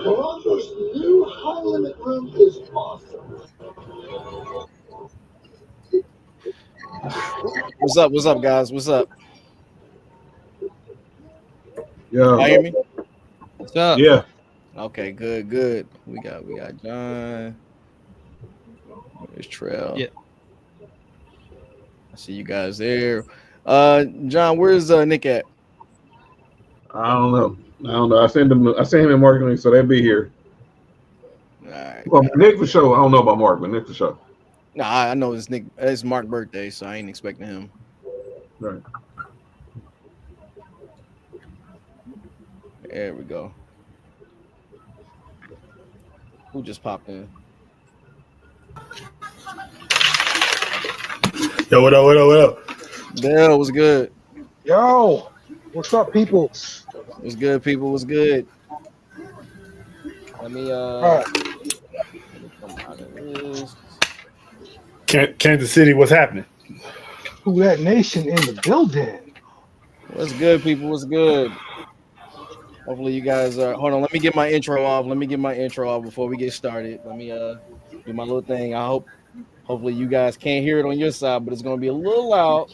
Toronto's new high limit room is awesome. What's up? What's up, guys? What's up? Yeah. I hear me? What's up? Yeah. Okay, good. We got John. There's Trail. Yeah. I see you guys there. John, where's Nick at? I don't know. I sent him in marketing, so they'll be here. All right. Well, Nick for sure. I don't know about Mark, but Nick for sure. Nah, I know it's Mark's birthday, so I ain't expecting him. Right. There we go. Who just popped in? Yo, what up? Dale, what's good? Yo, what's up, people? What's good, people? What's good? Let me Right. come out of this. Kansas City, what's happening? Who that nation in the building? What's good, people? What's good? Hopefully you guys are. Hold on, let me get my intro off. Before we get started. Let me do my little thing. Hopefully you guys can't hear it on your side, but it's gonna be a little loud.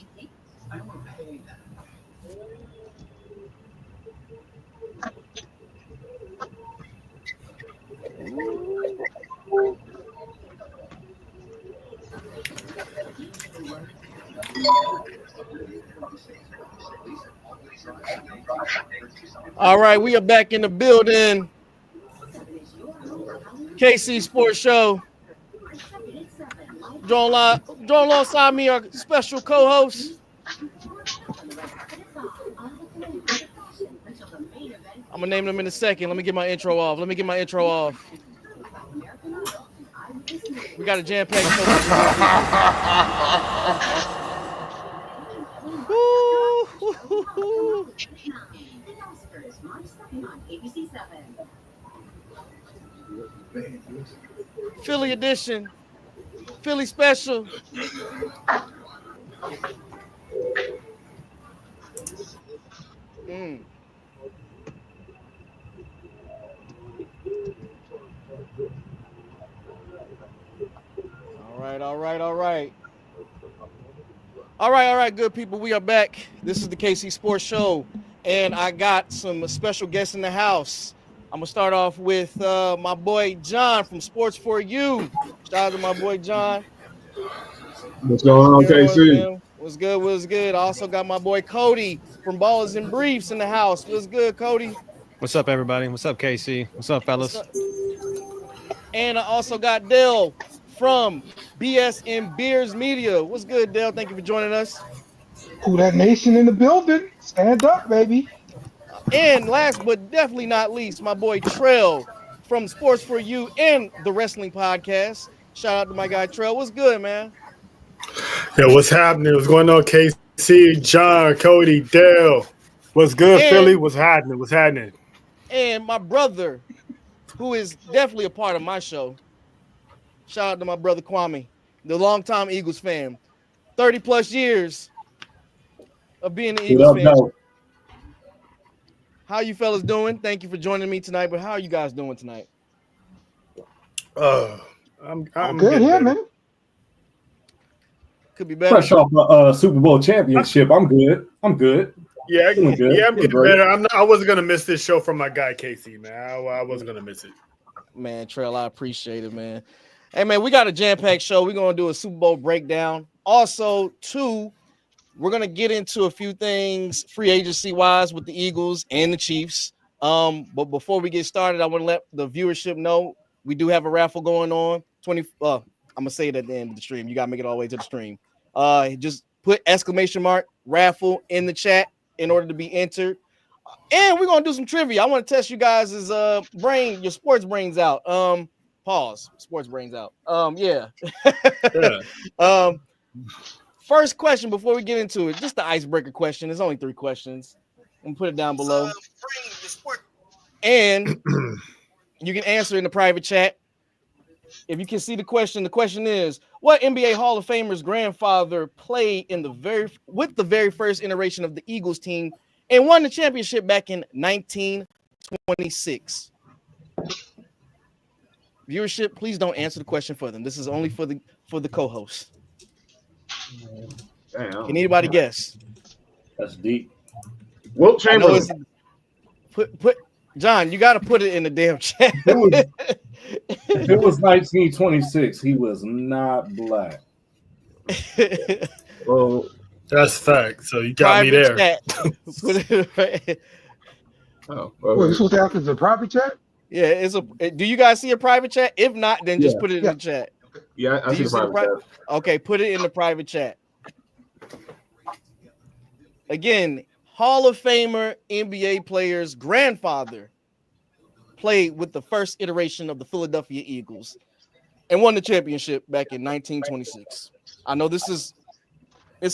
All right, we are back in the building. KC Sports Show. Join alongside me, our special co-host. I'm gonna name them in a second. Let me get my intro off. We got a jam-packed show. Woo. Philly edition. Philly special. All right, good people. We are back. This is the KC Sports Show, and I got some special guests in the house. I'm gonna start off with my boy John from Sports4U. Shout out to my boy John. What's going on, KC? What's good? I also got my boy Cody from Ballers and Briefs in the house. What's good, Cody? What's up, everybody? What's up, KC? What's up, fellas? What's up? And I also got Dale from BS and Beers Media. What's good, Dale? Thank you for joining us. Who that nation in the building? Stand up, baby. And last but definitely not least, my boy Trail from Sports4U and the Wrestling Podcast. Shout out to my guy Trail. What's good, man? Yo, what's happening? What's going on, KC, John, Cody, Dale? What's good, Philly? What's happening? And my brother, who is definitely a part of my show. Shout out to my brother Kwame, the longtime Eagles fan. 30 plus years of being an Eagles fan. How you fellas doing? Thank you for joining me tonight. But how are you guys doing tonight? I'm good here, man. Could be better. Fresh off Super Bowl championship. I'm good. Yeah, I'm getting great. better. I wasn't gonna miss this show from my guy KC, man. I wasn't gonna miss it. Man, Trail, I appreciate it, man. Hey, man, we got a jam-packed show. We're gonna do a Super Bowl breakdown. Also, too, we're gonna get into a few things free agency wise with the Eagles and the Chiefs. But before we get started, I want to let the viewership know we do have a raffle going on. I'm gonna say it at the end of the stream. You gotta make it all the way to the stream. Just put _raffle in the chat in order to be entered. And we're gonna do some trivia. I want to test you guys' your sports brains out. Pause. Sports brains out. Yeah. First question before we get into it, just the icebreaker question. There's only 3 questions. I'm gonna put it down below. And you can answer in the private chat. If you can see the question is, what NBA Hall of Famer's grandfather played with the very first iteration of the Eagles team and won the championship back in 1926? Viewership, please don't answer the question for them. This is only for the co-host. Damn. Can anybody guess? That's deep. Wilt I know Chamberlain. it's put John. You got to put it in the damn chat. If it was 1926, he was not black. Well, That's fact. So you got me Private there. chat. Put it right. oh, Wait, you supposed to ask us a private chat? Yeah, do you guys see a private chat? If not, then just Yeah. put it in the chat. yeah, I Do see you the private chat. Okay, put it in the private chat. Again, Hall of Famer NBA player's grandfather played with the first iteration of the Philadelphia Eagles and won the championship back in 1926. I know it's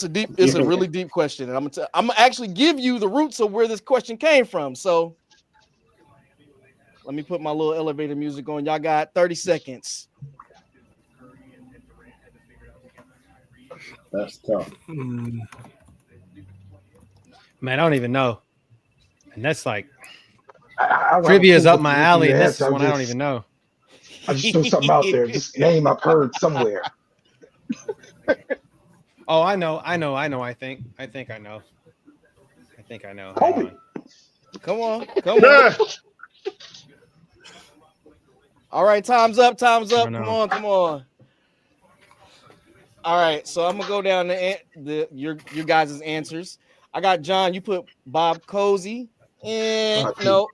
a really deep question, and I'm gonna actually give you the roots of where this question came from. So let me put my little elevator music on. Y'all got 30 seconds. That's tough. Hmm. Man, I don't even know. And that's like I trivia is have a up my clue what alley, you and this answer. is one I don't even know. I just threw something out there. Just name I've heard somewhere. Oh, I know. I think I know. Hang Kobe. on. Come on. All right, time's up. I Come know. on. All right, so I'm gonna go down your guys' answers. I got John. You put Bob Cousy, and no.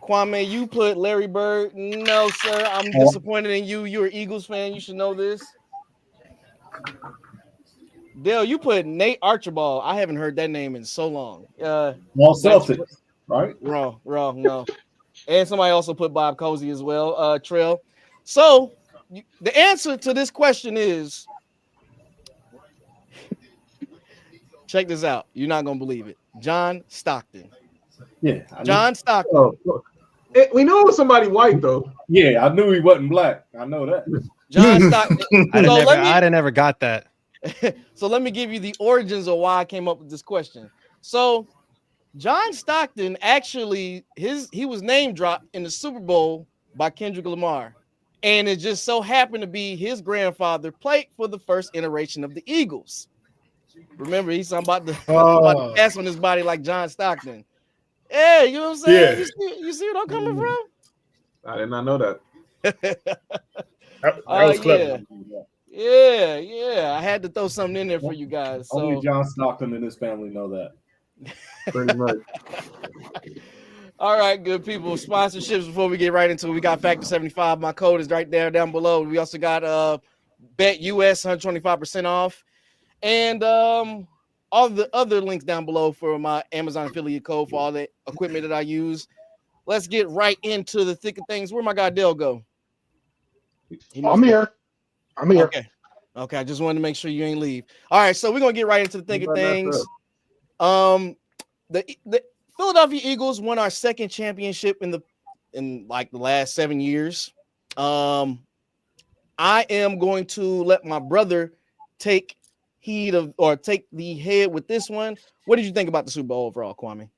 Kwame, you put Larry Bird. No, sir. I'm disappointed in you. You're an Eagles fan. You should know this. Dale, you put Nate Archibald. I haven't heard that name in so long. Well, Celtics, right? Wrong. No. And somebody also put Bob Cousy as well. Trail. So the answer to this question is, check this out. You're not gonna believe it. John Stockton. Yeah. John Stockton. Oh, we know it was somebody white though. Yeah, I knew he wasn't black. I know that. John Stockton. I never got that. So let me give you the origins of why I came up with this question. So John Stockton actually he was name dropped in the Super Bowl by Kendrick Lamar, and it just so happened to be his grandfather played for the first iteration of the Eagles. Remember, he's talking about the pass on his body like John Stockton. Yeah, you know what I'm saying? Yeah. You see what I'm coming from? I did not know that. That was clever. Yeah. I had to throw something in there for you guys. So Only John Stockton and his family know that. Pretty much. all right, good people. Sponsorships before we get right into it. We got Factor 75. My code is right there down below. We also got Bet US 125% off. And all the other links down below for my Amazon affiliate code for all the equipment that I use. Let's get right into the thick of things. Where my guy Dale go? I'm here. Okay. I just wanted to make sure you ain't leave. All right, so we're gonna get right into the thick of things. The Philadelphia Eagles won our second championship in like the last 7 years. I am going to let my brother take the head with this one. What did you think about the Super Bowl overall, Kwame?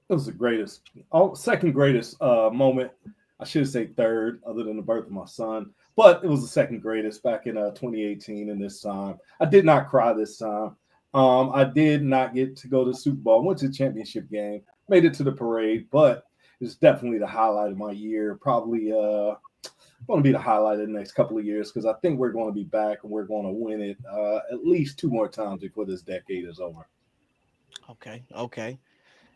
It was the second greatest moment. I should say third, other than the birth of my son. But it was the second greatest back in 2018. And this time, I did not cry this time. I did not get to go to the Super Bowl. I went to the championship game, made it to the parade, but it's definitely the highlight of my year. Probably going to be the highlight of the next couple of years because I think we're going to be back and we're going to win it at least 2 more times before this decade is over. Okay.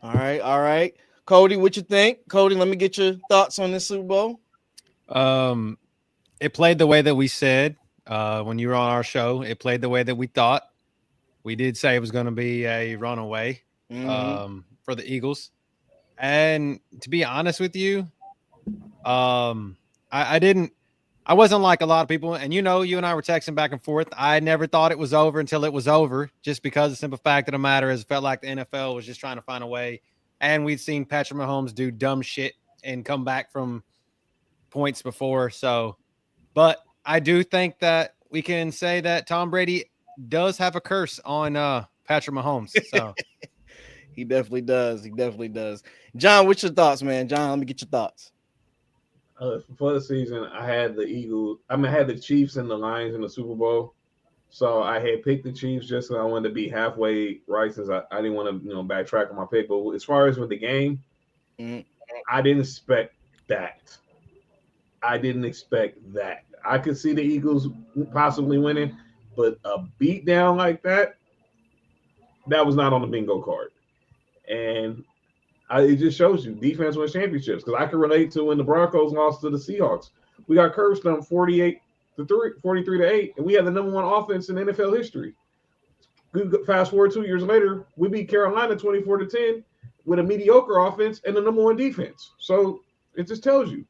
All right. Cody, what you think? Cody, let me get your thoughts on this Super Bowl. It played the way that we said when you were on our show. It played the way that we thought. We did say it was going to be a runaway for the Eagles. And to be honest with you, I wasn't like a lot of people. And, you and I were texting back and forth. I never thought it was over until it was over, just because the simple fact of the matter is it felt like the NFL was just trying to find a way. And we'd seen Patrick Mahomes do dumb shit and come back from points before. But I do think that we can say that Tom Brady does have a curse on Patrick Mahomes. So He definitely does. He definitely does. John, what's your thoughts, man? John, let me get your thoughts. For the season, I had the Eagles. I had the Chiefs and the Lions in the Super Bowl. So I had picked the Chiefs just because I wanted to be halfway right, since I didn't want to backtrack on my pick. But as far as with the game, I didn't expect that. I didn't expect that. I could see the Eagles possibly winning, but a beatdown like that was not on the bingo card. And it just shows you defense wins championships, because I can relate to when the Broncos lost to the Seahawks. We got curb stomped 43-8, and we had the number one offense in NFL history. Fast forward 2 years later, we beat Carolina 24-10 with a mediocre offense and the number one defense. So it just tells you.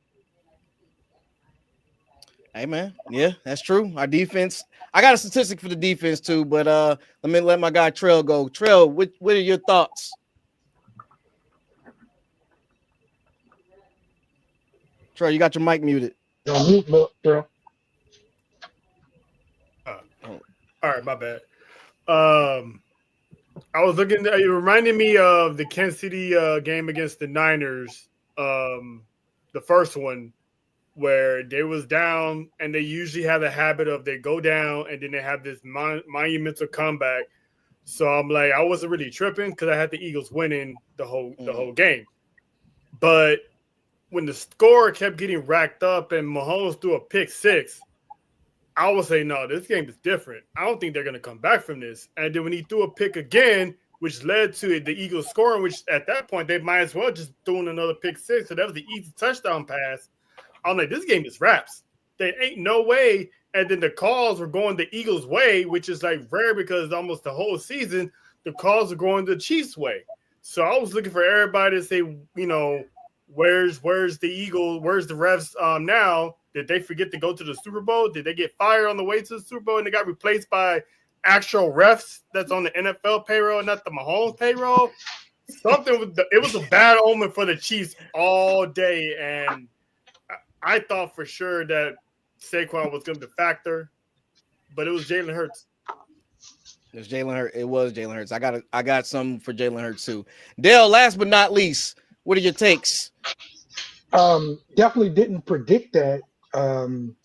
Hey man, yeah, that's true. Our defense. I got a statistic for the defense too, but let my guy Trell go. Trell, what are your thoughts? Trell, you got your mic muted. Don't mute, bro. All right, my bad. I was looking. It reminded me of the Kansas City game against the Niners, the first one, where they was down, and they usually have a habit of they go down and then they have this monumental comeback. So I'm like, I wasn't really tripping because I had the Eagles winning the whole game. But when the score kept getting racked up and Mahomes threw a pick six, I would say, no, this game is different. I don't think they're going to come back from this. And then when he threw a pick again, which led to the Eagles scoring, which at that point they might as well just throw another pick six. So that was the easy touchdown pass. I'm like, this game is wraps. There ain't no way. And then the calls were going the Eagles' way, which is like rare because almost the whole season, the calls are going the Chiefs' way. So I was looking for everybody to say, where's the Eagles? Where's the refs now? Did they forget to go to the Super Bowl? Did they get fired on the way to the Super Bowl and they got replaced by actual refs that's on the NFL payroll, not the Mahomes payroll? It was a bad omen for the Chiefs all day, and I thought for sure that Saquon was going to be the factor, but it was Jalen Hurts. It was Jalen Hurts. I got some for Jalen Hurts too. Dale, last but not least, what are your takes? Definitely didn't predict that.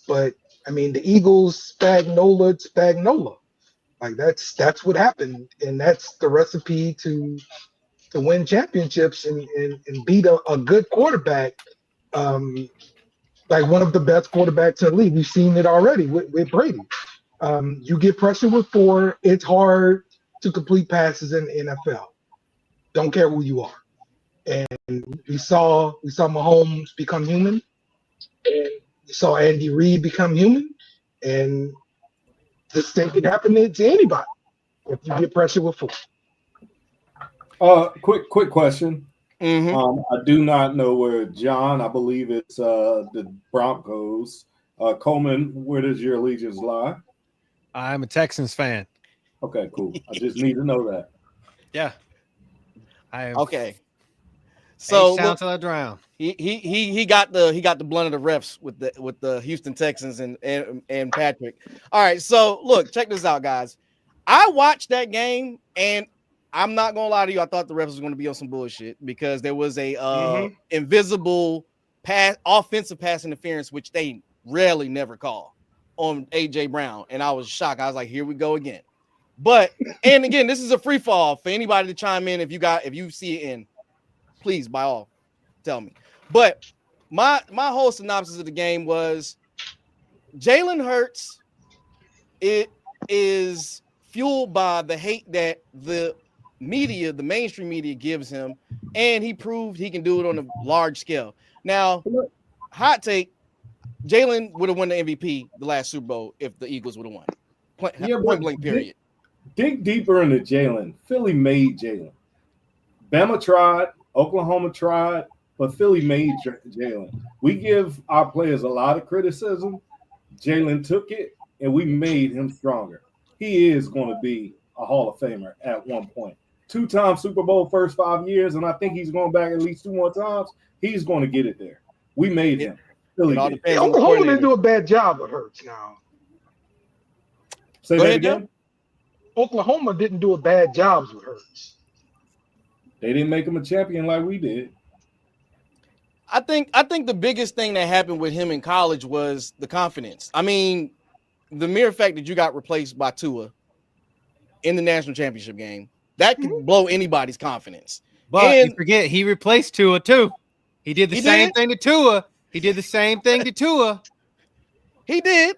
But I mean, the Eagles spagnola. Like that's what happened, and that's the recipe to win championships and beat a good quarterback. Like one of the best quarterbacks in the league. We've seen it already with Brady. You get pressure with four, it's hard to complete passes in the NFL. Don't care who you are. And we saw Mahomes become human, and we saw Andy Reid become human, and this thing can happen to anybody if you get pressure with four. Quick question. Mm-hmm. I do not know where John. I believe it's the Broncos. Coleman, where does your allegiance lie? I'm a Texans fan. Okay, cool. I just need to know that. Yeah. I am. Okay. So down till I drown. He got the blunt of the refs with the Houston Texans and Patrick. All right, so look, check this out, guys. I watched that game, and I'm not gonna lie to you. I thought the refs was gonna be on some bullshit because there was a invisible offensive pass interference, which they rarely never call on AJ Brown, and I was shocked. I was like, here we go again. But and again, this is a free fall for anybody to chime in if you see it in. Please, by all, tell me. But my whole synopsis of the game was Jalen Hurts. It is fueled by the hate that the mainstream media gives him, and he proved he can do it on a large scale. Now, hot take: Jalen would have won the MVP the last Super Bowl if the Eagles would have won. Point blank, period. Dig deeper into Jalen. Philly made Jalen. Bama tried. Oklahoma tried, but Philly made Jalen. We give our players a lot of criticism. Jalen took it, and we made him stronger. He is going to be a Hall of Famer at one point. 2-time Super Bowl first 5 years, and I think he's going back at least 2 more times. He's going to get it there. We made him. Philly did. Oklahoma didn't do a bad job with Hurts now. Say that again? Oklahoma didn't do a bad job with Hurts. They didn't make him a champion like we did. I think the biggest thing that happened with him in college was the confidence. I mean, the mere fact that you got replaced by Tua in the national championship game, that could blow anybody's confidence. But you forget he replaced Tua too. He did the same thing to Tua. He did the same thing to Tua. He did.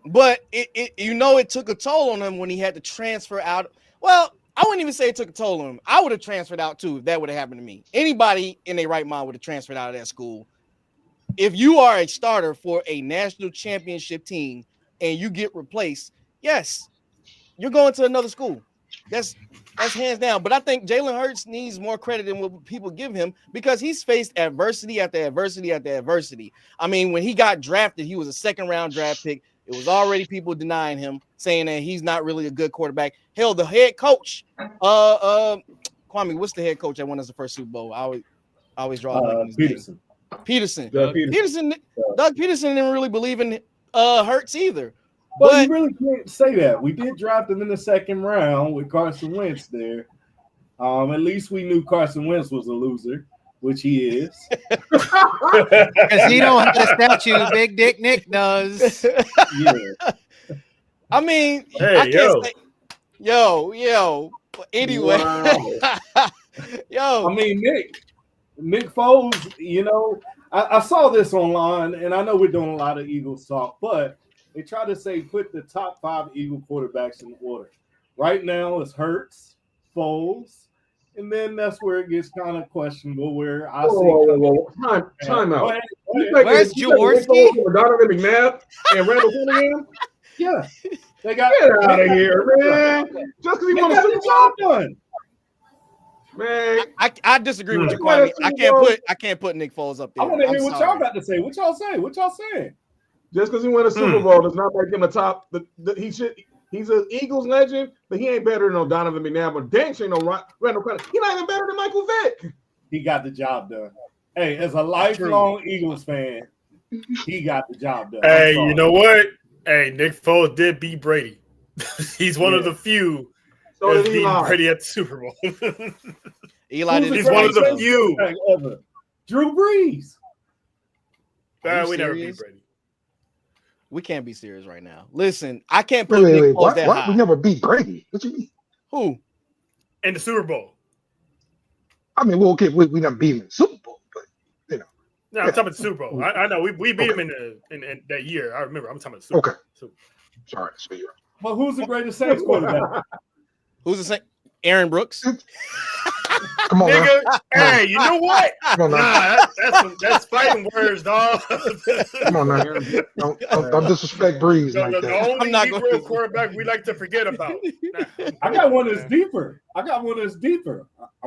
But it took a toll on him when he had to transfer out. Well, I wouldn't even say it took a toll on him. I would have transferred out too if that would have happened to me. Anybody in their right mind would have transferred out of that school. If you are a starter for a national championship team and you get replaced, yes, you're going to another school. That's hands down. But I think Jalen Hurts needs more credit than what people give him because he's faced adversity after adversity after adversity. I mean, when he got drafted, he was a second-round draft pick. It was already people denying him, saying that he's not really a good quarterback. Hell, the head coach, Kwame, what's the head coach that won us the first Super Bowl? I always draw Peterson. Doug Peterson didn't really believe in Hurts either. But you really can't say that. We did draft him in the second round with Carson Wentz there. At least we knew Carson Wentz was a loser, which he is. Because he don't have the statue Big Dick Nick does. Yeah. I mean, hey, I can't say, yo. Anyway, Wow. yo. I mean, Nick Foles, you know, I saw this online, and I know we're doing a lot of Eagles talk, but they try to say put the top 5 Eagle quarterbacks in order. Right now it's Hurts, Foles, and then that's where it gets kind of questionable. Where I see time out. Go ahead. Where's Jaworski? Donovan McNabb and Randall Cunningham. Yeah, they got Get out of here, man! Just because he won a Super the job Bowl, done. man. I disagree with you, Kwame. I can't put Nick Foles up there. I want to hear what sorry. y'all got to say. What y'all say? What y'all saying? Just because he won a Super Bowl does not make him a top. He's an Eagles legend, but he ain't better than Donovan McNabb or dang ain't no Randall Cunningham. He's not even better than Michael Vick. He got the job done. Hey, as a lifelong Eagles fan, he got the job done. Hey, you know what? Hey, Nick Foles did beat Brady. He's one of the few So that beat Brady at the Super Bowl. Eli did. He's one of the few. Ever. Drew Brees. We never beat Brady. We can't be serious right now. Listen, I can't put Wait, Nick Foles that what? high. We never beat Brady. What you mean? Who? In the Super Bowl. I mean, well, okay, we never beat him in the Super Bowl, but you know. No, I'm talking about the Super Bowl. I know we beat him in that year. I remember. I'm talking about the Super Bowl. Okay. Sorry, so you're right. But who's the greatest Saints quarterback? Who's the same? Aaron Brooks. Come on, Nigga, man. hey, you know what? Come on, man. That's fighting words, dog. Come on, man. Don't disrespect Breeze The like that. only I'm not Negro going to- quarterback we like to forget about. I got one that's deeper. I'm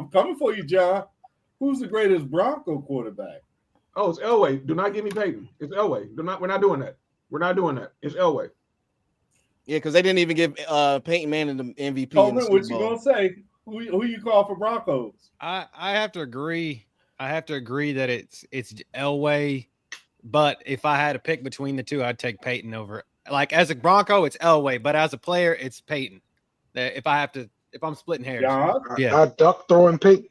coming for you, John. Who's the greatest Bronco quarterback? Oh, it's Elway. Do not give me Peyton. It's Elway. We're not doing that. We're not doing that. It's Elway. Yeah, because they didn't even give Peyton Manning the MVP. in the Coleman, Super what you Bowl. gonna say? Who you call for Broncos? I have to agree. I have to agree that it's Elway, but if I had to pick between the two, I'd take Peyton over. Like as a Bronco, it's Elway, but as a player, it's Peyton. If I'm splitting hairs, John? yeah, I duck throwing Peyton.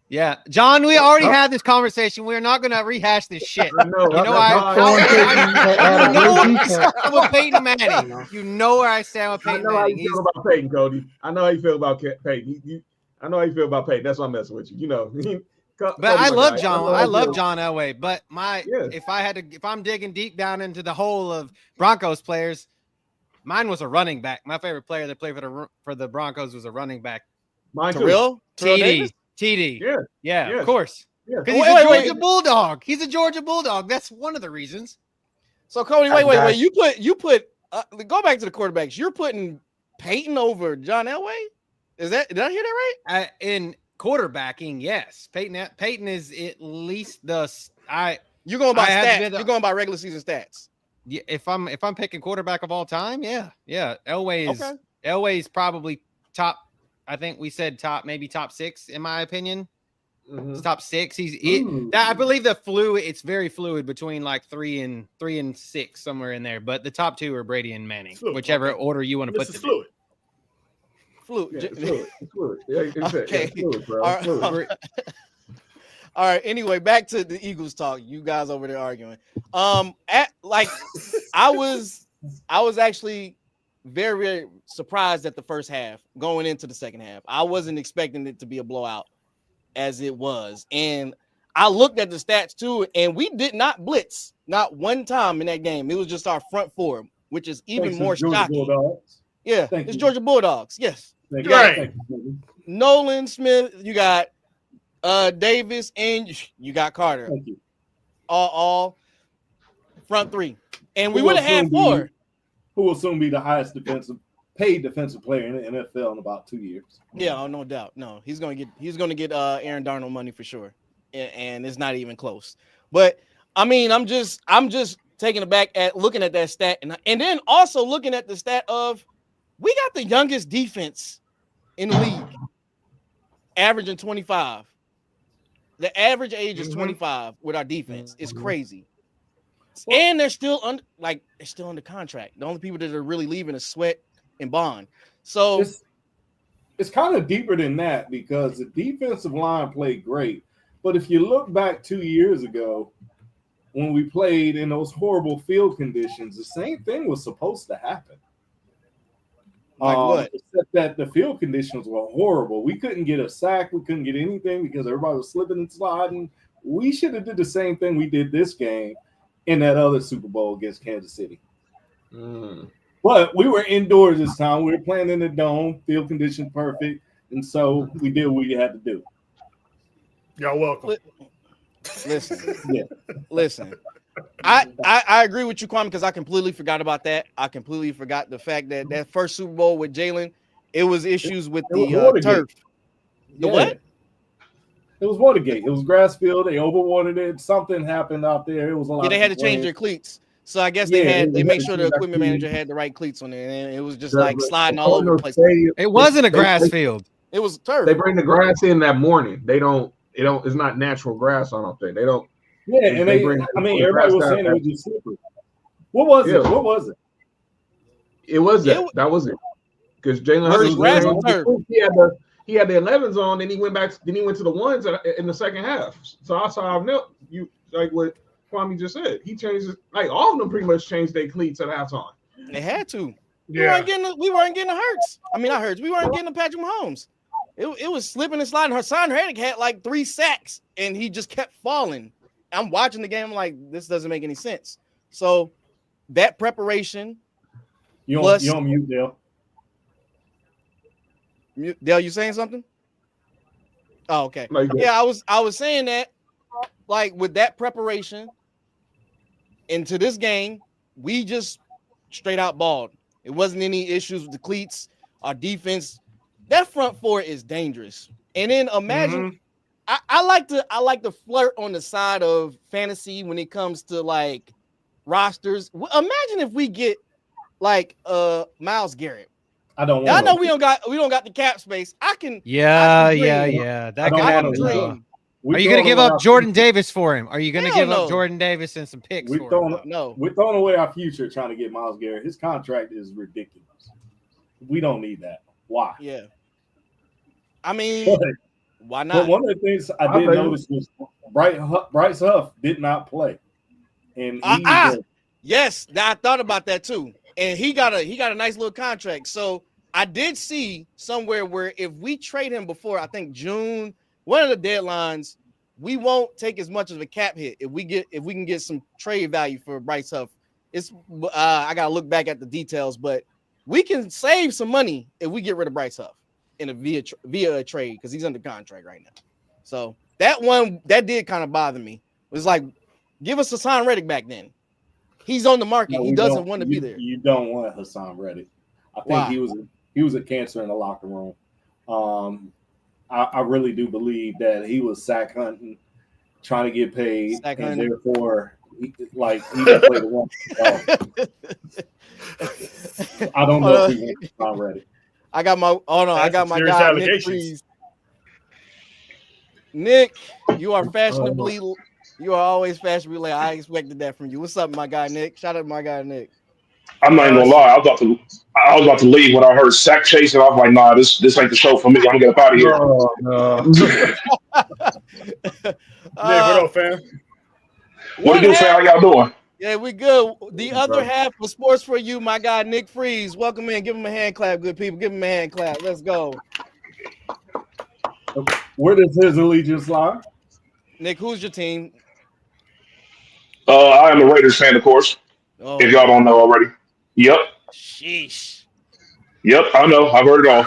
yeah, John, we already had this conversation. We're not going to rehash this shit. I know. You know, with Peyton Manning. You know where I stand with I Peyton know how Manning. you feel about Peyton, Cody. I know how you feel about Peyton. I know how you feel about Peyton. That's why I'm messing with you. You know. But I love John. I love John Elway. But Yeah. if I'm digging deep down into the hole of Broncos players, mine was a running back. My favorite player that played for the Broncos was a running back. Mine too. Terrell Davis? TD. Yeah. Yeah, Yes. of course. Yeah. Because he's a Georgia Bulldog. He's a Georgia Bulldog. That's one of the reasons. So Cody, wait. You put go back to the quarterbacks. You're putting Peyton over John Elway? Did I hear that right? In quarterbacking, yes. Peyton is at least You're going by stats. You're going by regular season stats. Yeah, if I'm picking quarterback of all time, yeah. Elway's probably top. I think we said maybe top 6 in my opinion. Mhm. It's top 6. I believe it's very fluid between like 3 and 6 somewhere in there. But the top 2 are Brady and Manning, whichever order you want to put them in. Fluid. Yeah, it's fluid. It's fluid. Yeah, Okay. it's fluid, bro. All It's fluid. All right. Anyway, back to the Eagles talk. You guys over there arguing. I was actually very, very surprised at the first half going into the second half. I wasn't expecting it to be a blowout as it was. And I looked at the stats too, and we did not blitz not one time in that game. It was just our front four, which is even Thanks, more Georgia shocking. Bulldogs. Yeah, Thank it's you. Georgia Bulldogs. Yes. Thank Right. Thank you. Nolan Smith, you got Davis, and you got Carter. Thank you. All front three. And we Who would have will had soon be- four. Who will soon be the highest paid defensive player in the NFL in about 2 years? Yeah, oh, no doubt. No, he's gonna get Aaron Darnold money for sure, and it's not even close. But I mean, I'm just taken aback at looking at that stat, and then also looking at the stat of we got the youngest defense in the league, averaging 25. The average age is 25 with our defense. It's crazy. And they're still under contract. The only people that are really leaving is Sweat and Bond. So it's kind of deeper than that because the defensive line played great. But if you look back 2 years ago when we played in those horrible field conditions, the same thing was supposed to happen. Like what? Except that the field conditions were horrible. We couldn't get a sack. We couldn't get anything because everybody was slipping and sliding. We should have did the same thing we did this game in that other Super Bowl against Kansas City. But we were indoors this time. We were playing in the dome, field conditions perfect, and so we did what we had to do. Y'all welcome. Listen. I agree with you, Kwame, because I completely forgot about that. I completely forgot the fact that first Super Bowl with Jalen, it was issues with the turf. The what? It was Watergate. It was grass field. They overwatered it. Something happened out there. It was a lot. Yeah, they had to change their cleats. So I guess they made sure the equipment manager had the right cleats on it, and it was just like sliding all over the place. It wasn't a grass field. It was turf. They bring the grass in that morning. They don't. It's not natural grass. I don't think they don't. Yeah, and everybody was saying it was just slippery. What was it? What was it? It was that. That was it. Because Jalen Hurts, he had the 11s on, and he went back. Then he went to the ones in the second half. So I saw you like what Kwame just said. He changes like all of them pretty much changed their cleats at halftime. They had to. Yeah. We weren't getting the Hurts. I mean, not Hurts. We weren't getting the Patrick Mahomes. It was slipping and sliding. Hassan Reddick had like 3 sacks, and he just kept falling. I'm watching the game. I'm like, this doesn't make any sense. So that preparation. You on mute, Dale. Dale, you saying something? Oh, okay. Yeah, I was saying that, like, with that preparation into this game, we just straight out balled. It wasn't any issues with the cleats. Our defense, that front four is dangerous. And then imagine, I like to flirt on the side of fantasy when it comes to like rosters. Imagine if we get like Myles Garrett. I don't. I know we don't got the cap space. Yeah. That could happen. Are you going to give up Jordan Davis for him? Are you going to give up Jordan Davis and some picks for him? No. We're throwing away our future trying to get Myles Garrett. His contract is ridiculous. We don't need that. Why? Yeah. I mean, why not? But one of the things I did notice was Bryce Huff did not play. And yes, I thought about that too. And he got a nice little contract. So I did see somewhere where if we trade him before, I think June, one of the deadlines, we won't take as much of a cap hit if we can get some trade value for Bryce Huff. It's I gotta look back at the details, but we can save some money if we get rid of Bryce Huff in via a trade because he's under contract right now. So that did kind of bother me. It was like, give us Hassan Reddick back then. He's on the market. He doesn't want to be there. You don't want Hassan Reddick. I think he was a cancer in the locker room. I really do believe that he was sack hunting, trying to get paid, and therefore, he didn't play the one. I don't know if he wants Hassan Reddick. I got my guy Nick Freeze. Nick, you are fashionably. You are always fashionably late. I expected that from you. What's up, my guy Nick? Shout out to my guy Nick. I'm not even gonna lie. I was about to leave when I heard sack chasing. I was like, nah, this ain't the show for me. I'm gonna get up out of here. Oh, no. Nick, what up, fam? What do you do, fam? How y'all doing? Yeah, we good. The other half of Sports4U, my guy Nick Freeze. Welcome in. Give him a hand clap, good people. Give him a hand clap. Let's go. Where does his allegiance lie? Nick, who's your team? I am a Raiders fan, of course. Oh, If y'all don't know already. Yep. sheesh. Yep, I know. I've heard it all.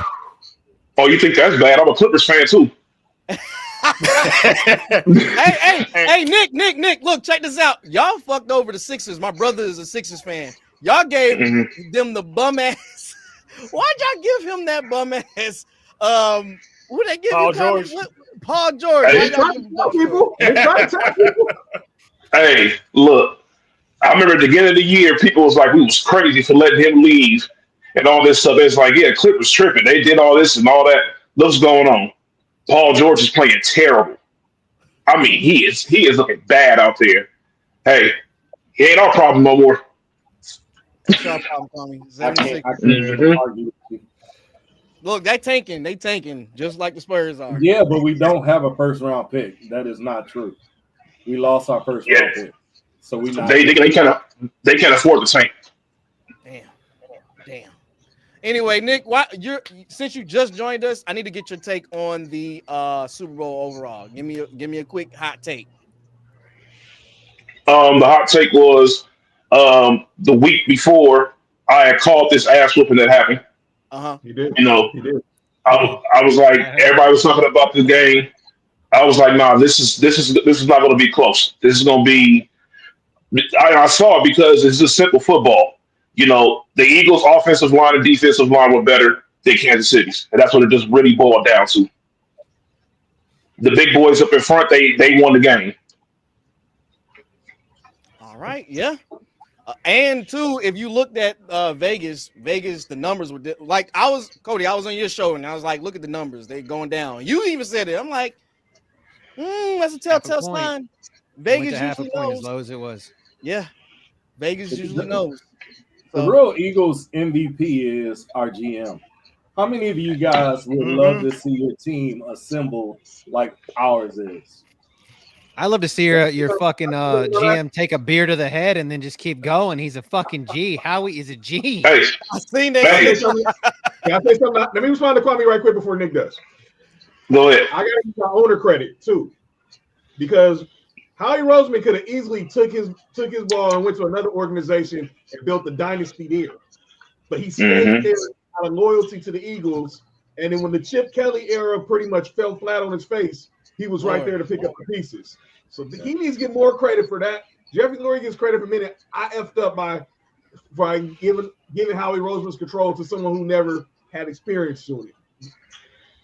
Oh, you think that's bad? I'm a Clippers fan too. hey, Nick, look, check this out. Y'all fucked over the Sixers. My brother is a Sixers fan. Y'all gave them the bum ass. Why'd y'all give him that bum ass? What they give Paul you? George. Paul George. Hey, hey, look. I remember at the beginning of the year, people was like, we was crazy for letting him leave and all this stuff. It's like, yeah, Clippers tripping. They did all this and all that. What's going on? Paul George is playing terrible. I mean, he is looking bad out there. Hey, he ain't our problem no more. What's your problem, Tommy? I can't argue with you. Look, they tanking just like the Spurs are. Yeah, but we don't have a first round pick. That is not true. We lost our first round pick. So we not they can't afford the tank. Damn. Anyway, Nick, since you just joined us, I need to get your take on the Super Bowl overall. Give me a quick hot take. The hot take was the week before I had called this ass whooping that happened. He did. You know, he did. I was like, everybody was talking about the game. I was like, nah, this is not going to be close. This is going to be. I saw it because it's just simple football. You know, the Eagles' offensive line and defensive line were better than Kansas City's, and that's what it just really boiled down to. The big boys up in front, they won the game. All right, yeah. And two, if you looked at Vegas, the numbers were like Cody. I was on your show and I was like, look at the numbers, they going down. You even said it. I'm like, that's a telltale sign. Vegas usually knows. As low as it was. Yeah, Vegas usually knows. The real Eagles MVP is our GM. How many of you guys would love to see your team assemble like ours is? I love to see your fucking GM take a beer to the head and then just keep going. He's a fucking G. Howie is a G. Hey, I seen that. Can I say something? Let me respond to Kwame right quick before Nick does. Go ahead. I got to give my owner credit too, because Howie Roseman could have easily took his ball and went to another organization and built the dynasty there, but he stayed there out of loyalty to the Eagles. And then when the Chip Kelly era pretty much fell flat on his face, he was right there to pick up the pieces. So he needs to get more credit for that. Jeffrey Lurie gets credit for a minute. I effed up by giving Howie Roseman's control to someone who never had experience doing it.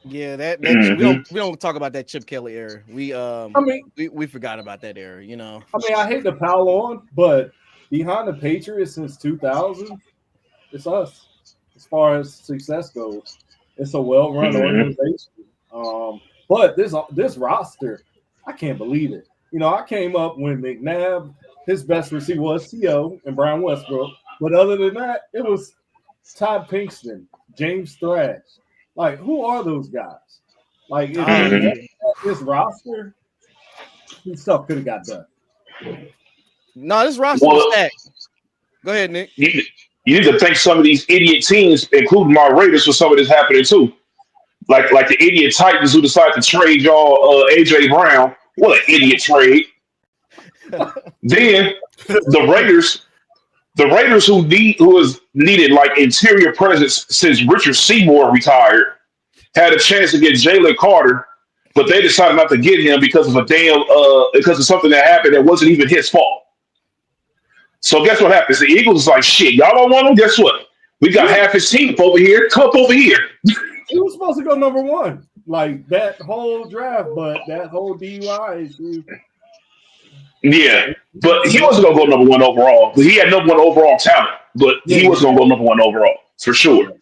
Yeah, that we don't talk about that Chip Kelly era. We forgot about that era, you know. I mean, I hate to pile on, but behind the Patriots since 2000, it's us as far as success goes. It's a well-run organization. But this roster, I can't believe it. You know, I came up when McNabb, his best receiver was T.O. and Brian Westbrook. But other than that, it was Todd Pinkston, James Thrash. Like, who are those guys? Like, if this roster, this stuff could have got done. No, this roster is stacked. Go ahead, Nick. You need to thank some of these idiot teams, including my Raiders, for some of this happening too. Like the idiot Titans who decided to trade y'all AJ Brown. What an idiot trade. Then the Raiders who has needed like interior presence since Richard Seymour retired, had a chance to get Jalen Carter, but they decided not to get him because of because of something that happened that wasn't even his fault. So guess what happens? The Eagles is like, shit, y'all don't want him? Guess what? We got half his team up over here. Come up over here. He was supposed to go number one, like that whole draft, but that whole DUI issue. Yeah, but he wasn't going to go number one overall. But he had number one overall talent, but he wasn't going to go number one overall, for sure.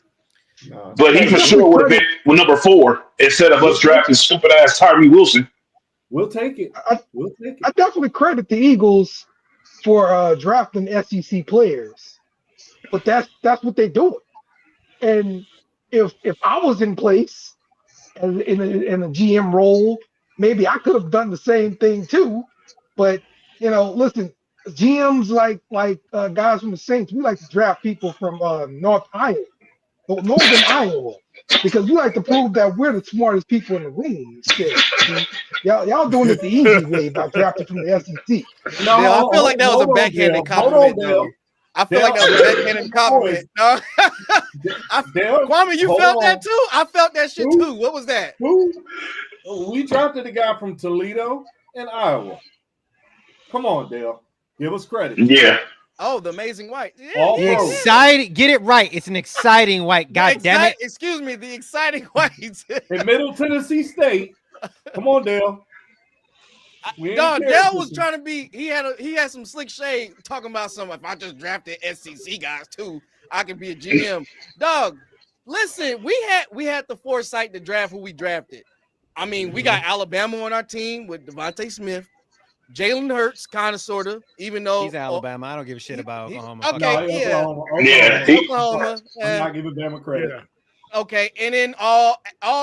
No. But he for sure would have been with number 4 instead of us drafting stupid-ass Tyree Wilson. We'll take it. We'll take it. I definitely credit the Eagles for drafting SEC players. but that's what they do. And if I was in place as in a GM role, maybe I could have done the same thing too. But listen, GMs like guys from the Saints, we like to draft people from Northern Iowa, because we like to prove that we're the smartest people in the room. Shit, see, y'all doing it the easy way by drafting from the SEC. No, Dale, I feel like that was a hold on, backhanded Dale. Hold on, compliment, Dale. though. I feel like that was a backhanded compliment. No. Dale, Kwame, you hold felt on. that too? I felt that shit too. What was that? We drafted a guy from Toledo and Iowa. Come on, Dale. Give us credit. Yeah. Oh, the Amazing White. Yeah, All The yeah, pro. yeah. exciting, get it right. It's an exciting white. God damn it. Excuse me, the Exciting Whites. In Middle Tennessee State. Come on, Dale. Dog, Dale was trying to be. He had some slick shade talking about some. If I just drafted SEC guys too, I could be a GM. Dog, listen, we had the foresight to draft who we drafted. I mean, we got Alabama on our team with Devontae Smith, Jalen Hurts, kind of, sort of. Even though He's Alabama. I don't give a shit about Oklahoma. Okay, No, yeah. Yeah. Oklahoma. I'm not giving Bama credit. Yeah. Okay, and then all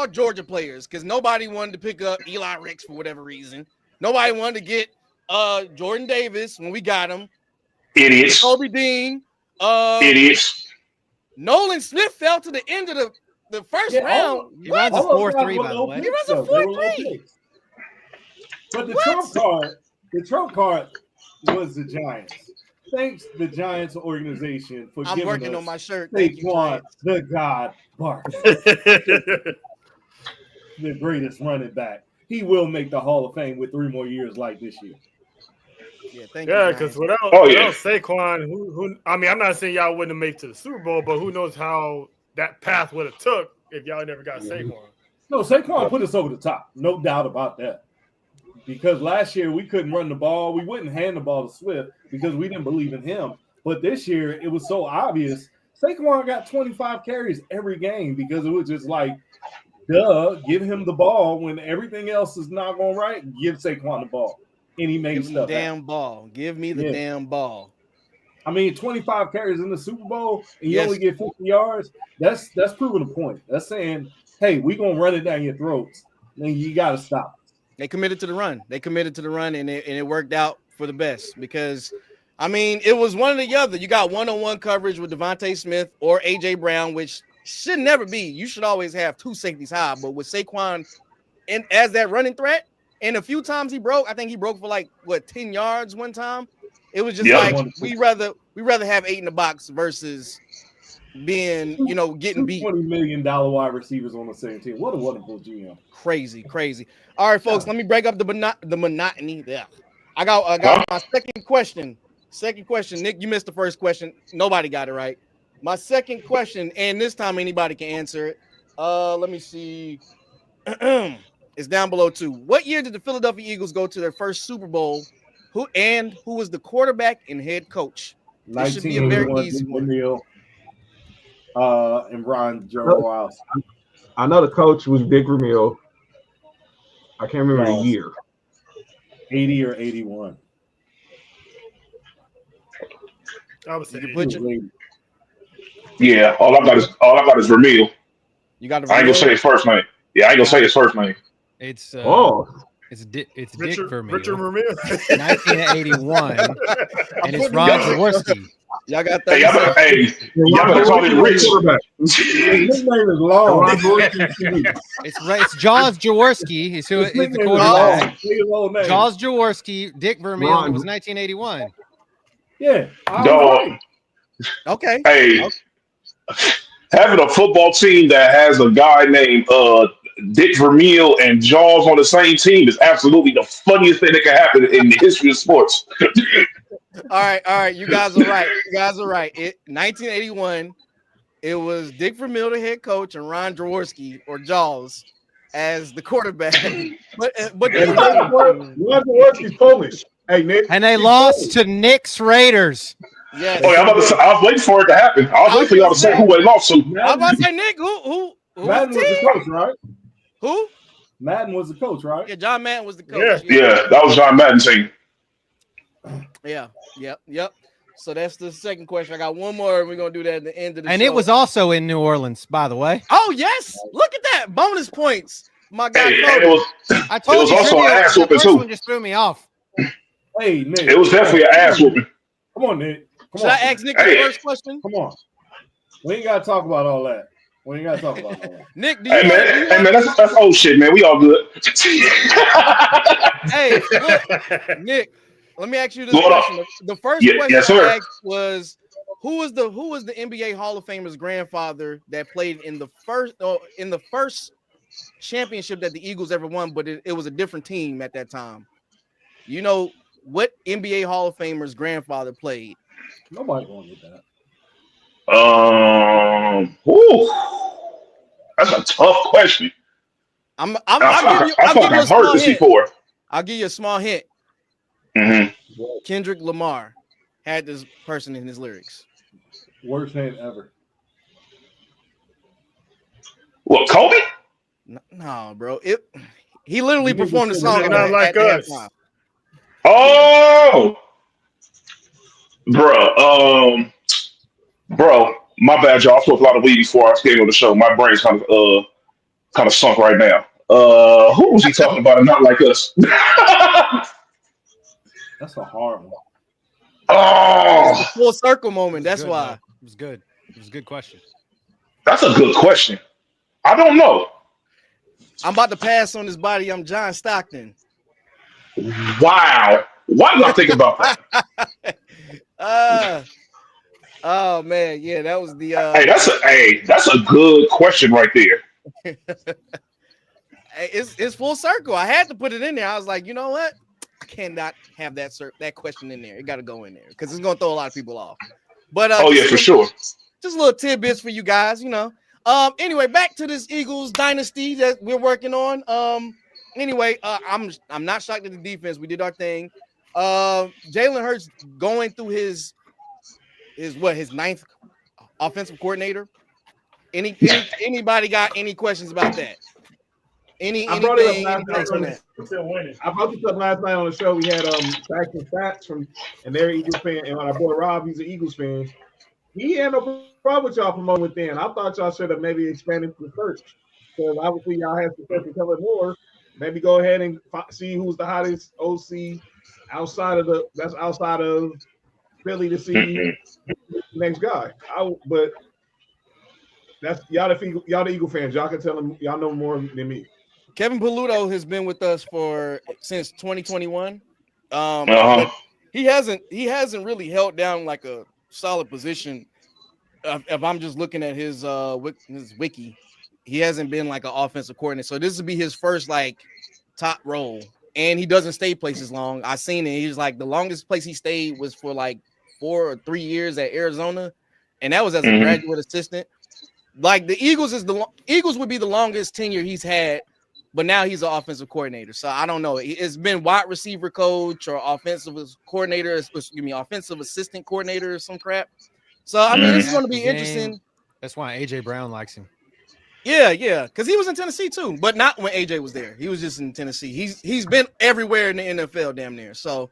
Georgia players, because nobody wanted to pick up Eli Ricks for whatever reason. Nobody wanted to get Jordan Davis when we got him. Idiots. Kobe Dean. Idiots. Nolan Smith fell to the end of the first round. He runs a 4-3, by the way. He runs a 4-3. But the trump card was the Giants. Thanks the Giants organization for I'm giving working us on my shirt. Thank you, Saquon, Giants. the God Barkley, the greatest running back. He will make the Hall of Fame with 3 more years like this year. Yeah, thank you. Yeah, Giants. because without Saquon, who I mean, I'm not saying y'all wouldn't have made it to the Super Bowl, but who knows how that path would have took if y'all never got Saquon. No, Saquon put us over the top. No doubt about that. Because last year we couldn't run the ball. We wouldn't hand the ball to Swift because we didn't believe in him. But this year it was so obvious. Saquon got 25 carries every game because it was just like, duh, give him the ball when everything else is not going right. Give Saquon the ball. And he made Give me the stuff damn happen. ball. Give me the damn ball. I mean, 25 carries in the Super Bowl and you Yes. only get 50 yards. That's proving a point. That's saying, hey, we're going to run it down your throats. Then you got to stop. They committed to the run. And it worked out for the best because, I mean, it was one or the other. You got one-on-one coverage with Devontae Smith or A.J. Brown, which should never be. You should always have 2 safeties high. But with Saquon and as that running threat, and a few times he broke, I think he broke for 10 yards one time. It was just we rather have 8 in the box versus being, getting beat. $20 million wide receivers on the same team. What a wonderful GM. Crazy. All right, folks, let me break up the monotony there. I got my second question. Nick, you missed the first question. Nobody got it right. My second question, and this time anybody can answer it. Let me see. It's down below 2. What year did the Philadelphia Eagles go to their first Super Bowl? Who was the quarterback and head coach? This should be a very easy one. And Ron Jones. I know the coach was Dick Vermeil. I can't remember the year. 80 or 81. I would say Yeah, all I got is Vermeil. You got. I ain't gonna say his first name. Yeah, I ain't gonna say his first name. It's It's Dick Vermeil. Richard Vermeil. 1981, and it's Ron Jaworski. Y'all got that? Y'all better call him Rich. His name is long. It's Jaws Jaworski. He's the quarterback. Jaws Jaworski. Dick Vermeil. It was 1981. Yeah. Dog. Okay. Hey, having a football team that has a guy named Dick Vermeil and Jaws on the same team is absolutely the funniest thing that can happen in the history of sports. All right. You guys are right. 1981. It was Dick Vermeil, the head coach, and Ron Jaworski or Jaws as the quarterback. but Ron Jaworski's Polish. Hey, Nick. And they lost to Knicks Raiders. Yes. Oh, yeah, I was waiting for it to happen. I was waiting for y'all to say who they lost to. I was about to say, Nick, who Madden was the coach, right? Who? Madden was the coach, right? Yeah, John Madden was the coach. Yeah, that was John Madden's team. Yeah. Yep. So that's the second question. I got one more, and we're gonna do that at the end of the show. And it was also in New Orleans, by the way. Oh yes, look at that bonus points, my guy. Hey, and I told it was you, also an ass the whooping first too. one just threw me off. Hey, Nick. It was definitely an ass whooping. Come on, Nick. Come Should on. I ask Nick Hey. the first question? Come on. We ain't gotta talk about all that. We ain't gotta talk about all that. Nick, do you Hey man, that's old shit, man. We all good. Hey, look, Nick, let me ask you this What up? question. The first Yeah, question yes, sir. I asked was who was the NBA Hall of Famer's grandfather that played in the first championship that the Eagles ever won, but it was a different team at that time. You know what NBA Hall of Famer's grandfather played? Nobody gonna get that. Ooh, that's a tough question. I'll I give thought you I've a small heard this hint. before. I'll give you a small hint. Mm-hmm. Kendrick Lamar had this person in his lyrics. Worst name ever. What, Kobe? No, bro. He literally performed the song. Not like us. Oh, bro, my bad, y'all. I smoked a lot of weed before I came on the show. My brain's kind of sunk right now. Who was he talking about? Not like us. That's a hard one. Oh, Full circle moment. That's Good, why. man. It was good. It was a good question. that's a good question. I don't know. I'm about to pass on this body. I'm John Stockton. Wow. Why did I think about that? Oh man, yeah, that was the that's a good question right there. it's full circle. I had to put it in there. I was like, you know what? I cannot have that question in there. It got to go in there because it's gonna throw a lot of people off. But Oh yeah, for sure. Just little tidbits for you guys, you know. Anyway, back to this Eagles dynasty that we're working on. Anyway, I'm not shocked at the defense. We did our thing. Jalen Hurts going through his ninth offensive coordinator. Anybody got any questions about that? I brought it up anything last on night. that? Still winning. I brought this up last night on the show. We had facts and stats from, and they're Eagles fan. And our boy Rob, he's an Eagles fan. He had no problem with y'all promoting within. I thought y'all should have maybe expanded the search because obviously y'all have success in covering more. Maybe go ahead and see who's the hottest OC outside of Philly to see the next guy. But that's y'all the Eagle fans. Y'all can tell them y'all know more than me. Kevin Paluto has been with us since 2021. Uh-huh. He hasn't really held down like a solid position. If I'm just looking at his wiki, he hasn't been like an offensive coordinator. So this would be his first like top role, and he doesn't stay places long. I seen it. He's like the longest place he stayed was for like 4 or 3 years at Arizona, and that was as a graduate assistant. Like the Eagles would be the longest tenure he's had, but now he's an offensive coordinator. So I don't know. It's been wide receiver coach or offensive coordinator, offensive assistant coordinator or some crap. So I mean, this is going to be interesting. That's why AJ Brown likes him. Yeah, because he was in Tennessee too, but not when AJ was there. He was just in Tennessee. He's been everywhere in the NFL, damn near. So,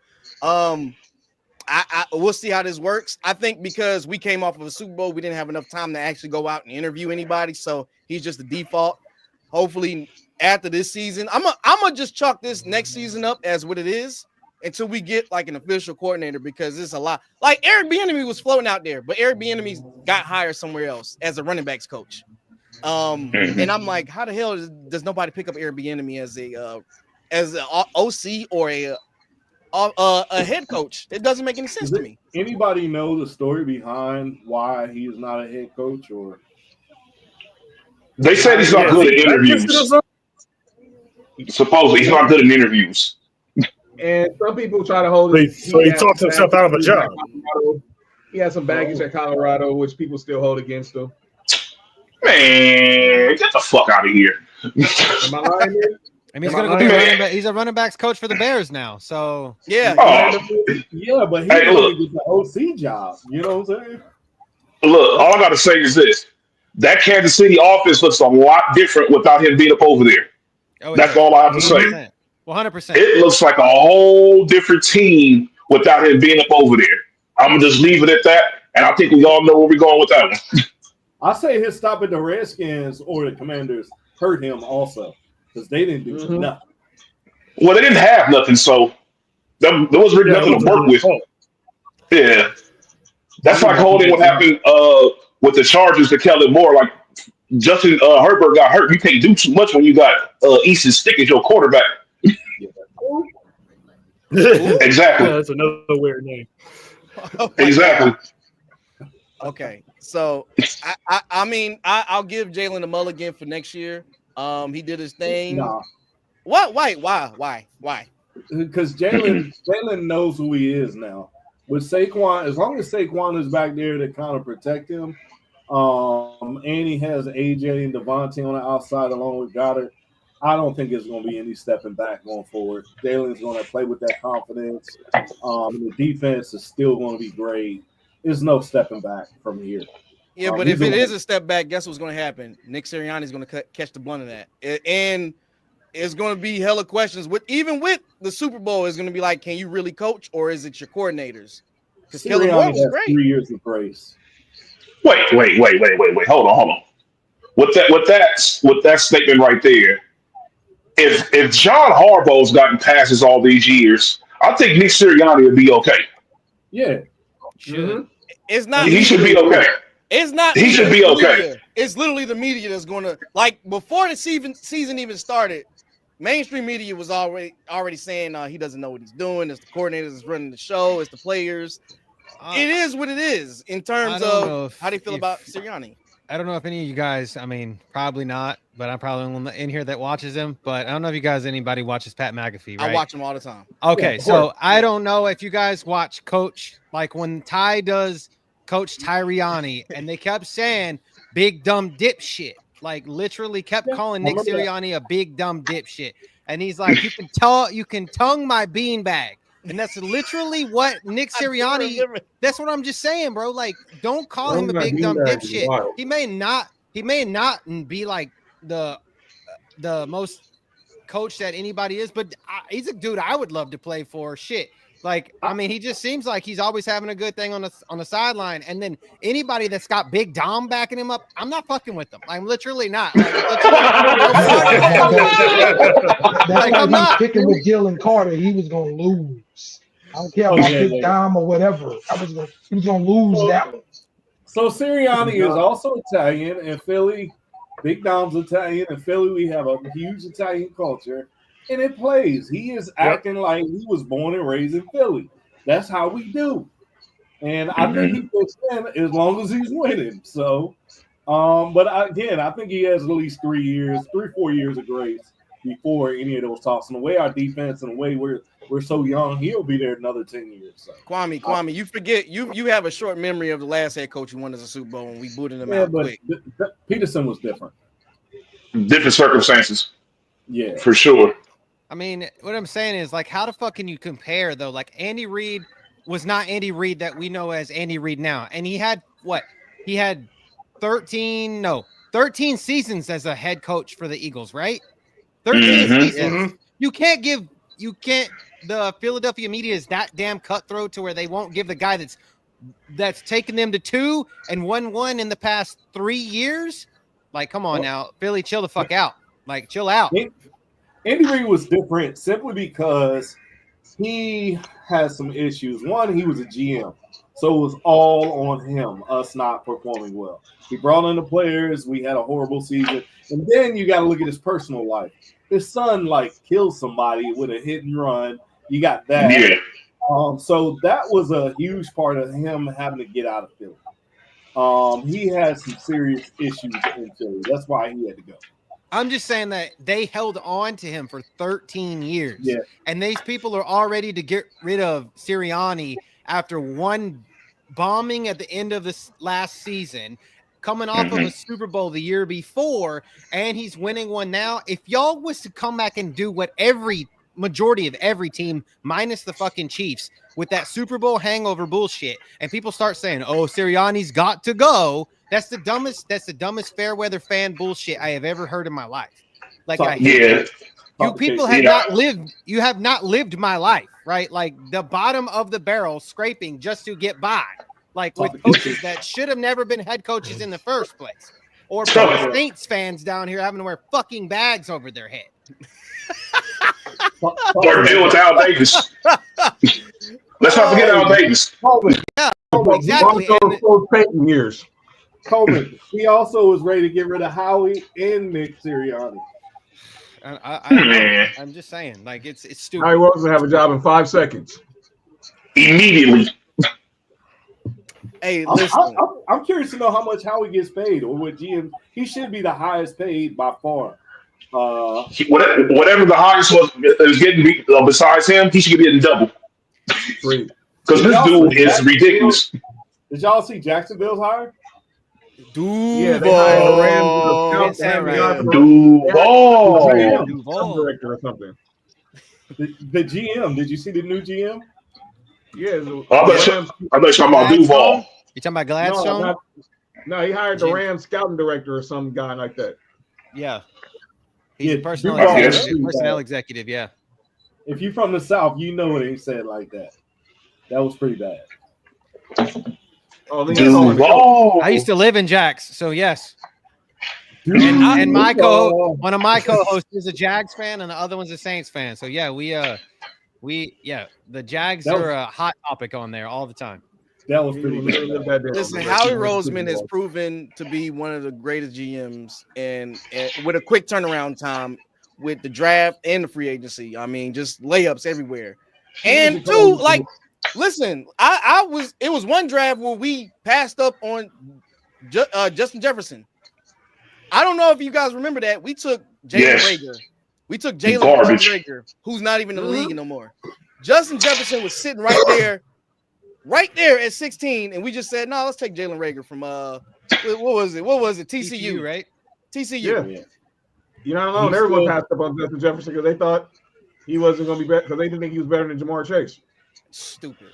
we'll see how this works. I think because we came off of a Super Bowl, we didn't have enough time to actually go out and interview anybody. So he's just the default. Hopefully, after this season, I'm gonna just chalk this next season up as what it is until we get like an official coordinator, because it's a lot. Like Eric Bieniemy was floating out there, but Eric Bieniemy got hired somewhere else as a running backs coach. And I'm like, how the hell does nobody pick up Eric Bieniemy as an OC or a head coach? It doesn't make any sense to me. Anybody know the story behind why he is not a head coach? Or they said he's not good at interviews. Supposedly, he's not good at interviews. And some people try to hold it. So he talked himself out of a job. He had some baggage at Colorado, which people still hold against him. Man, get the fuck out of here. Am I lying here? And he's gonna go be a running back. He's a running backs coach for the Bears now. So yeah, but he's gonna get the OC job. You know what I'm saying? Look, all I gotta say is this: that Kansas City offense looks a lot different without him being up over there. That's all I have to say. 100%. It looks like a whole different team without him being up over there. I'm gonna just leave it at that. And I think we all know where we're going with that one. I say his stop at the Redskins or the Commanders hurt him also because they didn't do nothing. Well, they didn't have nothing, so there was really nothing to work with. Yeah, that's like holding what happened with the Chargers to Kellen Moore. Like Justin Herbert got hurt. You can't do too much when you got Easton Stick as your quarterback. Exactly. That's another weird name. Exactly. Okay, so I mean I'll give Jalen a mulligan for next year. He did his thing. Nah. What? Why? Because Jalen knows who he is now. With Saquon, as long as Saquon is back there to kind of protect him, and he has AJ and Devontae on the outside along with Goddard, I don't think it's going to be any stepping back going forward. Jalen's going to play with that confidence. The defense is still going to be great. There's no stepping back from here. Yeah, but if it is a step back, guess what's going to happen? Nick Sirianni is going to catch the blunt of that, and it's going to be hella questions. Even with the Super Bowl, it's going to be like, can you really coach, or is it your coordinators? Because Kellen Moore was great. 3 years of grace. Wait. Hold on. With that statement right there, if John Harbaugh's gotten passes all these years, I think Nick Sirianni would be okay. Yeah. It's not. He should be okay. It's not. He should be okay. Media. It's literally the media that's going to, like, before the season even started, mainstream media was already saying he doesn't know what he's doing. It's the coordinators that's running the show. It's the players. It is what it is in terms of how do you feel about Sirianni. I don't know if any of you guys, I mean, probably not, but I'm probably one in here that watches him. But I don't know if you guys, anybody watches Pat McAfee, right? I watch him all the time. Okay, yeah, so I don't know if you guys watch Coach, like when Ty does Coach Tyriani, and they kept saying big dumb dipshit, like literally kept calling Nick Sirianni a big dumb dipshit, and he's like, you can tongue my beanbag. And that's literally what Nick Sirianni. That's what I'm just saying, bro. Like, don't call him a big dumb dipshit. He may not be like the most coach that anybody is, but he's a dude I would love to play for. Shit. Like, I mean, he just seems like he's always having a good thing on the sideline. And then anybody that's got Big Dom backing him up, I'm not fucking with them. I'm literally not. Like, I'm not picking with Jalen Carter. He was gonna lose. I don't care about Big Dom or whatever. He was gonna lose that one. So Sirianni is also Italian, and Philly, Big Dom's Italian, and Philly, we have a huge Italian culture. And it plays. He is acting like he was born and raised in Philly. That's how we do. And I think he fits in as long as he's winning. So, but I think he has at least 4 years of grace before any of those talks. And the way our defense and the way we're so young, he'll be there another 10 years. So. Kwame, you forget you have a short memory of the last head coach who won us a Super Bowl when we booted him out quick. Peterson was different. Different circumstances. Yeah, for sure. I mean, what I'm saying is, like, how the fuck can you compare, though? Like, Andy Reid was not Andy Reid that we know as Andy Reid now. And he had what? He had 13 seasons as a head coach for the Eagles, right? 13 seasons. You can't, the Philadelphia media is that damn cutthroat to where they won't give the guy that's taken them to 2 and won 1 in the past 3 years. Like, come on now, Philly, chill the fuck out. Like, chill out. Andy Reid was different simply because he has some issues. One, he was a GM, so it was all on him, us not performing well. He brought in the players. We had a horrible season. And then you got to look at his personal life. His son, like, killed somebody with a hit and run. You got that. Yeah. So that was a huge part of him having to get out of Philly. He had some serious issues in Philly. That's why he had to go. I'm just saying that they held on to him for 13 years. Yeah. And these people are all ready to get rid of Sirianni after one bombing at the end of this last season, coming off of a Super Bowl the year before, and he's winning one now. If y'all was to come back and do what majority of every team, minus the fucking Chiefs, with that Super Bowl hangover bullshit, and people start saying, oh, Sirianni's got to go, that's the dumbest fair weather fan bullshit I have ever heard in my life. Like, I hate it. You people have not lived my life. right? Like the bottom of the barrel scraping just to get by, like with coaches that should have never been head coaches in the first place. Or Saints fans down here having to wear fucking bags over their head. Or deal with Al Davis. Let's not forget Al Davis. Yeah, exactly. Peyton years. Coleman, he also was ready to get rid of Howie and Nick Sirianni. I'm just saying, like it's stupid. Howie Roseman to have a job in 5 seconds. Immediately. Hey, listen. I'm curious to know how much Howie gets paid, or what GM. He should be the highest paid by far. Whatever the highest was getting besides him, he should be getting double. Because this dude is ridiculous. Did y'all see Jacksonville's hire? Yeah, they hired the Rams director or something. The GM. Did you see the new GM? Yeah. I bet you're talking about Duval. You talking about Gladstone? No, he hired the Rams scouting director or some guy like that. Yeah. He's a personnel executive, yeah. If you're from the South, you know it ain't said like that. That was pretty bad. I used to live in Jax, so yes. And one of my co-hosts is a Jags fan, and the other one's a Saints fan. So yeah, the Jags are a hot topic on there all the time. That was pretty good. Listen, Howie Roseman has proven to be one of the greatest GMs, and with a quick turnaround time with the draft and the free agency. I mean, just layups everywhere. And two, like, listen, it was one draft where we passed up on Justin Jefferson. I don't know if you guys remember that. We took Jalen Reagor. We took Jalen Reagor, who's not even in the league no more. Justin Jefferson was sitting right there at 16, and we just said, no, let's take Jalen Reagor from what was it? TCU, right? TCU. Yeah. You know, everyone passed up on Justin Jefferson because they thought he wasn't going to be better because they didn't think he was better than Jamar Chase. Stupid.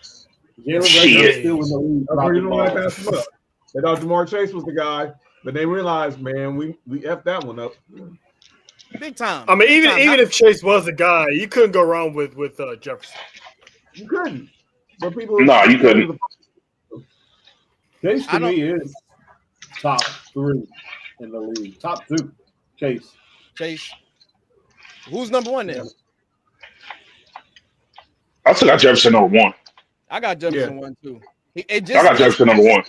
Jalen Reagor still in the league. That's the reason why I passed him up. They thought Jamar Chase was the guy, but they realized, man, we effed that one up. Big time. I mean, even if Chase was a guy, you couldn't go wrong with Jefferson. You couldn't. But people, you couldn't. Chase to me is top 3 in the league. Top 2. Chase. Who's number 1 then? I still got Jefferson number 1. I got Jefferson 1 too. I got Jefferson number 1.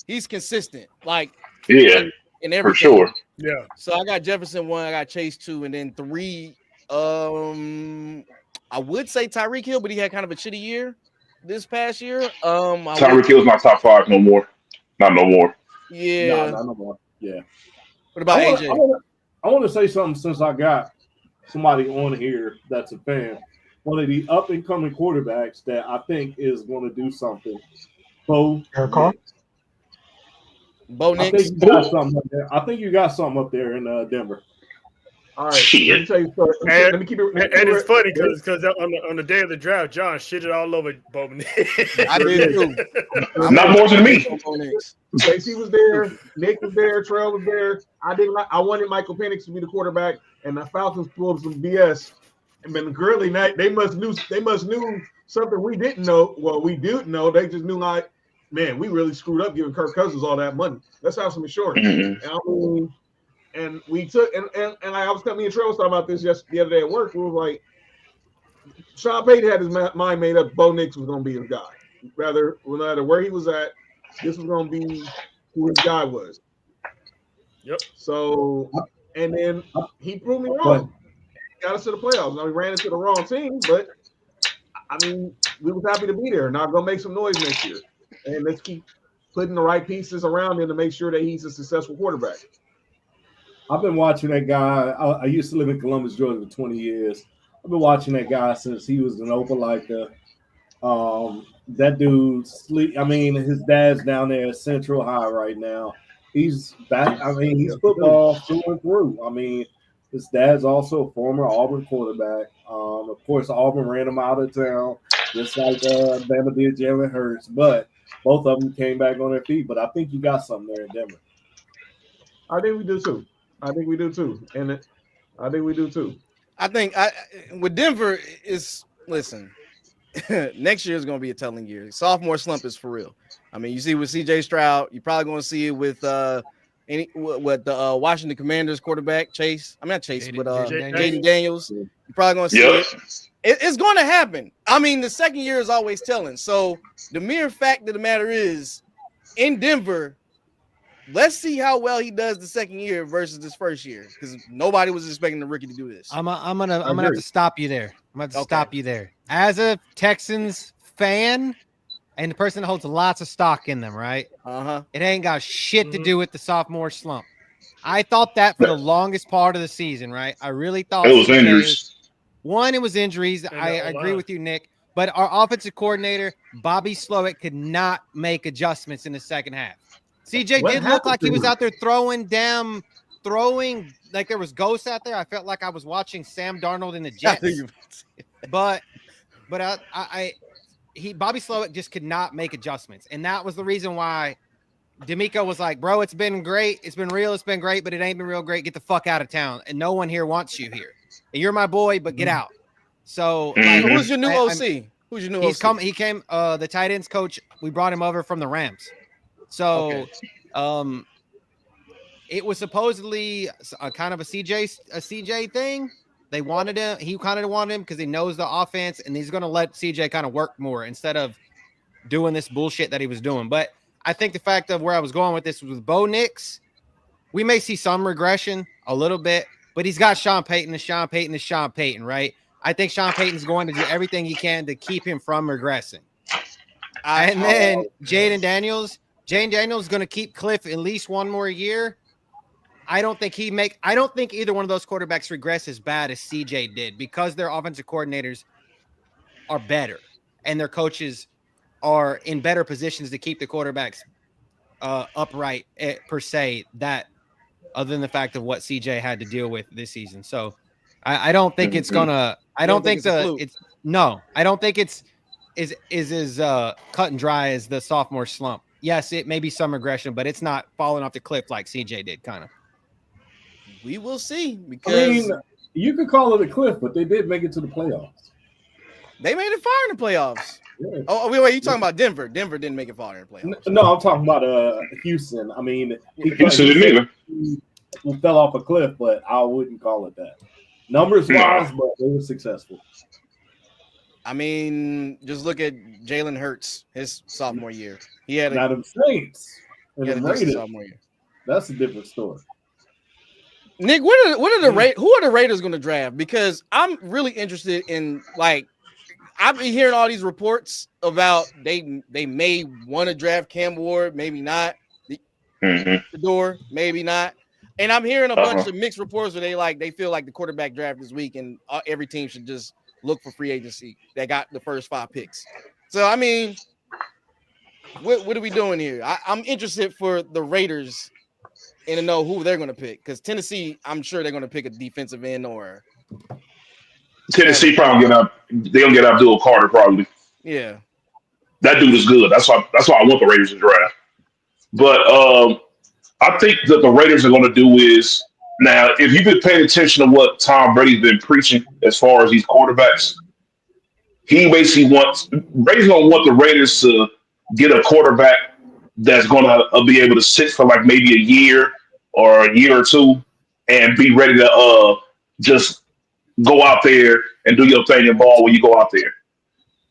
He's consistent, like in everything. For sure. Yeah. So I got Jefferson 1, I got Chase 2, and then 3. I would say Tyreek Hill, but he had kind of a shitty year this past year. Tyreek Hill's not top 5 no more. Not no more. Yeah. No more. Yeah. What about AJ? I want to say something since I got somebody on here that's a fan. One of the up and coming quarterbacks that I think is going to do something. Bo Nix. I think you got something up there. I think you got something up there in Denver. All right. Let me tell you something. Let me keep it. And it's funny because on the day of the draft, John shitted all over Bo Nix. I did too. Not more than me. JC was there. Nick was there. Trell was there. I wanted Michael Penix to be the quarterback, and the Falcons pulled some BS. And then Gurley, they must knew something we didn't know. Well, we do know. They just knew, like, man, we really screwed up giving Kirk Cousins all that money. Let's have some insurance. Mm-hmm. And we took and I was me and Trey was talking about this the other day at work. We were like, Sean Payton had his mind made up. Bo Nix was going to be his guy. No matter where he was at, this was going to be who his guy was. Yep. So, and then he proved me wrong. Got us to the playoffs. Now we ran into the wrong team, but I mean, we was happy to be there. Now go make some noise next year, and let's keep putting the right pieces around him to make sure that he's a successful quarterback. I've been watching that guy. I used to live in Columbus, Georgia for 20 years. I've been watching that guy since he was an Opelika. That dude sleep. I mean, his dad's down there at Central High right now. He's back. I mean, he's football through and through. I mean, his dad's also a former Auburn quarterback. Of course, Auburn ran him out of town, just like Bama did Jalen Hurts. But both of them came back on their feet. But I think you got something there in Denver. I think we do too. I think we do too. I think with Denver is listen. next year is going to be a telling year. Sophomore slump is for real. I mean, you see with C.J. Stroud, you're probably going to see it with the Washington Commanders quarterback Chase. I'm not Chase, but Jaden Daniels. You're probably going to see it. It's going to happen. I mean, the second year is always telling. So the mere fact of the matter is, in Denver, let's see how well he does the second year versus this first year, because nobody was expecting the rookie to do this. I'm gonna have to stop you there. I'm gonna have to stop you there. As a Texans fan and the person that holds lots of stock in them, right? It ain't got shit to do with the sophomore slump. I thought that for the longest part of the season, right? I really thought it was injuries. It was injuries. I agree with you, Nick. But our offensive coordinator, Bobby Slowick, could not make adjustments in the second half. CJ did look like he was out there throwing like there was ghosts out there. I felt like I was watching Sam Darnold in the Jets. but Bobby Slowick just could not make adjustments. And that was the reason why D'Amico was like, bro, it's been great. It's been real. It's been great, but it ain't been real great. Get the fuck out of town. And no one here wants you here. And you're my boy, but get out. So who's your new OC? Who's your new OC? He came the tight ends coach. We brought him over from the Rams. So it was supposedly a kind of a CJ thing. They wanted him. He kind of wanted him because he knows the offense, and he's going to let CJ kind of work more instead of doing this bullshit that he was doing. But I think the fact of where I was going with this was with Bo Nix, we may see some regression a little bit, but he's got Sean Payton, and Sean Payton is Sean Payton, right? I think Sean Payton's going to do everything he can to keep him from regressing. And then Jaden Daniels is going to keep Cliff at least one more year. I don't think either one of those quarterbacks regress as bad as CJ did, because their offensive coordinators are better and their coaches are in better positions to keep the quarterbacks upright per se, that other than the fact of what CJ had to deal with this season. So I don't think it's gonna, I don't think it's as cut and dry as the sophomore slump. Yes, it may be some regression, but it's not falling off the cliff like CJ did, kind of. We will see, because you could call it a cliff, but they did make it to the playoffs. They made it far in the playoffs. Yeah. Oh, wait, you talking about Denver? Denver didn't make it far in the playoffs. No, I'm talking about Houston. I mean, he fell off a cliff, but I wouldn't call it that. Numbers wise, but they were successful. I mean, just look at Jalen Hurts, his sophomore year. He had the Saints. He had a sophomore year. That's a different story. Nick, who are the Raiders going to draft? Because I'm really interested in, like, I've been hearing all these reports about they may want to draft Cam Ward, maybe not. The door, maybe not. And I'm hearing a bunch of mixed reports where they feel like the quarterback draft this week and every team should just look for free agency that got the first 5 picks. So, I mean, what are we doing here? I'm interested for the Raiders and to know who they're going to pick, because Tennessee, I'm sure they're going to pick a defensive end, or Tennessee probably they'll get Abdul Carter probably. Yeah, that dude is good. That's why I want the Raiders to draft. But I think that the Raiders are going to do is, now, if you've been paying attention to what Tom Brady's been preaching as far as these quarterbacks, he basically Brady's going to want the Raiders to get a quarterback that's going to be able to sit for like maybe a year or two and be ready to just go out there and do your thing and ball when you go out there.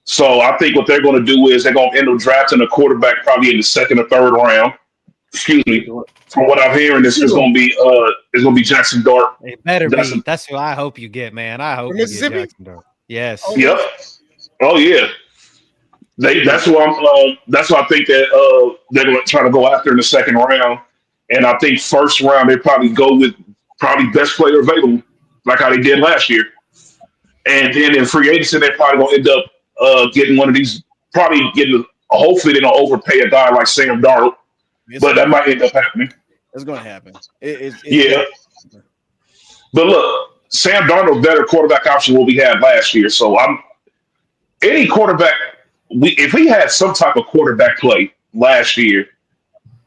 So I think what they're going to do is they're going to end up drafting a quarterback probably in the 2nd or 3rd round. Excuse me. From what I'm hearing, it's going to be Jackson Dart. It better be. That's who I hope you get, man. I hope you get Jackson Dart. Yes. Yep. Oh yeah. That's what I think that they're going to try to go after in the 2nd round, and I think 1st round they probably go with best player available, like how they did last year, and then in free agency they're probably going to end up getting one of these, hopefully they don't overpay a guy like Sam Darnold, but that might end up happening. It's going to happen. But look, Sam Darnold, better quarterback option than what we had last year, so any quarterback. If we had some type of quarterback play last year,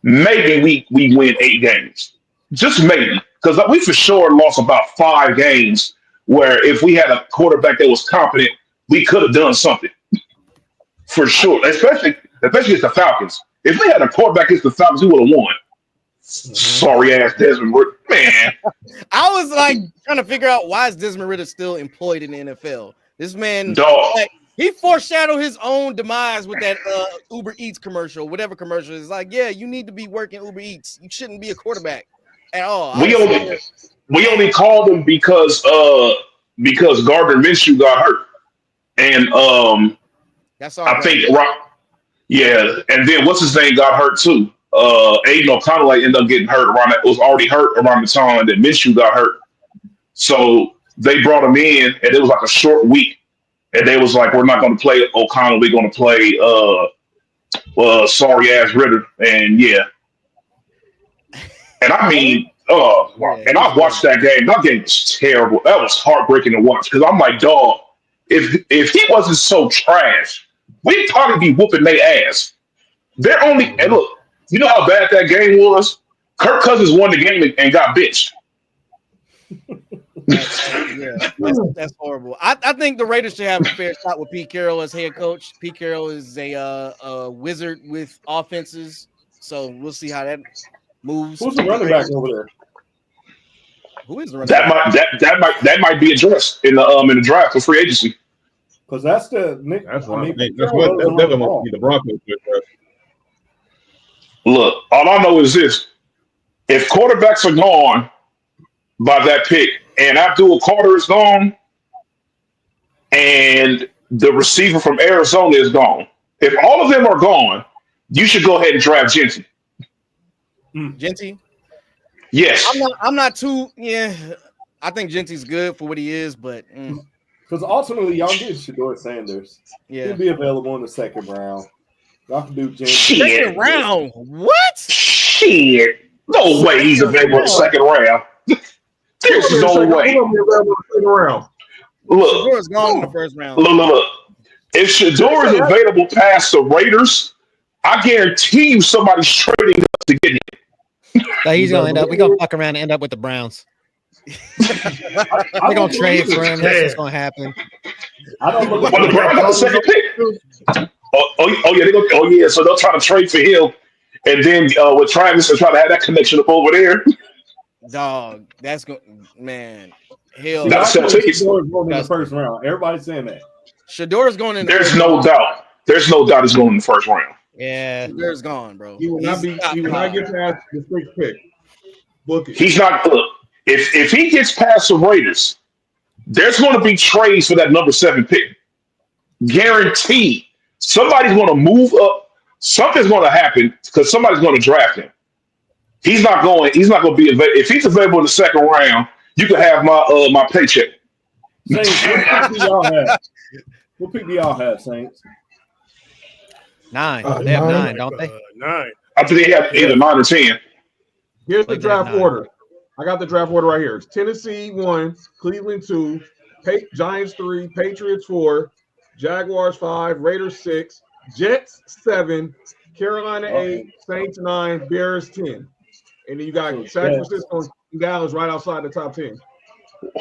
maybe we win 8 games. Just maybe. Because we for sure lost about 5 games where if we had a quarterback that was competent, we could have done something. for sure. Especially against the Falcons. If they had a quarterback against the Falcons, he would have won. Sorry ass Desmond Ritter, man. I was like trying to figure out why is Desmond Ritter still employed in the NFL. This man, Dog. like, he foreshadowed his own demise with that Uber Eats commercial, whatever commercial. It's like, yeah, you need to be working Uber Eats. You shouldn't be a quarterback at all. We only called him because Gardner Minshew got hurt, and that's all. I think yeah, and then what's his name got hurt too. Aiden O'Connell ended up getting hurt was already hurt around the time that Minshew got hurt. So they brought him in, and it was like a short week. And they was like, we're not going to play O'Connell. We're going to play sorry ass Ritter. And yeah. And I mean, and I watched that game. That game was terrible. That was heartbreaking to watch because I'm like, dog, if he wasn't so trash, we'd probably be whooping their ass. They're only, and look, you know how bad that game was? Kirk Cousins won the game and got bitched. That's horrible. I think the Raiders should have a fair shot with Pete Carroll as head coach. Pete Carroll is a wizard with offenses, so we'll see how that moves. Who's the running back over there? Who is the running back? That might be addressed in the draft for free agency. Because that's the That's definitely the Broncos. Look, all I know is this: if quarterbacks are gone by that pick, and Abdul Carter is gone, and the receiver from Arizona is gone, if all of them are gone, you should go ahead and draft Genty. Genty? Yes. I'm not too. Yeah, I think Genty's good for what he is, but because ultimately y'all get Shedeur Sanders. Yeah, He'll be available in the second round. Y'all can do Genty. Second round? What? Shit! No way he's available in the second round. There's no way. Look, Shedor's gone in the first round. Look. If Shedeur is available past the Raiders, I guarantee you somebody's trading up to get him. So he's gonna end up. We're gonna fuck around and end up with the Browns. They're gonna trade for him. That's what's gonna happen. I don't believe the Browns got the second pick. Oh yeah. So they'll try to trade for him, and then with Travis, they'll try to have that connection up over there. Dog, that's good, man. Hell, That's going in the first round. Everybody's saying that. Shedor's going in. There's no doubt. There's no doubt he's going in the first round. Yeah, Shedor's gone, bro. He will not get past the sixth pick. Book it. He's not. Look, if he gets past the Raiders, there's going to be trades for that number 7 pick. Guaranteed. Somebody's going to move up. Something's going to happen because somebody's going to draft him. He's not going to be available. If he's available in the second round, you can have my paycheck. Saints, what pick do y'all have? What pick do y'all have, Saints? 9. They have 9, don't they? 9. I think they have either 9 or 10. Here's the draft order. I got the draft order right here. It's Tennessee 1, Cleveland 2, Giants 3, Patriots 4, Jaguars 5, Raiders 6, Jets 7, Carolina 8, Saints 9, Bears 10. And then you got San Francisco and Dallas right outside the top 10.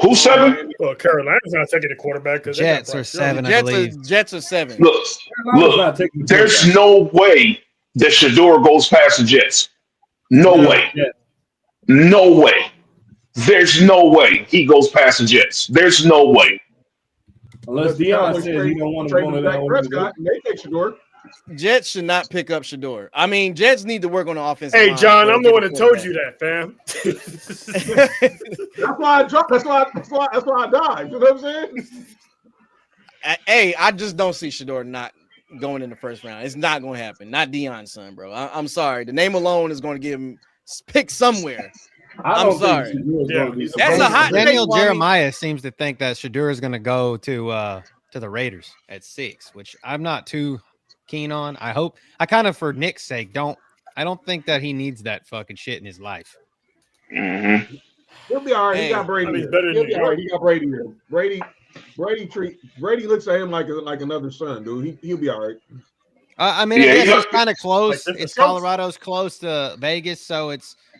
Who's 7? Well, Carolina's not taking a quarterback because Jets are 7, I believe. Jets are 7. Look. There's no way that Shedeur goes past the Jets. No way. Yeah. No way. There's no way he goes past the Jets. There's no way. Unless Deion says he don't want to go to that. They take Shedeur. Jets should not pick up Shedeur. I mean, Jets need to work on the offense. Hey, John, I'm the one that told you that, fam. That's why I dropped. That's why I died. You know what I'm saying? Hey, I just don't see Shedeur not going in the first round. It's not going to happen. Not Deion's son, bro. I'm sorry. The name alone is going to give him pick somewhere. I'm sorry. That's a hot take. Daniel Jeremiah seems to think that Shedeur is going to go to the Raiders at 6, which I'm not too keen on. I kind of, for Nick's sake, I don't think that he needs that fucking shit in his life. Mm-hmm. He'll be all right. He got Brady. He'll be all right. He got Brady here. Brady looks at him like another son, dude. He'll be all right. I mean, I guess it's kind of close. It's Colorado's close to Vegas, so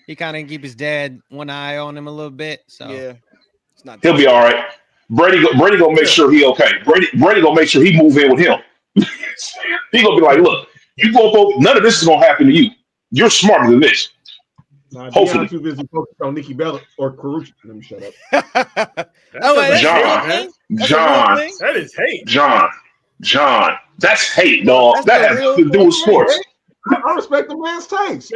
he kind of keep his dad one eye on him a little bit. So yeah, it's not. He'll be all right. Brady gonna make sure he okay. Brady gonna make sure he move in with him. He gonna be like, look, you go vote. None of this is gonna happen to you. You're smarter than this. Nah, Hopefully. Deion too busy focused on Nikki Bella or Carucci. Let me shut up. Oh, wait, that's John. a real thing? That's a John. real thing? That is hate. John. That's hate, dog. That's That the has real to do with sports. I respect the man's taste.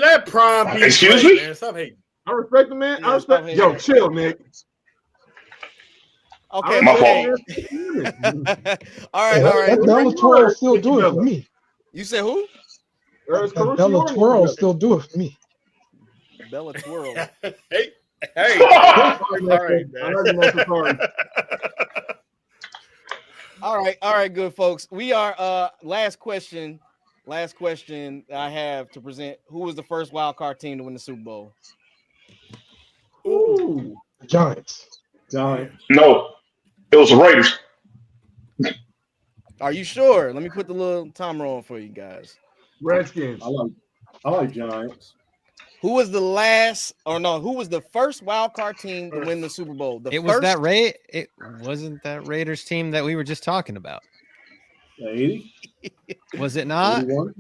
Let prom be Excuse great, me? man. Stop hating. I respect the man. Yeah, I respect. stop Yo, hating. chill, Nick. Okay, My okay. all right. That Bella twirl still do it for me. You said who? There's That Carucci Bella or twirl Nikki still do it for me. Bella Twirl. Hey, Bella. all right, I heard you, Mr. Sorry. All right, good folks. We are last question I have to present. Who was the first wild card team to win the Super Bowl? Ooh. Giants. Giants. No, it was the Raiders. Are you sure? Let me put the little timer on for you guys. Redskins. I like Giants. Who was the first wild card team to win the Super Bowl? It wasn't that Raiders team that we were just talking about. 80? Was it not? 81?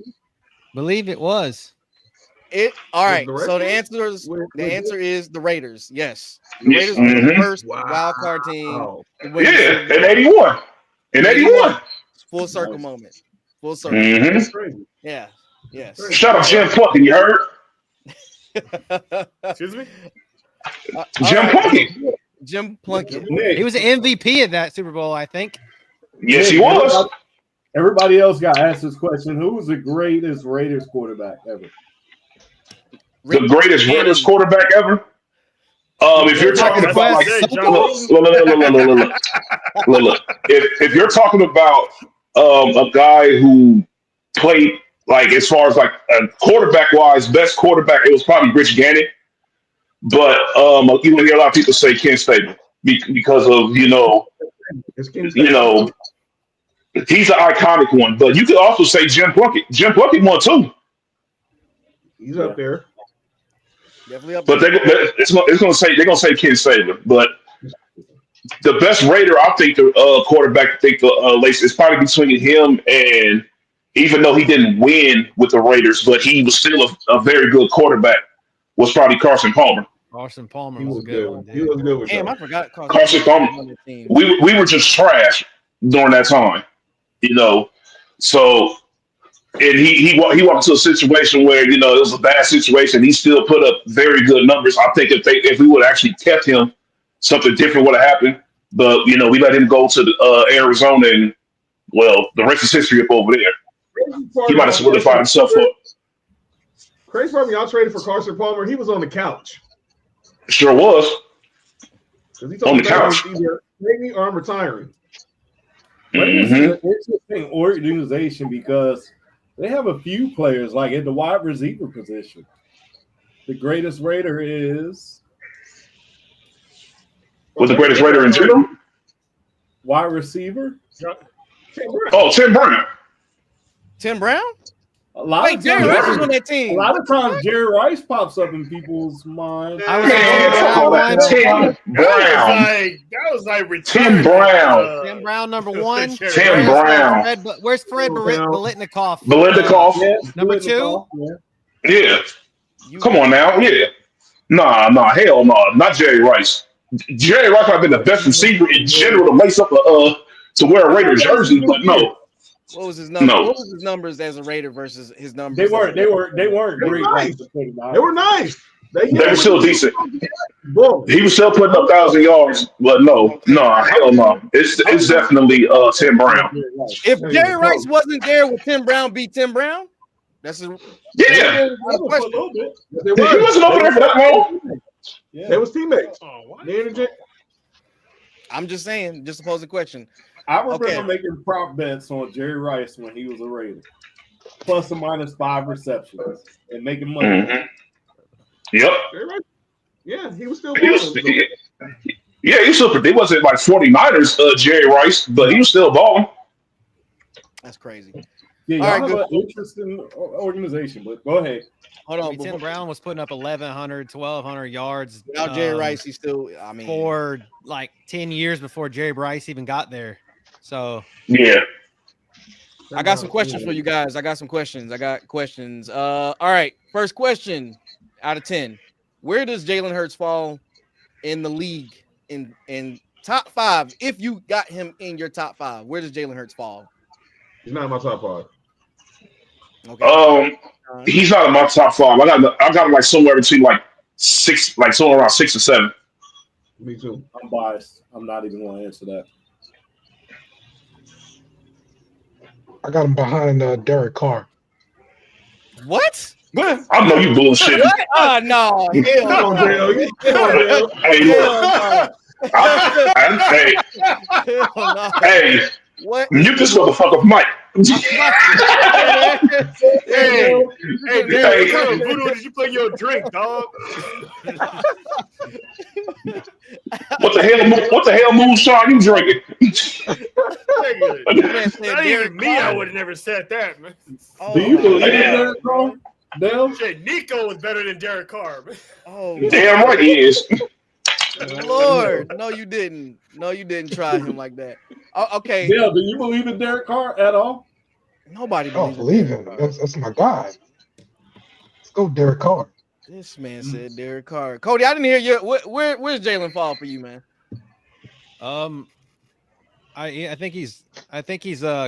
Believe it was. All right. the So the Redskins? answer is the Raiders. Yes, the Raiders were the first wild card team to win the Yeah, Super Bowl. in 81. In 81. Full circle moment. Full circle. Mm-hmm. That's crazy. Yeah. Yes. Shout out Jim Plunkett, you heard? Excuse me? Jim Plunkett. Jim Plunkett. Nick, He was the MVP of that Super Bowl, I think. Yes, he was. Everybody else got asked this question. Who was the greatest Raiders quarterback ever? The greatest Raiders quarterback ever. If you're talking about like, look. If you're talking about a guy who played like as far as like quarterback wise, best quarterback, it was probably Rich Gannon. But you will hear a lot of people say Ken Stabler because of he's an iconic one. But you could also say Jim Plunkett. Jim Plunkett won too. He's up there. Definitely up But there. they're gonna say Ken Stabler. But the best Raider, I think the quarterback, is probably between him and, even though he didn't win with the Raiders, but he was still a very good quarterback, was probably Carson Palmer. Carson Palmer He was a was good good. one. He was good with Damn, I them. forgot Carson Palmer. We were just trash during that time, So, and he walked into a situation where it was a bad situation. He still put up very good numbers. I think if we would have actually kept him, something different would have happened. But we let him go to Arizona, and the rest is history up over there. He might have solidified himself up. Crazy part, y'all traded for Carson Palmer. He was on the couch. Sure was. He On the couch. Either maybe or I'm retiring. Raiders is an interesting organization because they have a few players like at the wide receiver position. The greatest Raider is The greatest Raider in general? wide receiver. Oh, Tim Brown. Tim Brown? A lot Wait, of Jerry Rice was times, on that team. a lot of times Jerry Rice pops up in people's minds. I was Tim Brown. That was like Tim Brown. Tim Brown, number one. Tim Brown. Where's Fred Biletnikoff? Biletnikoff. Number two? Yeah. Come on now. Yeah. Nah, hell no. Not Jerry Rice. Jerry Rice might have been the best receiver in general to lace up to wear a Raider jersey, but no. What was his number? No. What was his numbers as a Raider versus his numbers? They weren't great. Nice. They were nice. They were still decent. Boom. He was still putting up 1,000 yards, but no, hell no. It's definitely Tim Brown. If Jerry Rice wasn't there, would Tim Brown beat Tim Brown? That's a Yeah. question. They He wasn't over there for that long. They was teammates. what? They interject. I'm just saying, just to pose a question. I remember Okay. making prop bets on Jerry Rice when he was a Raider, plus or minus 5 receptions, and making money. Mhm. Yep. Yeah, he was still He was, balling. yeah, he still. They wasn't like 49ers, Jerry Rice, but he was still balling. That's crazy. Yeah, y'all All right, have good. an interesting organization, but go ahead. Hold on. Tim Brown was putting up 1,100, 1,200 yards. Without Jerry Rice, he's still. I mean, for like 10 years before Jerry Rice even got there. So Yeah. I got some questions for you guys. I got questions. All right. First question out of 10. Where does Jalen Hurts fall in the league in top 5? If you got him in your top 5, where does Jalen Hurts fall? He's not in my top 5. Okay. He's not in my top 5. I got him like somewhere between like 6, like somewhere around 6 or 7. Me too. I'm biased. I'm not even going to answer that. I got him behind Derek Carr. What? I know you bullshit. Oh no! Hell no! Hey, look. Hey, what? Mute this motherfucker, Mike. Hey, what kind of voodoo did you put in your drink, dog? What the hell moonshine you drinking? Not even me, I would have never said that, man. Do you believe in Derek Carr? Damn. Shit, Nico was better than Derek Carr, man. Oh, damn right he is. Lord, no, you didn't. No, you didn't try him like that. Okay. Yeah, do you believe in Derek Carr at all? Nobody I don't believe in him. That's my guy. Let's go, Derek Carr. This man said Derek Carr. Cody, I didn't hear you. Where's Jalen fall for you, man? I think he's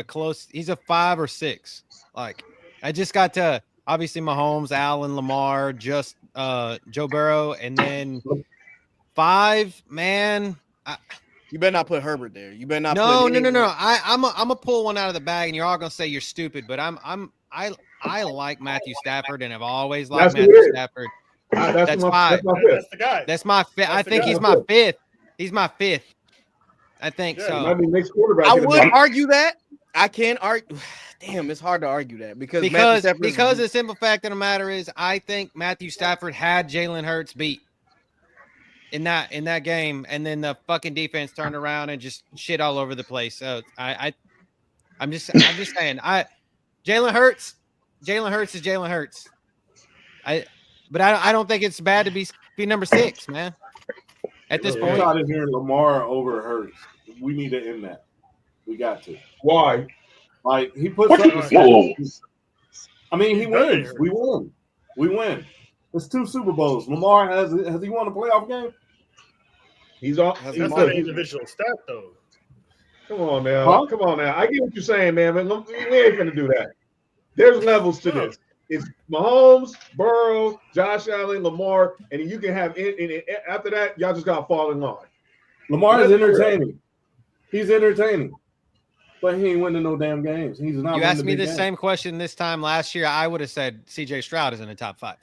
close. He's a 5 or 6. Like, I just got to obviously Mahomes, Allen, Lamar, just Joe Burrow, and then 5, man. You better not put Herbert there. You better not. No. I'm gonna pull one out of the bag, and you're all gonna say you're stupid, but I like Matthew Stafford, and I've always liked Matthew Stafford. That's 5. That's the guy. That's my 5th. I think he's my 5th. He's my 5th. I think so. Might be next quarterback. I would argue that. I can't argue. Damn, it's hard to argue that because the simple fact of the matter is, I think Matthew Stafford had Jalen Hurts beat in that game, and then the fucking defense turned around and just shit all over the place. So I'm just saying, Jalen Hurts is Jalen Hurts. But I don't think it's bad to be number 6, man. At this point, I'm not in here Lamar over Hurts. We need to end that. We got to. Why? Like, he puts up. I mean, he wins. We win. It's 2 Super Bowls. Lamar has he won a playoff game? He's on. That's not an individual stat, though. Come on now. Come on now. I get what you're saying, man, but we ain't gonna do that. There's levels to this. It's Mahomes, Burrow, Josh Allen, Lamar, and you can have after that, y'all just gotta fall in line. Lamar is entertaining. He's entertaining. But he ain't winning no damn games. He's not. You asked me the same question this time last year, I would have said CJ Stroud is in the top 5.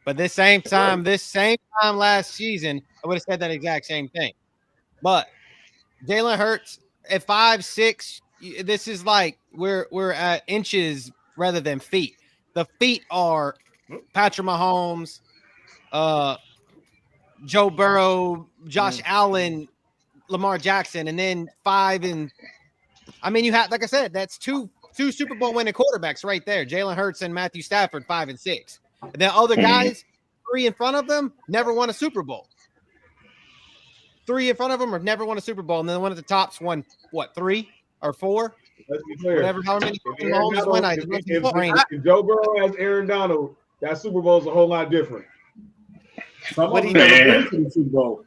But this same time last season, I would have said that exact same thing. But Jalen Hurts at 5, 6, this is like we're at inches rather than feet. The feet are Patrick Mahomes, Joe Burrow, Josh Allen, Lamar Jackson, and then 5 and I mean, you have, like I said, that's two Super Bowl winning quarterbacks right there. Jalen Hurts and Matthew Stafford, 5 and 6. And then other guys, 3 in front of them, never won a Super Bowl. 3 in front of them have never won a Super Bowl. And then one of the tops won, what, 3 or 4? Let's be clear. Whatever, how many Mahomes win. If Joe Burrow has Aaron Donald, that Super Bowl is a whole lot different. What he never been to the Super Bowl.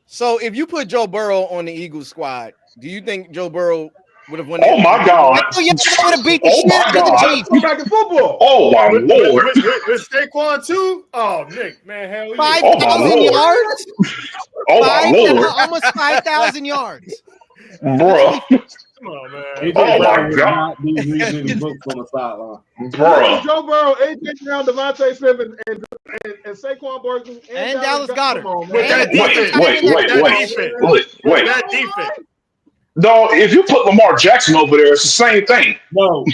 So if you put Joe Burrow on the Eagles squad, do you think Joe Burrow would have won? Oh my God! Oh yeah, would have beat the shit out of the Chiefs. We're back in football. Oh my Lord! With Saquon too? Oh, Nick, man, hell yeah! 5,000 yards. Oh my Lord! Almost 5,000 yards, bro. Come on, man. Oh my God! Bro. Joe Burrow, AJ Brown, Devontae Smith, and Saquon Barkley and Dallas Goedert. Wait. That defense. No, if you put Lamar Jackson over there, it's the same thing. No.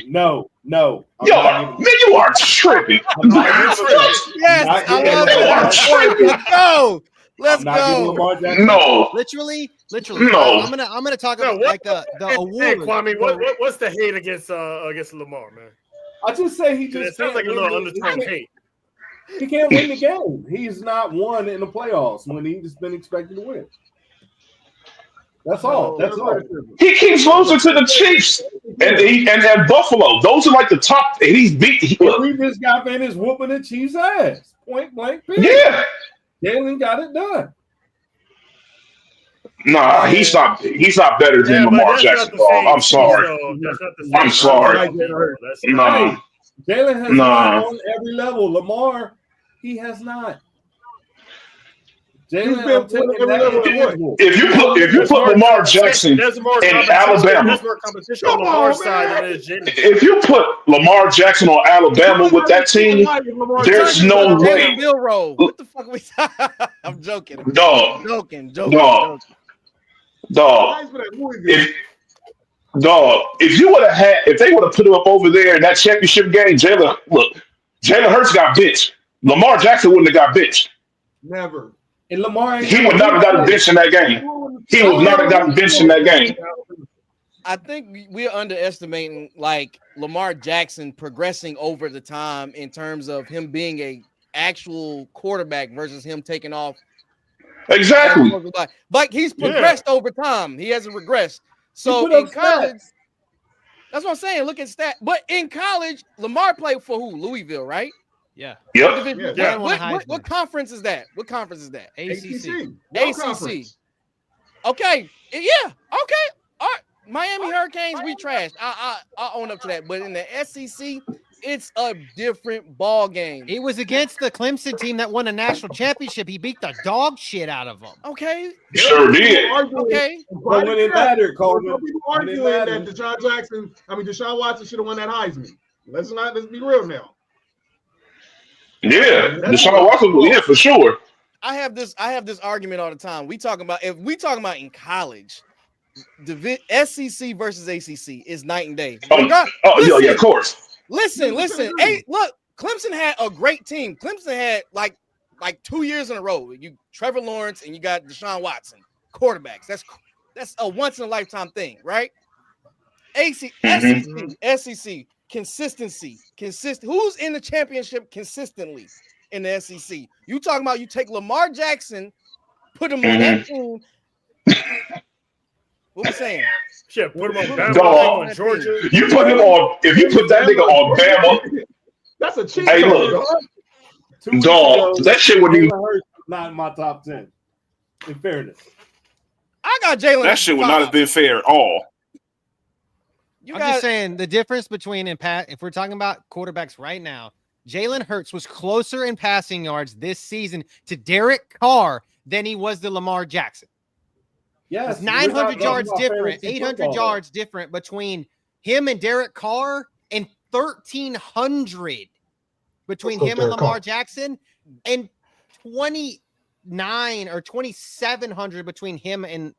Yo, man, you are tripping. Yes, I love it. Let's go. No. Literally. No. I'm gonna talk about like the award. Hey, Kwame, what's the hate against Lamar, man? I just say he just. It sounds like a little undertone hate. He can't win the game. He's not won in the playoffs when he's been expected to win. That's all. That's all. He keeps losing to the Chiefs and Buffalo. Those are like the top. And he's beat. We just got finished whooping the Chiefs' ass. Point blank. Period. Yeah. Jalen got it done. Nah, he's not better than Lamar Jackson. I'm sorry. I'm sorry. Nah. Jalen has not on every level. Lamar, he has not. Jalen, I'm telling you, if you put Lamar Jackson in Alabama, if you put Lamar Jackson on Alabama with that team, there's no way. What the fuck are we talking? I'm joking. Joking. If they would have put him up over there in that championship game, Jalen Hurts got bitched. Lamar Jackson wouldn't have got bitched. Never. And Lamar, he would not have gotten benched in that game. He would not have gotten benched in that game. I think we're underestimating like Lamar Jackson progressing over the time in terms of him being a actual quarterback versus him taking off. Exactly. But he's progressed over time. He hasn't regressed. So in college, that's what I'm saying. Look at stats. But in college, Lamar played for who? Louisville, right? Yeah. Yep. Yeah. What conference is that? What conference is that? ACC. ACC. Okay. Yeah. Okay. All right. Miami Hurricanes, we trashed. I'll own up to that. But in the SEC, it's a different ball game. It was against the Clemson team that won a national championship. He beat the dog shit out of them. Okay. Sure did. Okay. But when it mattered, Coleman. People arguing that Deshaun Watson should have won that Heisman. Let's be real now. Yeah, Deshaun Watson, yeah, for sure. I have this argument all the time. We talking about in college, the SEC versus ACC is night and day. Yeah, of course. Listen. Hey, look, Clemson had a great team. Clemson had like 2 years in a row. You Trevor Lawrence and you got Deshaun Watson, quarterbacks. That's a once in a lifetime thing, right? SEC. Consistency. Who's in the championship consistently in the SEC? You talking about you take Lamar Jackson, put him on that team. What we saying? Shit, put him on Bama, Georgia. You put him on. If you put that nigga on Bama, that's a cheat. Hey, look, dog, that shit would be not in my top 10. In fairness, I got Jalen. That shit would not have been fair at all. I'm just saying the difference between if we're talking about quarterbacks right now, Jalen Hurts was closer in passing yards this season to Derek Carr than he was to Lamar Jackson. Yes, 900 yards different, 800 yards different between him and Derek Carr, and 1,300 between him and Lamar Jackson, and 29 or 2,700 between him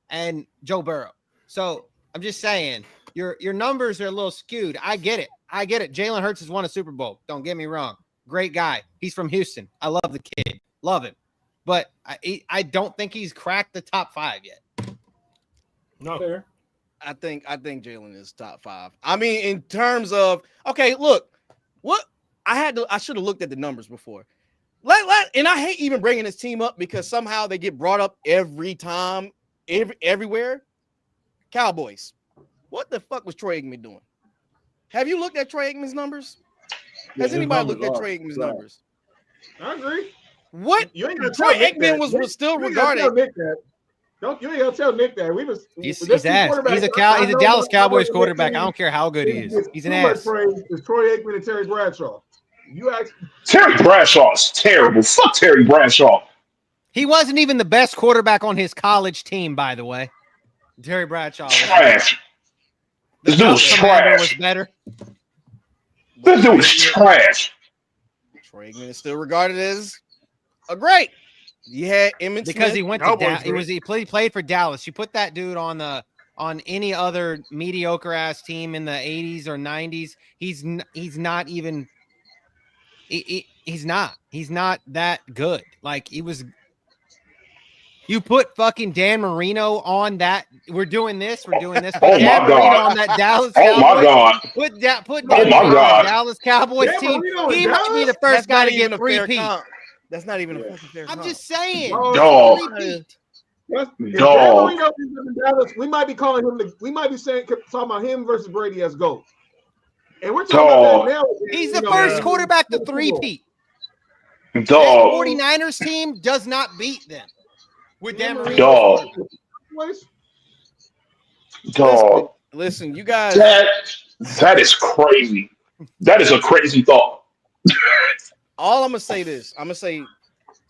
and Joe Burrow. So I'm just saying. Your numbers are a little skewed. I get it. Jalen Hurts has won a Super Bowl. Don't get me wrong. Great guy. He's from Houston. I love the kid. Love him. But I don't think he's cracked the top 5 yet. No. Fair. I think Jalen is top 5. I mean, in terms of look, what I should have looked at the numbers before. And I hate even bringing this team up because somehow they get brought up every time, everywhere. Cowboys. What the fuck was Troy Aikman doing? Have you looked at Troy Aikman's numbers? Has anybody looked at Troy Aikman's numbers? I agree. What? Troy Aikman was still regarded. You ain't gonna tell Nick that. He's ass. He's a Dallas Cowboys quarterback. I don't care how good he is. He's an ass. It's Troy Aikman and Terry Bradshaw. Terry Bradshaw's terrible. Fuck Terry Bradshaw. He wasn't even the best quarterback on his college team, by the way. Terry Bradshaw. Trash. This dude was trash. Was better. This dude was trash. Troy Aikman is still regarded as a great. You had Emmitt because Smith. He went to Dallas. He played for Dallas. You put that dude on any other mediocre ass team in the 80s or 90s. He's not even. He's not that good. Like he was. You put fucking Dan Marino on that. We're doing this. Oh Dan my God! On that Dallas oh Cowboys. My God! Put Dan Marino on the Dallas Cowboys team. He might be the first guy to get a repeat. That's not even a fucking fair. I'm just saying. If Dog. Jalen Marino is in Dallas, we might be calling him. We might be talking about him versus Brady as GOAT. And we're talking about that now. He's the first quarterback to three-peat. That Dog. 49ers team does not beat them with Dan Marino. Dog. Dog. Listen, you guys. That is crazy. That is a crazy thought. All I'm gonna say this. I'm gonna say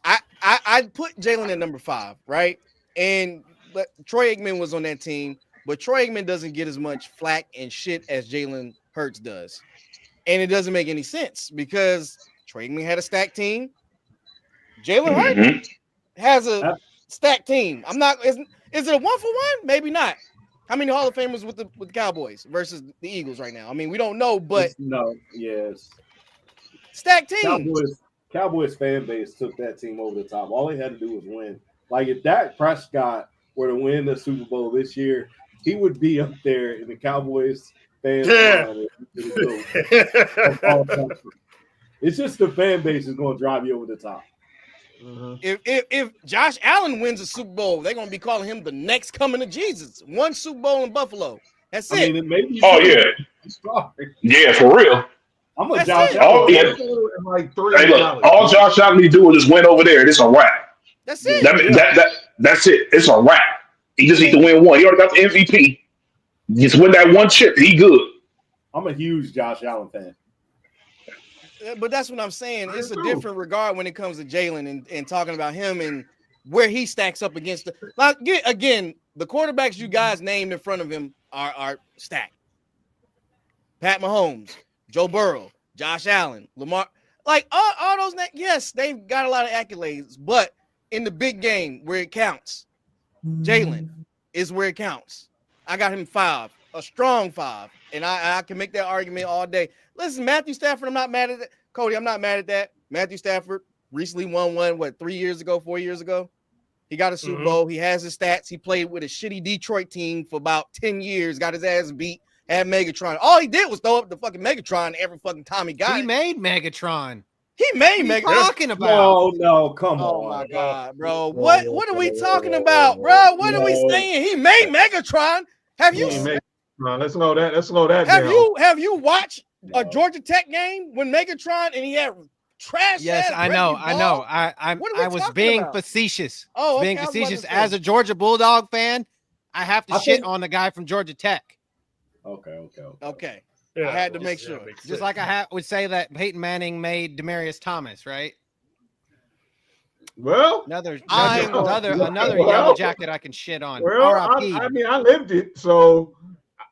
I put Jalen at number 5, right? But Troy Aikman was on that team, but Troy Aikman doesn't get as much flack and shit as Jalen Hurts does. And it doesn't make any sense because Troy Aikman had a stacked team. Jalen Hurts has a stacked team. I'm not is it a 1-for-1? Maybe not. How many Hall of Famers with the Cowboys versus the Eagles right now? I mean, we don't know, but yes. Stacked team. Cowboys fan base took that team over the top. All they had to do was win. Like if Dak Prescott were to win the Super Bowl this year, he would be up there in the Cowboys fans. It's just the fan base is going to drive you over the top. If Josh Allen wins a Super Bowl, they're gonna be calling him the next coming of Jesus. One Super Bowl in Buffalo. That's it. Yeah, for real. I'm a Josh Allen. Hey, look, all Josh Allen need to do is just win over there. It's a wrap. That's it. That's it. It's a wrap. He just needs to win one. He already got the MVP. Just win that one chip. He good. I'm a huge Josh Allen fan. But that's what I'm saying. It's a different regard when it comes to Jalen and talking about him and where he stacks up against the again, the quarterbacks you guys named in front of him are stacked. Pat Mahomes, Joe Burrow, Josh Allen, Lamar, like all those yes, they've got a lot of accolades, but in the big game where it counts, Jalen is where it counts. I got him 5, a strong 5, and I can make that argument all day. Listen, Matthew Stafford, I'm not mad at that. Cody, I'm not mad at that. Matthew Stafford recently won one, 4 years ago? He got a Super Bowl. He has his stats. He played with a shitty Detroit team for about 10 years, got his ass beat, had Megatron. All he did was throw up the fucking Megatron every fucking time he got it. He made Megatron. He made Megatron. What are you talking about? No, come on. Oh my God, bro. What are we talking about, bro? What are we saying? He made Megatron. Have you let's slow that down. Have you watched a Georgia Tech game when Megatron and he had trash? Yes, I know. I was being facetious. Being facetious as a Georgia Bulldog fan. I have to shit on the guy from Georgia Tech. Okay. Yeah, I had to make sure. Just like I would say that Peyton Manning made Demaryius Thomas, right? Well, another yellow jacket I can shit on. Well, I mean, I lived it, so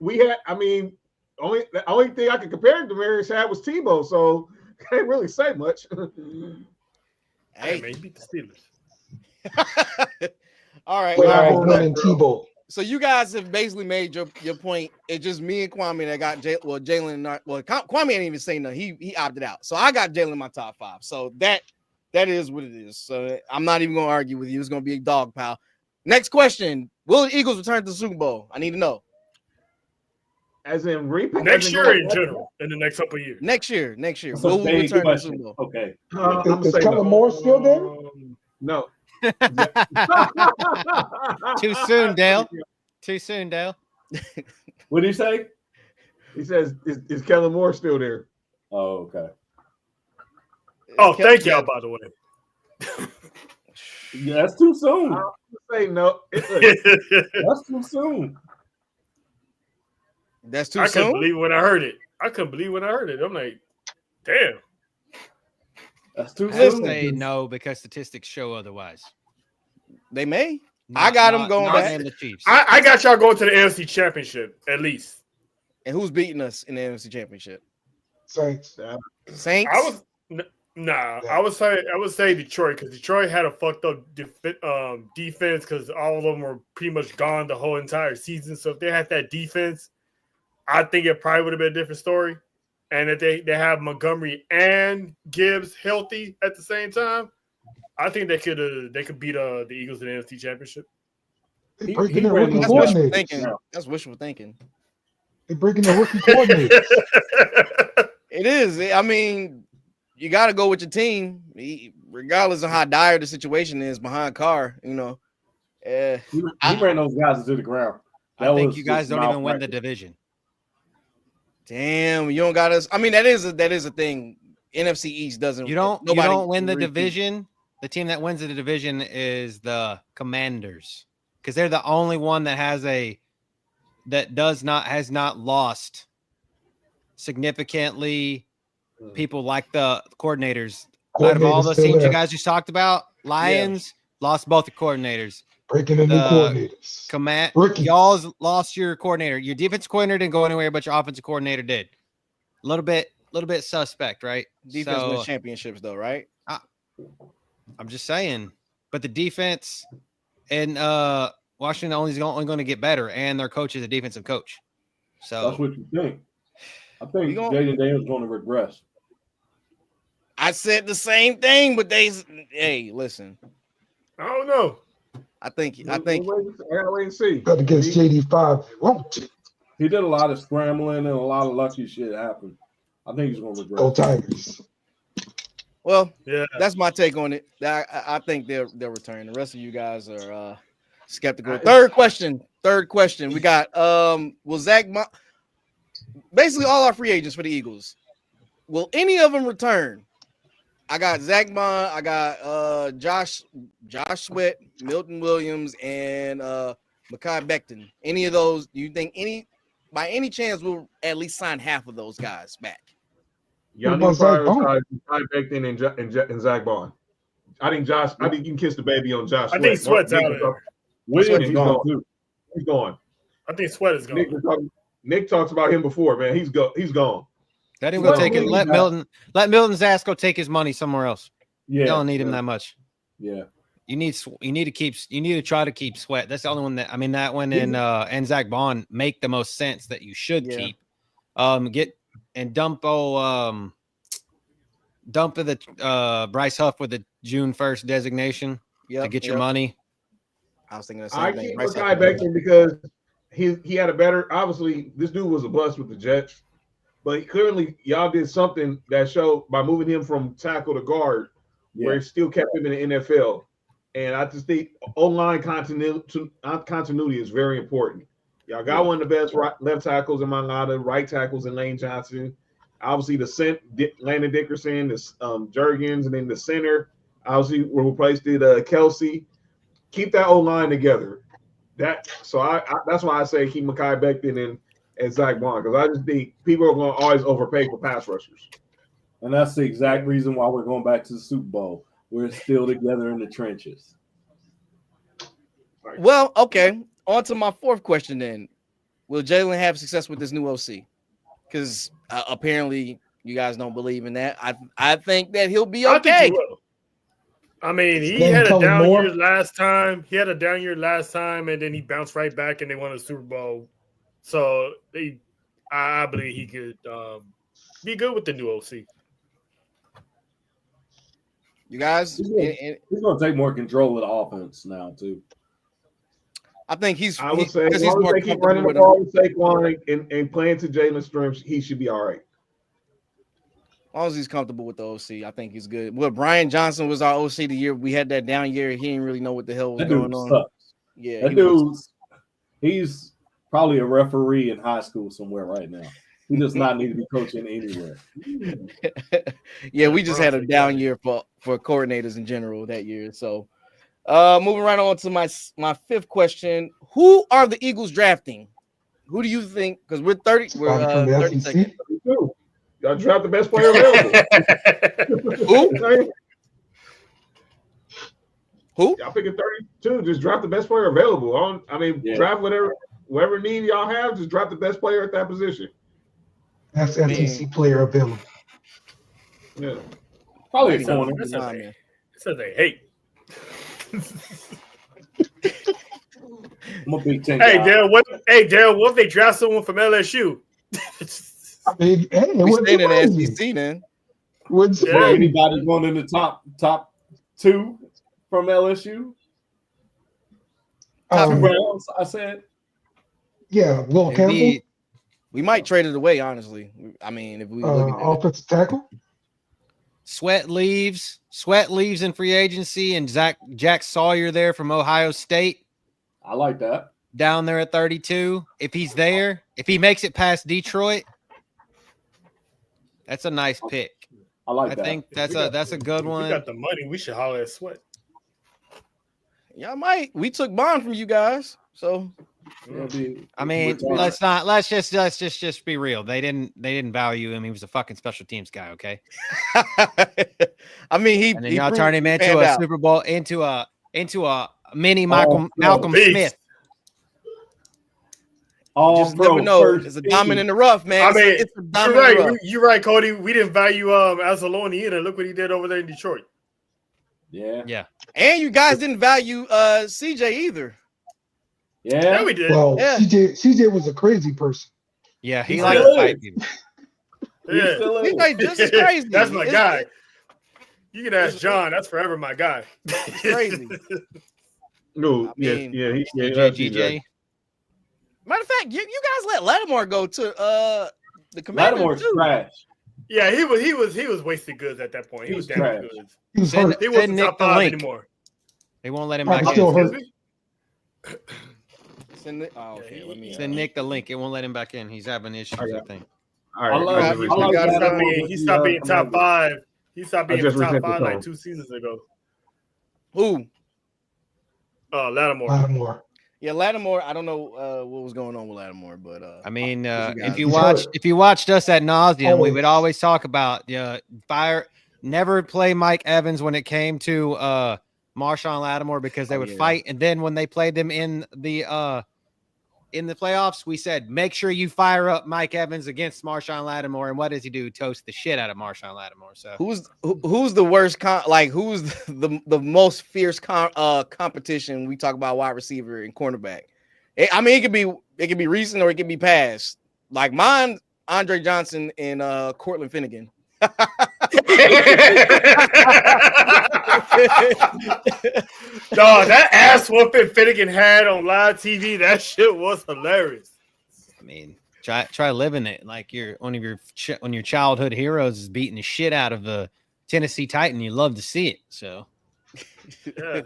we had. I mean, the only thing I could compare to Demaryius had was Tebow, so can't really say much. Hey, man, you beat the Steelers. All right. Tebow. So you guys have basically made your point. It's just me and Kwame that got Jalen. Well, Kwame ain't even saying nothing. He opted out. So I got Jalen in my top 5. So that is what it is. So I'm not even going to argue with you. It's going to be a dog pile. Next question. Will the Eagles return to the Super Bowl? I need to know. As in next year in general, in the next couple of years. Next year. Will we return to the Super Bowl? Okay. Is Kellen Moore still there? No. Too soon, Dale. What did he say? He says, is Kellen Moore still there? Oh, okay. Oh, thank y'all, by the way. Yeah, that's too soon. I'll say no. That's too soon. That's too soon? I couldn't believe when I heard it. I'm like, damn. That's too soon. soon. Say no because statistics show otherwise. They may. I got them going back. The Chiefs. I got y'all going to the NFC Championship at least. And who's beating us in the NFC Championship? Saints. Saints. I would say Detroit, because Detroit had a fucked up defense because all of them were pretty much gone the whole entire season. So if they had that defense, I think it probably would have been a different story. And if they have Montgomery and Gibbs healthy at the same time, I think they could beat the Eagles in the NFC Championship. They're breaking their rookie coordinators. That's wishful thinking. They're breaking their rookie coordinators. It is. I mean, you got to go with your team, regardless of how dire the situation is behind Carr. You know, He ran those guys into the ground. I think you guys don't even win the division. Damn, you don't got us. I mean, that is a thing. NFC East doesn't. You don't win the division. The team that wins the division is the Commanders, because they're the only one that has not lost significantly. People like the coordinators. Out of all those teams you guys just talked about, Lions lost both the coordinators. Breaking in new coordinators. Y'all's lost your coordinator. Your defense coordinator didn't go anywhere, but your offensive coordinator did. A little bit suspect, right? Defense wins championships, though, right? I'm just saying. But the defense in Washington is only going to get better, and their coach is a defensive coach. So that's what you think. I think Jaden Daniels is going to regress. I said the same thing, but hey, listen. I don't know. I think. I gotta wait and see. But against JD5, won't. He did a lot of scrambling and a lot of lucky shit happened. I think he's going to regret. Go Tigers. Well, yeah, that's my take on it. I think they'll return. The rest of you guys are skeptical. Third question. We got will basically all our free agents for the Eagles. Will any of them return? I got Zach Bond, I got Josh Sweat, Milton Williams, and Mekhi Becton. Any of those, do you think by any chance we'll at least sign half of those guys back? Y'all need to prioritize Mekhi Becton and Zach Bond. I think you can kiss the baby on Josh Sweat. I think Sweat's out of there. Williams is gone too. He's gone. I think Sweat is gone. Nick talks about him before, man. He's gone. Let him go take it. Let Milton's ass go take his money somewhere else. Yeah, you don't need him that much. Yeah, you need to try to keep Sweat. That's the only one that one and Zach Bond make the most sense that you should keep. Get and dump the Bryce Huff with the June 1st designation to get your money. I was thinking the same thing. I keep Mekhi Becton because he had a better. Obviously, this dude was a bust with the Jets. But clearly, y'all did something that showed by moving him from tackle to guard, where it still kept him in the NFL. And I just think O-line continuity is very important. Y'all got one of the best left tackles in Manlada, right tackles in Lane Johnson. Obviously, Landon Dickerson, the Jurgens, and then the center. Obviously, we replaced Kelsey. Keep that O-line together. That's why I say keep Mekhi Becton and Zach Bond, because I just think people are going to always overpay for pass rushers. And that's the exact reason why we're going back to the Super Bowl. We're still together in the trenches. Well, okay. On to my fourth question then. Will Jalen have success with this new OC? Because apparently you guys don't believe in that. I think that he'll be okay. I mean, he had a down year last time. And then he bounced right back, and they won a Super Bowl. So I believe he could be good with the new OC. You guys, he's going to take more control of the offense now too. I would say as long as they keep running the ball with Saquon and playing to Jalen's strengths, he should be all right. As long as he's comfortable with the OC, I think he's good. Well, Brian Johnson was our OC the year we had that down year. He didn't really know what the hell was going on. Sucks. Yeah, that dude's he's probably a referee in high school somewhere right now. He does not need to be coaching anywhere. Yeah, we just had a down year for coordinators in general that year. So moving right on to my fifth question. Who are the Eagles drafting? Who do you think? Because we're 30 seconds. Y'all draft the best player available. Who? Y'all picking 32. Just draft the best player available. Draft whatever need y'all have. Just draft the best player at that position. That's SEC player available. Yeah. Probably a corner. It says they hate. I'm a big thing. Hey, Dale, what if they draft someone from LSU? We stayed in the SEC then. Anybody going in the top two from LSU? Top 2 rounds, I said. Yeah, Will Campbell. We might trade it away, honestly. I mean, if we look at offensive tackle. Sweat leaves in free agency, and Jack Sawyer there from Ohio State. I like that. Down there at 32. If he's there, if he makes it past Detroit, that's a nice pick. I like that. I think that's a good one. We got the money. We should holler at Sweat. Y'all might. We took Bond from you guys, so. I mean, let's just be real. They didn't value him. He was a fucking special teams guy. Okay. I mean, and then y'all turned him into a Super Bowl, into a mini Malcolm Smith. Just never know. It's a diamond in the rough, man. I mean, it's a diamond in the rough. You're right, Cody. We didn't value Anzalone either. Look what he did over there in Detroit. Yeah. And you guys didn't value CJ either. Yeah, we did. Well, yeah. CJ was a crazy person. Yeah, he liked to fight people. Yeah. He's like just as crazy. That's my guy. You can ask John. That's forever my guy. It's crazy. No, GJ. Matter of fact, you guys let Lattimore go to the Commanders. Lattimore's trash. Yeah, he was wasted goods at that point. He was damn good. He was hurt. He wasn't top 5 anymore. They won't let him Probably back still in. hurt. Send Nick the link. It won't let him back in. He's having issues, I think. All right. He stopped being top 5. He stopped being top 5 like 2 seasons ago. Who? Lattimore. Yeah, Lattimore. I don't know what was going on with Lattimore, but I mean, if you watched us at nauseum, we would always talk about never play Mike Evans when it came to Marshawn Lattimore because they would fight, and then when they played them in the playoffs, we said make sure you fire up Mike Evans against Marshawn Lattimore, and what does he do? Toast the shit out of Marshawn Lattimore. So who's the worst? Who's the most fierce competition? We talk about wide receiver and cornerback. It could be recent or it could be past. Like mine, Andre Johnson and Cortland Finnegan. Dog, that ass whooping Finnegan had on live TV, that shit was hilarious. I mean, try living it like one of your childhood heroes is beating the shit out of the Tennessee Titan. You love to see it. So, yeah.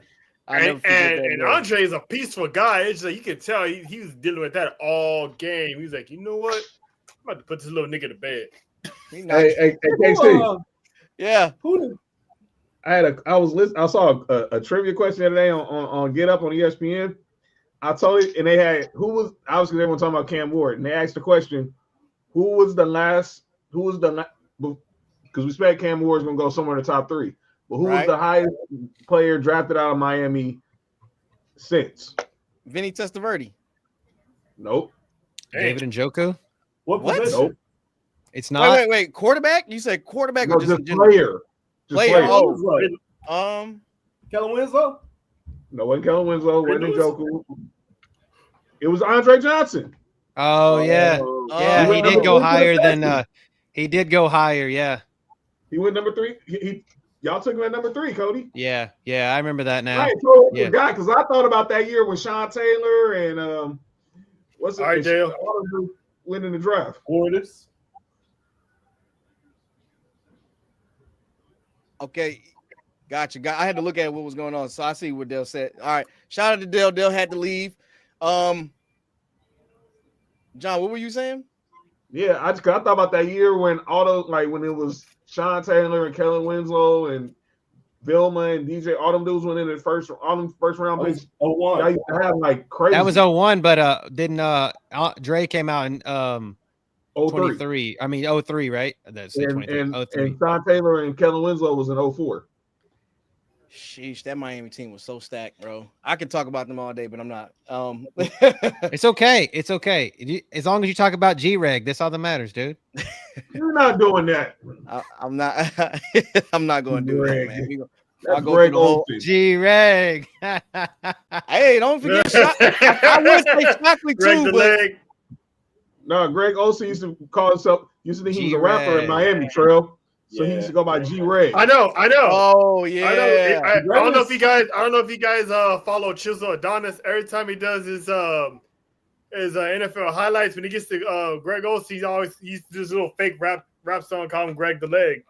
And Andre is a peaceful guy. It's like you can tell he was dealing with that all game. He was like, you know what? I'm about to put this little nigga to bed. Hey, KC. Yeah. I saw a trivia question the other day on Get Up on ESPN. I told you, and they had obviously they were talking about Cam Ward, and they asked the question, because we expect Cam Ward's gonna go somewhere in the top 3. But who was the highest player drafted out of Miami since? Vinny Testaverde. Nope. David Njoku? What? Nope. It's not. Wait. Quarterback? You said quarterback or just player? Player. Kellen Winslow? No, wasn't Kellen Winslow. Wasn't Njoku. It was Andre Johnson. Oh yeah, he did go higher than. He did go higher. Yeah. He went number 3. Y'all took him at number 3, Cody. Yeah, I remember that now. I ain't told the guy because I thought about that year with Sean Taylor and what's it? All right, Dale. Winning the draft. Portis. Okay, gotcha. I had to look at what was going on, so I see what Dale said. All right, shout out to Dale. Dale had to leave. John, what were you saying? Yeah, I thought about that year when when it was Sean Taylor and Kellen Winslow and Vilma and DJ, all them dudes went in the first round picks. 01. I used to have like crazy. That was 01, but didn't Dre came out in 23. I mean 03, right? That's 23. And Sean Taylor and Kellen Winslow was in 04. Sheesh, that Miami team was so stacked, bro. I could talk about them all day, but I'm not. It's okay. It's okay. As long as you talk about G-Reg, that's all that matters, dude. You're not doing that. I'm not. I'm not going to do that, man. That's Greg Olsen. G-Reg. Hey, don't forget. I would say Shockley too, but no, Greg Olsen used to call himself. Used to think he was a rapper in Miami, Trail. So he used to go by G-Reg. I know. Oh yeah. I don't know if you guys follow Chisel Adonis. Every time he does his NFL highlights, when he gets to Greg Olsen, he used to do this little fake rap song called him Greg the Leg.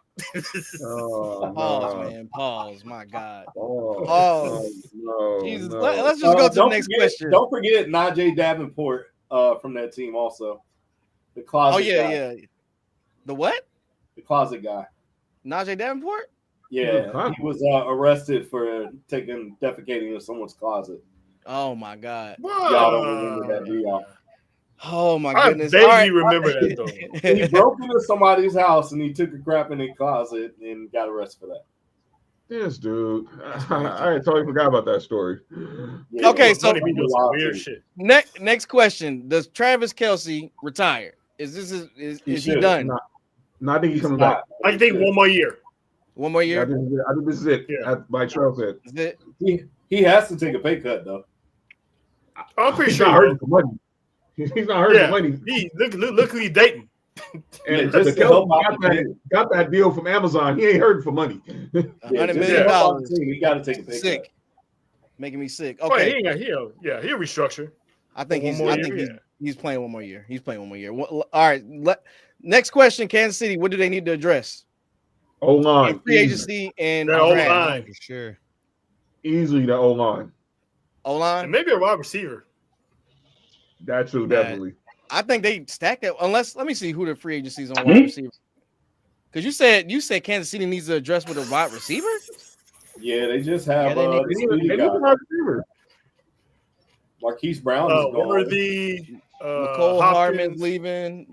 Pause, man. Pause. My God. Oh, Pause. no, Jesus. no. Let's just go to the Don't next forget, question. Don't forget Najee Davenport from that team also. The closet guy. The what? The closet guy. Najee Davenport? Yeah, he was arrested for defecating in someone's closet. Oh my God. Y'all don't remember that, do y'all? Oh my I goodness. vaguely remember that though. He broke into somebody's house and he took a crap in their closet and got arrested for that. This dude. I totally forgot about that story. Yeah, Okay, so weird shit. Next question. Does Travis Kelce retire? Is he done? No, I think he's coming back. I think one more year. One more year? I think this is it. Yeah. By Charles said. Is it? He has to take a pay cut though. I'm pretty He's sure not hurting for money. He's not hurting for money. Look who he's dating. And just the Kelce got that deal from Amazon. He ain't hurting for money. $100 million. He got to take a pay Sick. cut. Making me sick. Oh, Okay. he'll restructure. I think he's playing one more year. He's playing one more year. All right. Next question, Kansas City. What do they need to address? O-line. Free agency and O-line. For sure. Easily the O-line. O-line? And maybe a wide receiver. That's true, definitely. I think they stack that. Unless, let me see who the free agency is on wide receiver. Because you said Kansas City needs to address with a wide receiver? Yeah, they just have they need a wide receiver. Marquise Brown is gone. What are the Nicole Hardman's leaving.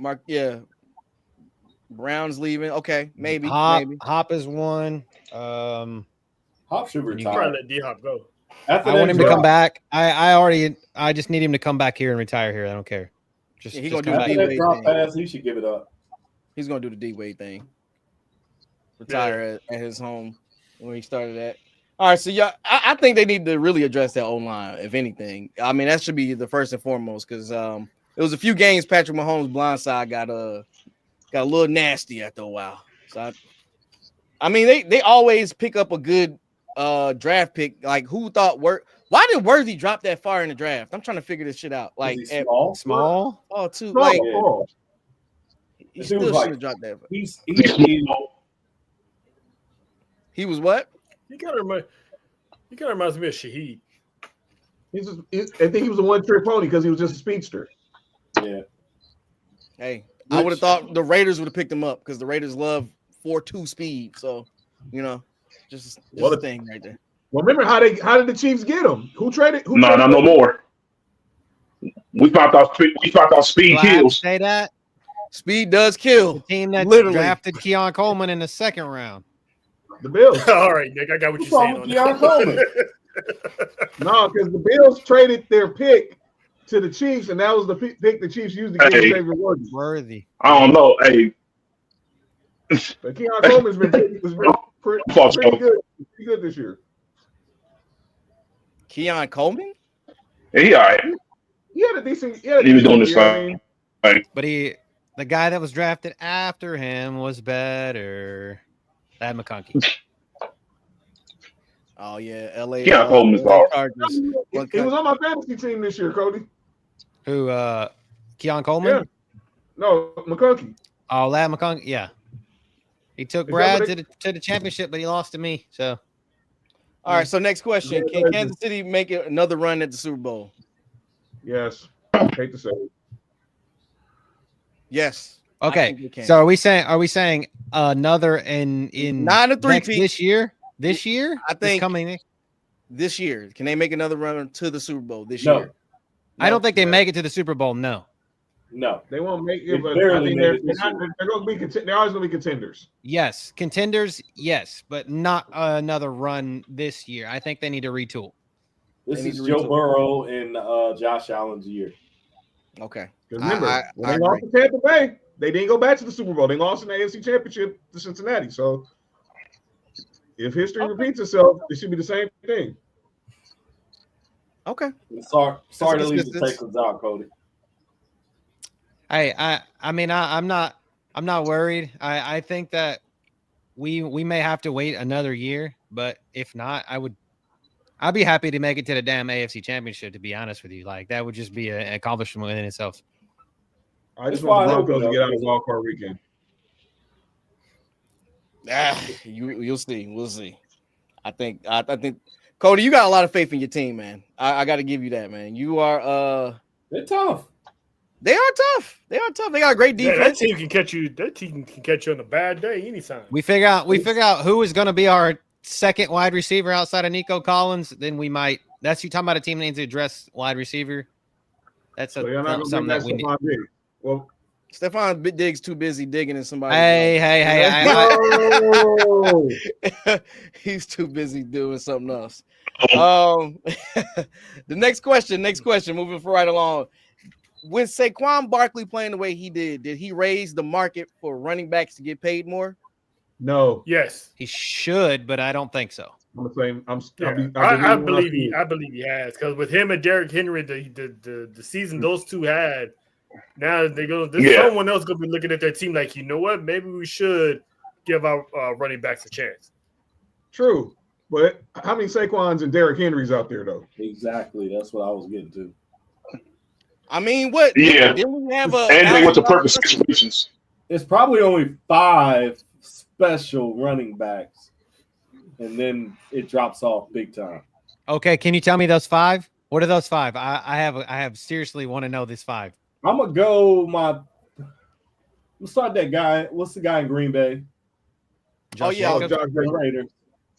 Brown's leaving. Okay, maybe. Hop is one. Hop should retire. Probably let D-Hop go. I want him to come back. I just need him to come back here and retire here. I don't care. He's gonna do the D-Wade drop pass. He should give it up. He's gonna do the D-Wade thing. Retire at his home where he started at. All right, so I think they need to really address that O-line, if anything. I mean, that should be the first and foremost because it was a few games Patrick Mahomes' blindside got a little nasty after a while. So I mean, they always pick up a good draft pick. Like who thought why did Worthy drop that far in the draft? I'm trying to figure this shit out. Like small? Oh, too No, like he He still was should like- have dropped that. He was what? He kind of reminds me of Shaheed. I think he was a one-trick pony because he was just a speedster. Yeah. Hey, I would have thought the Raiders would have picked him up because the Raiders love 4.2 speed. So, just a thing right there. Well, remember how did the Chiefs get him? Who traded? No more. We found out speed kills. Say that speed does kill. The team that drafted Keon Coleman in the second round. The Bills. All right, Nick, I got what you're saying on that. No, because the Bills traded their pick to the Chiefs, and that was the pick the Chiefs used to get David Worthy. I don't know. Hey, but Keon Coleman's been pretty good this year. Keon Coleman? Yeah, he all right. He had a decent. He was doing this thing. But the guy that was drafted after him was better. That McConkey. Oh yeah, LA. Yeah, Coleman's ball. He was on my fantasy team this year, Cody. Who? Keon Coleman? Yeah. No, McConkey. Oh, Lad McConkey. Yeah. He took Brad to the championship, but he lost to me. So. All right. So next question: can Kansas City make another run at the Super Bowl? Yes. I hate to say it. Yes. Okay. So are we saying another in not a three-peat this year? This year? I think coming this year. Can they make another run to the Super Bowl this year? I don't think they make it to the Super Bowl. No, they won't make it. But I think they're going to be. They're always going to be contenders. Yes, contenders. Yes, but not another run this year. I think they need to retool. This is Joe Burrow and Josh Allen's year. Okay. Because remember, when they lost to Tampa Bay, they didn't go back to the Super Bowl. They lost in the AFC Championship to Cincinnati. So if history repeats itself, it should be the same thing. Okay. Sorry to leave the Texans out, Cody. I mean, I'm not worried. I think that we may have to wait another year, but if not, I'd be happy to make it to the damn AFC Championship. To be honest with you, like that would just be an accomplishment within itself. I just want the Broncos to get out of wild card weekend. You'll see. We'll see. I think Cody, you got a lot of faith in your team, man. I got to give you that, man. You are They're tough. They are tough. They got a great defense. That team can catch you. That team can catch you on a bad day anytime. We figure out who is going to be our second wide receiver outside of Nico Collins. Then we might. That's you talking about a team that needs to address wide receiver. That's something that we need. Well, Stephon Diggs too busy digging in somebody. Hey. He's too busy doing something else. The next question. Moving right along. When Saquon Barkley playing the way he did he raise the market for running backs to get paid more? No. Yes. He should, but I don't think so. I'm the same. I believe he has, because with him and Derrick Henry, the season those two had, now they go. There's someone else going to be looking at their team like, you know what? Maybe we should give our running backs a chance. True, but how many Saquons and Derrick Henrys out there though? Exactly. That's what I was getting to. I mean, what? Yeah. Didn't we have anything with the perfect situations? It's probably only 5 special running backs, and then it drops off big time. Okay, can you tell me those 5? What are those 5? I have seriously want to know this 5. I'm gonna go let's start that guy. What's the guy in Green Bay? Josh Jacobs. Raiders.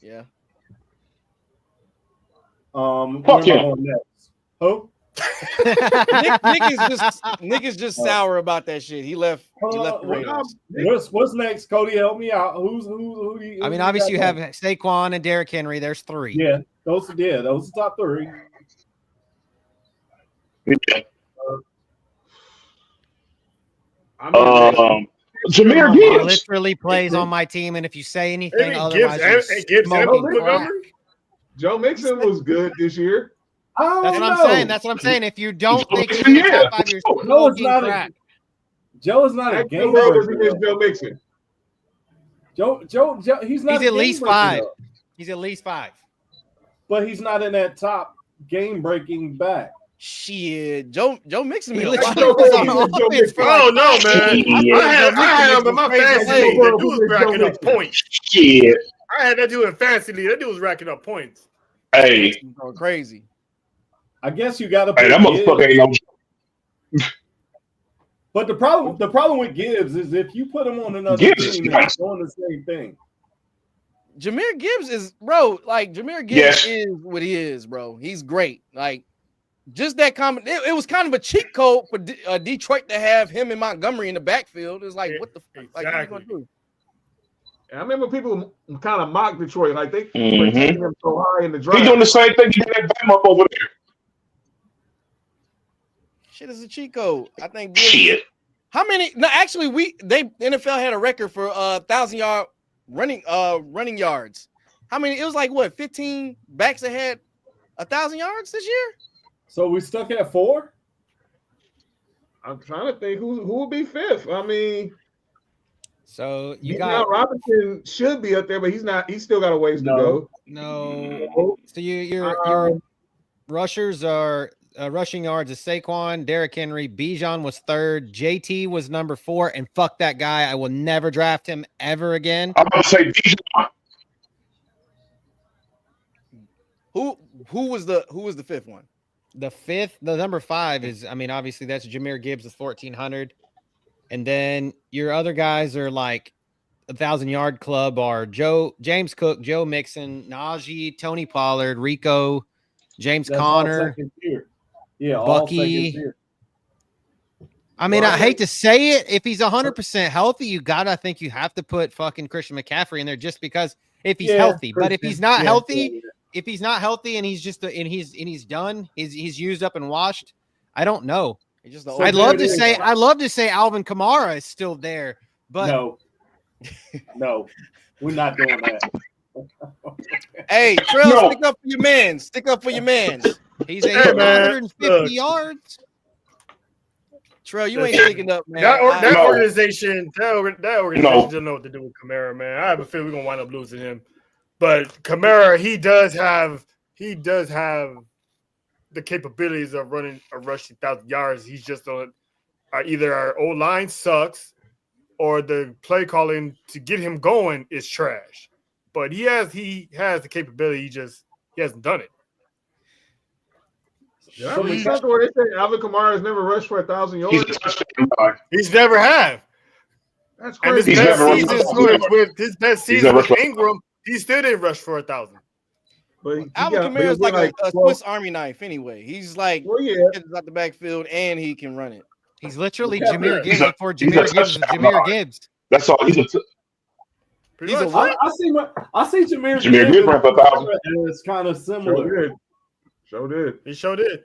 Yeah. Fuck him. Who? Nick is just sour about that shit. He left the Raiders. What's next? Cody, help me out. Who do you? I mean, obviously you have Saquon and Derrick Henry. There's 3. Yeah, those are the top 3. Yeah. Jameer Gibbs literally plays on my team, and if you say anything otherwise, Joe Mixon was good this year. That's what I'm saying. That's what I'm saying. If you don't think he's in the top 5 years, Joe is not a game breaker. Joe Mixon. Joe, he's not. He's at least 5. He's at least 5. But he's not in that top game-breaking back. Shit, Joe Mixon. Oh no, man! I had him in my fantasy league. That dude was racking up points. Shit. I had that dude in fantasy league. That dude was racking up points. Hey, going crazy. I guess you got to. Hey, that motherfucker ain't no. But the problem with Gibbs is if you put him on another team, he's doing the same thing. Jameer Gibbs is, bro. Like Jameer Gibbs is what he is, bro. He's great. Like just that comment. It was kind of a cheat code for Detroit to have him and Montgomery in the backfield. It's like, what the fuck? Like, what are you gonna do? I remember people kind of mock Detroit, like they were taking him so high in the draft. He's doing the same thing. He did that Bam up over there. Shit is a cheat code. I think. Shit. How many? No, actually, NFL had a record for 1,000-yard running yards. How many? It was like what, 15 backs that had 1,000 yards this year. So we stuck at 4. I'm trying to think who would be 5th. I mean, so you got Robinson should be up there, but he's not. He's still got a ways to go. No. So your rushers are. Rushing yards is Saquon, Derrick Henry, Bijan was 3rd, JT was number 4, and fuck that guy. I will never draft him ever again. I'm going to say Bijan. Who was the 5th one? The number 5 is, I mean, obviously that's Jameer Gibbs is 1,400. And then your other guys are like 1,000-yard club are James Cook, Joe Mixon, Najee, Tony Pollard, Rico, James Conner. Yeah, Bucky. I mean, I hate to say it. If he's 100% healthy, I think you have to put fucking Christian McCaffrey in there just because if he's healthy. But if he's not healthy, if he's not healthy and he's just he's done, he's used up and washed, I don't know. I'd love to say Alvin Kamara is still there, but no, we're not doing that. Hey, Trill, stick up for your man. Stick up for your man. He's 150 yards. Trill, you ain't sticking up, man. That organization doesn't know what to do with Kamara, man. I have a feeling we're gonna wind up losing him. But Kamara, he does have the capabilities of rushing 1,000 yards. He's just on either our O line sucks or the play calling to get him going is trash. But he has the capability. He hasn't done it. Yeah, I mean, something where they say Alvin Kamara has never rushed for 1,000 yards. He's a touchdown guy. He's never have. That's And his crazy. He's best never season rushed. with his best He's season never with rushed. Ingram, he still didn't rush for 1,000. But he Alvin got- Kamara's but like a well, Swiss Army knife anyway. He's like well, yeah. gets out the backfield and he can run it. He's literally Yeah, Jahmyr he's Gibbs a- before he's a Jahmyr Gibbs is touchdown Jahmyr guy. Gibbs. That's all. He's a Pretty He's a much. what? I see Jahmyr Gibbs ran for 1,000. and it's kind of Sure similar. did. Sure did. He sure did.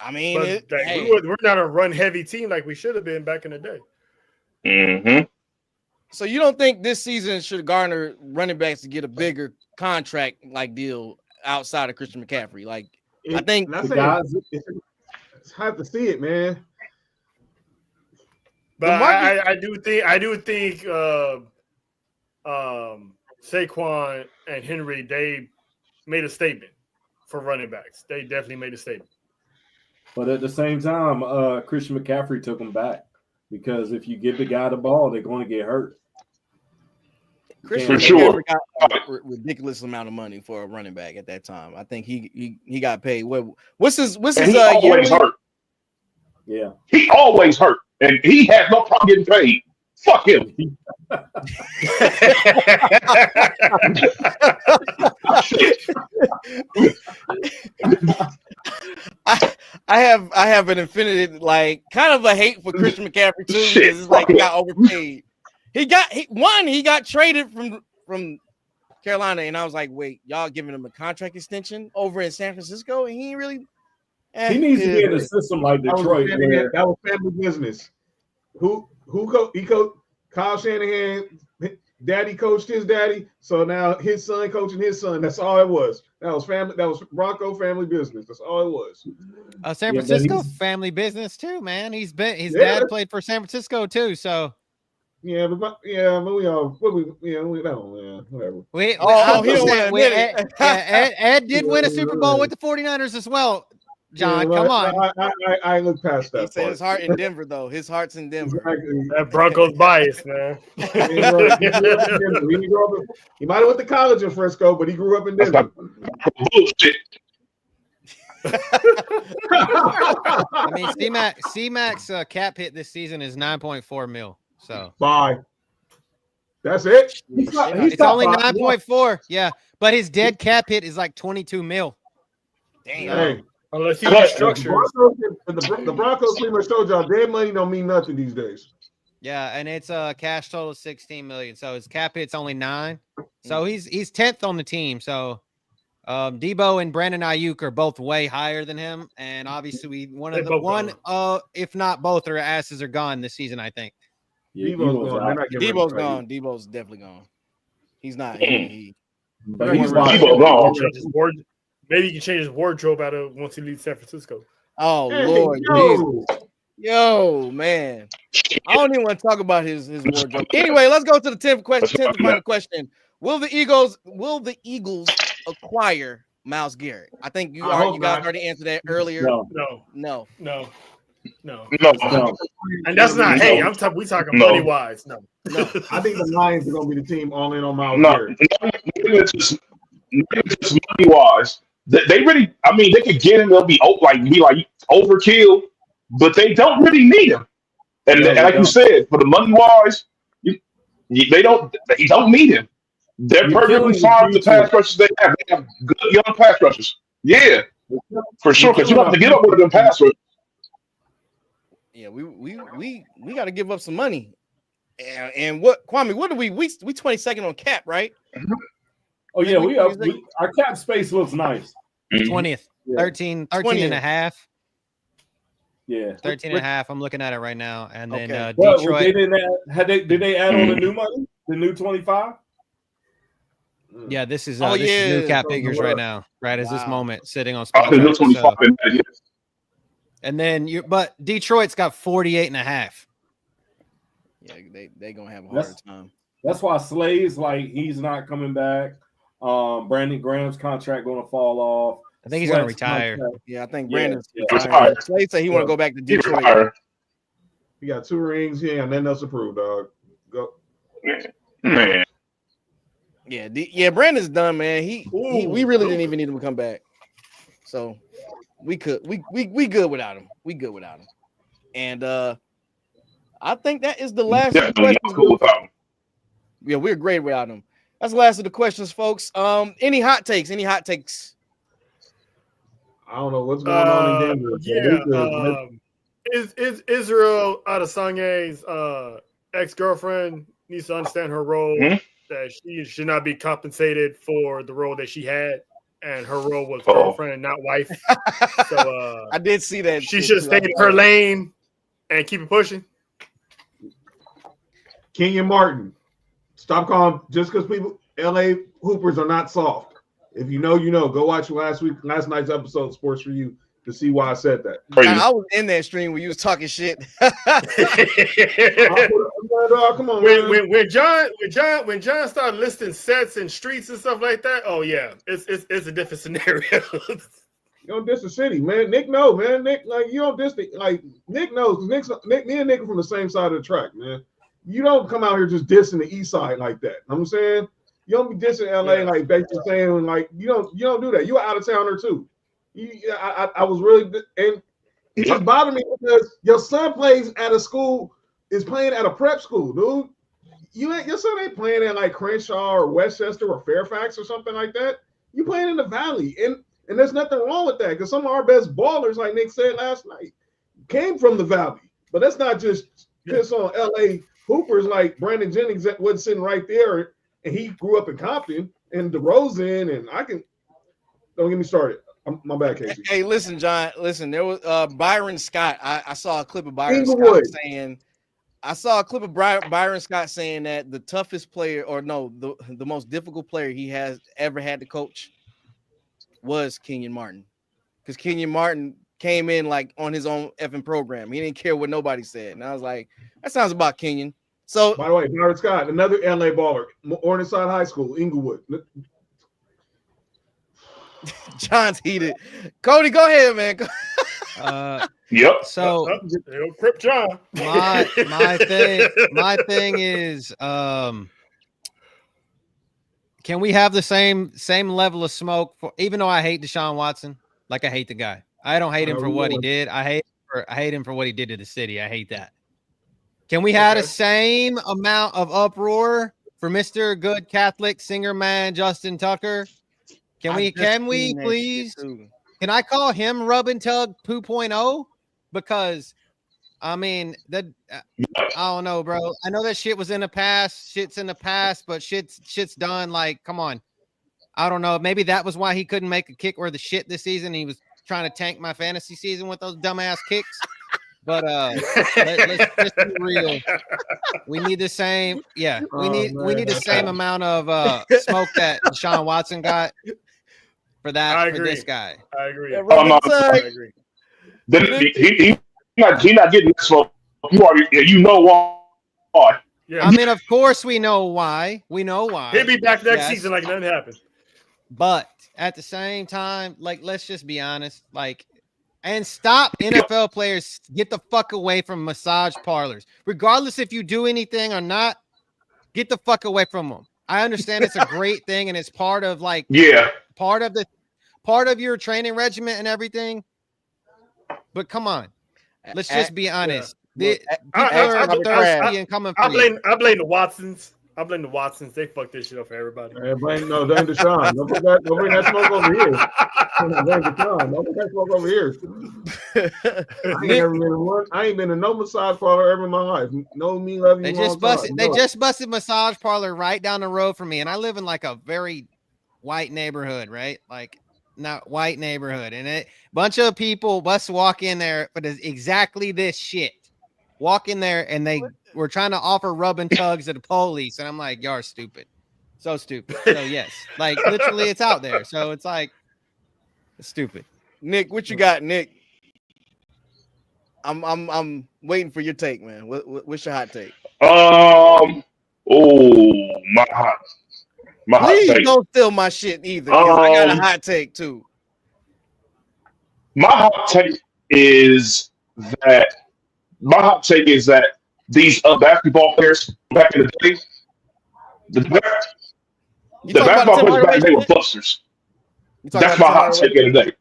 I mean, But like, hey, we're not a run heavy team like we should have been back in the day. Mm-hmm. so you don't think this season should garner running backs to get a bigger contract like deal outside of Christian McCaffrey? Like, I think and I The say guys, it's hard to see it, man. But market- I do think Saquon and Henry, they made a statement for running backs. They definitely made a statement. but at the same time, Christian McCaffrey took him back because if you give the guy the ball, they're going to get hurt. Christian For sure. McCaffrey got a ridiculous amount of money for a running back at that time. I think he got paid. What's his And he yearly? always hurt. Yeah. He always hurt. And he has no problem getting paid. Fuck him. I have an infinite like kind of a hate for Christian McCaffrey too Shit, because it's like he fuck got overpaid. He got traded from Carolina, and I was like, wait, y'all giving him a contract extension over in San Francisco, and he ain't really. He needs to be in a system like Detroit. Where, That was family business. He coached Kyle Shanahan. Daddy coached his daddy, so now his son coaching his son. That's all it was. That was family. That was Bronco family business. That's all it was. San Yeah, but Francisco he's- family business too, man. His Yeah. dad played for San Francisco too, so Yeah, but we all we don't, yeah, whatever. we. Oh, I'm he just don't saying, wanna admit it. Ed did win a Super Bowl with the 49ers as well. John, Yeah, come on. I look past that. He said part. his heart in Denver though. His heart's in Denver. Exactly. That Broncos bias, man. He grew up in- he might have went to college in Frisco, but he grew up in That's Denver. not bullshit. I mean, C-Mac's cap hit this season is 9.4 mil. So Bye. That's it. he's it's only 9.4. Yeah, but his dead cap hit is like 22 mil. Damn. Hey, Unless he Cut. restructures. the Broncos pretty much showed y'all dead money don't mean nothing these days. Yeah, and it's a cash total of 16 million. So his cap hit's only 9. So he's 10th on the team. So Debo and Brandon Ayuk are both way higher than him, and obviously if not both, their asses are gone this season. I think. Yeah, Debo's Debo's gone. out. They're not giving him Debo's credit. gone. Debo's definitely gone. He's not. But he's Debo like, gone. Maybe he can change his wardrobe out of once he leaves San Francisco. Oh Hey, Lord, yo. Jesus. Yo, man. I don't even want to talk about his wardrobe. Anyway, let's go to the 10th question. 10th and final question. Will the Eagles acquire Myles Garrett? I think you I hope guys not. already answered that earlier. no, No. No. No. And that's not. No. Hey, we talking No. money wise. No. I think the Lions are gonna be the team all in on Myles No, Garrett. not even just money wise. They really, I mean, they could get him. They'll be overkill, but they don't really need him. And, No, and they like you don't. said, for the money wise, they don't need him. They're You're perfectly killing fine with the the pass rushers they have. They have good young pass rushers. Yeah, for sure. Because you don't have to get up with them pass rushers. Yeah, we got to give up some money. And what, Kwame? What do we 22nd on cap, right? Oh yeah, our cap space looks nice. 20th, Yeah. 13 20th. and a half. Yeah. 13 and a half. I'm looking at it right now. And then Okay. Well, Detroit. they didn't did they add on the new money? The new 25? Yeah, this is Oh, this is new yeah. cap figures right now, right as this Wow. moment sitting on Oh, the new Spotify. 25 in that, yes. And then but Detroit's got 48 and a half. Yeah, they gonna have a harder time. That's why Slay's like he's not coming back. Brandon Graham's contract going to fall off. I think he's going to Sweat's retire. contract- Yeah, I think Yeah, Brandon's yeah. retired. Slade said he want to go back to He Detroit. retired. He got 2 rings. He ain't got nothing else to prove, dog. Go. Man. Yeah, Brandon's done, man. We really didn't even need him to come back. So we good without him. We good without him. And I think that is the last of the questions. Cool without him. Yeah, we're great without him. That's the last of the questions, folks. Any hot takes? Any hot takes? I don't know what's going on in Denver. Is Israel Adesanye's ex-girlfriend needs to understand her role, that she should not be compensated for the role that she had, and her role was girlfriend and not wife. So I did see that. She should stay in her lane and keep it pushing. Kenyon Martin, stop calling just because LA Hoopers are not soft. If you know, you know. Go watch last night's episode of Sports4U to see why I said that. I was in that stream where you was talking shit. Come on, when John started listing sets and streets and stuff like that, oh yeah, it's a different scenario. You don't diss the city, man. Nick knows, man. Nick, like, you don't diss Nick knows. Me and Nick are from the same side of the track, man. You don't come out here just dissing the east side like that. You know what I'm saying? You don't be dissing LA like basically saying like you don't do that. You're out of towner too. I was really, and it just bothered me because your son plays at a school, is playing at a prep school, dude. Your son ain't playing at like Crenshaw or Westchester or Fairfax or something like that. You playing in the Valley, and there's nothing wrong with that because some of our best ballers, like Nick said last night, came from the Valley. But that's not just piss on LA Hoopers like Brandon Jennings that wasn't sitting right there, and he grew up in Compton and DeRozan, and don't get me started. My bad, Casey. Hey, listen, John. Listen, there was Byron Scott. I saw a clip of Byron Scott saying. I saw a clip of Byron Scott saying that the toughest player, or no, the most difficult player he has ever had to coach was Kenyon Martin, because Kenyon Martin came in like on his own effing program. He didn't care what nobody said, and I was like, that sounds about Kenyon. So, by the way, Byron Scott, another LA baller, Morningside High School, Inglewood. John's heated. Cody, go ahead, man. Yep. So Crip John. My thing is, can we have the same level of smoke for, even though I hate Deshaun Watson, like I hate the guy. I don't hate him for what he did. I hate him for what he did to the city. I hate that. Can we have the same amount of uproar for Mr. Good Catholic singer man Justin Tucker? Can we please? Can I call him Rub and Tug 2.0? Because I mean that I don't know, bro. I know that shit was in the past. Shit's in the past, but shit's done. Like, come on. I don't know. Maybe that was why he couldn't make a kick or the shit this season. He was trying to tank my fantasy season with those dumbass kicks. But let's just be real. We need the same. Yeah, we need the same amount of smoke that Deshaun Watson got for this guy. I agree. Yeah, I agree. Then he not getting that smoke. You know why? Yeah. I mean, of course we know why. We know why. He'll be back next season like nothing happened. But at the same time, like, let's just be honest. Like, and stop NFL players, get the fuck away from massage parlors. Regardless if you do anything or not, get the fuck away from them. I understand it's a great thing and it's part of part of your training regimen and everything. But come on, let's just be honest. I blame the Watsons. I blame the Watsons. They fucked this shit up for everybody. Blame Deshaun. Don't bring that smoke over here. Blame Deshaun. Don't bring that smoke over here. I ain't been to no massage parlor ever in my life. No, me love you. They just busted massage parlor right down the road from me, and I live in like a very white neighborhood, right? Like not white neighborhood, and a bunch of people walk in there, but it's exactly this shit. Walk in there, and they were trying to offer rub and tugs to the police, and I'm like, y'all are stupid, so stupid. So yes, like literally, it's out there. So it's like, it's stupid. Nick, what you got, Nick? I'm waiting for your take, man. What's your hot take? My hot Please take. Don't steal my shit either. I got a hot take too. My hot take is that My hot take is that these basketball players back in the day, the You talking about the basketball Tim players back Hardaway then were shit? busters. You talking That's about my the Tim hot Hardaway? take of the day.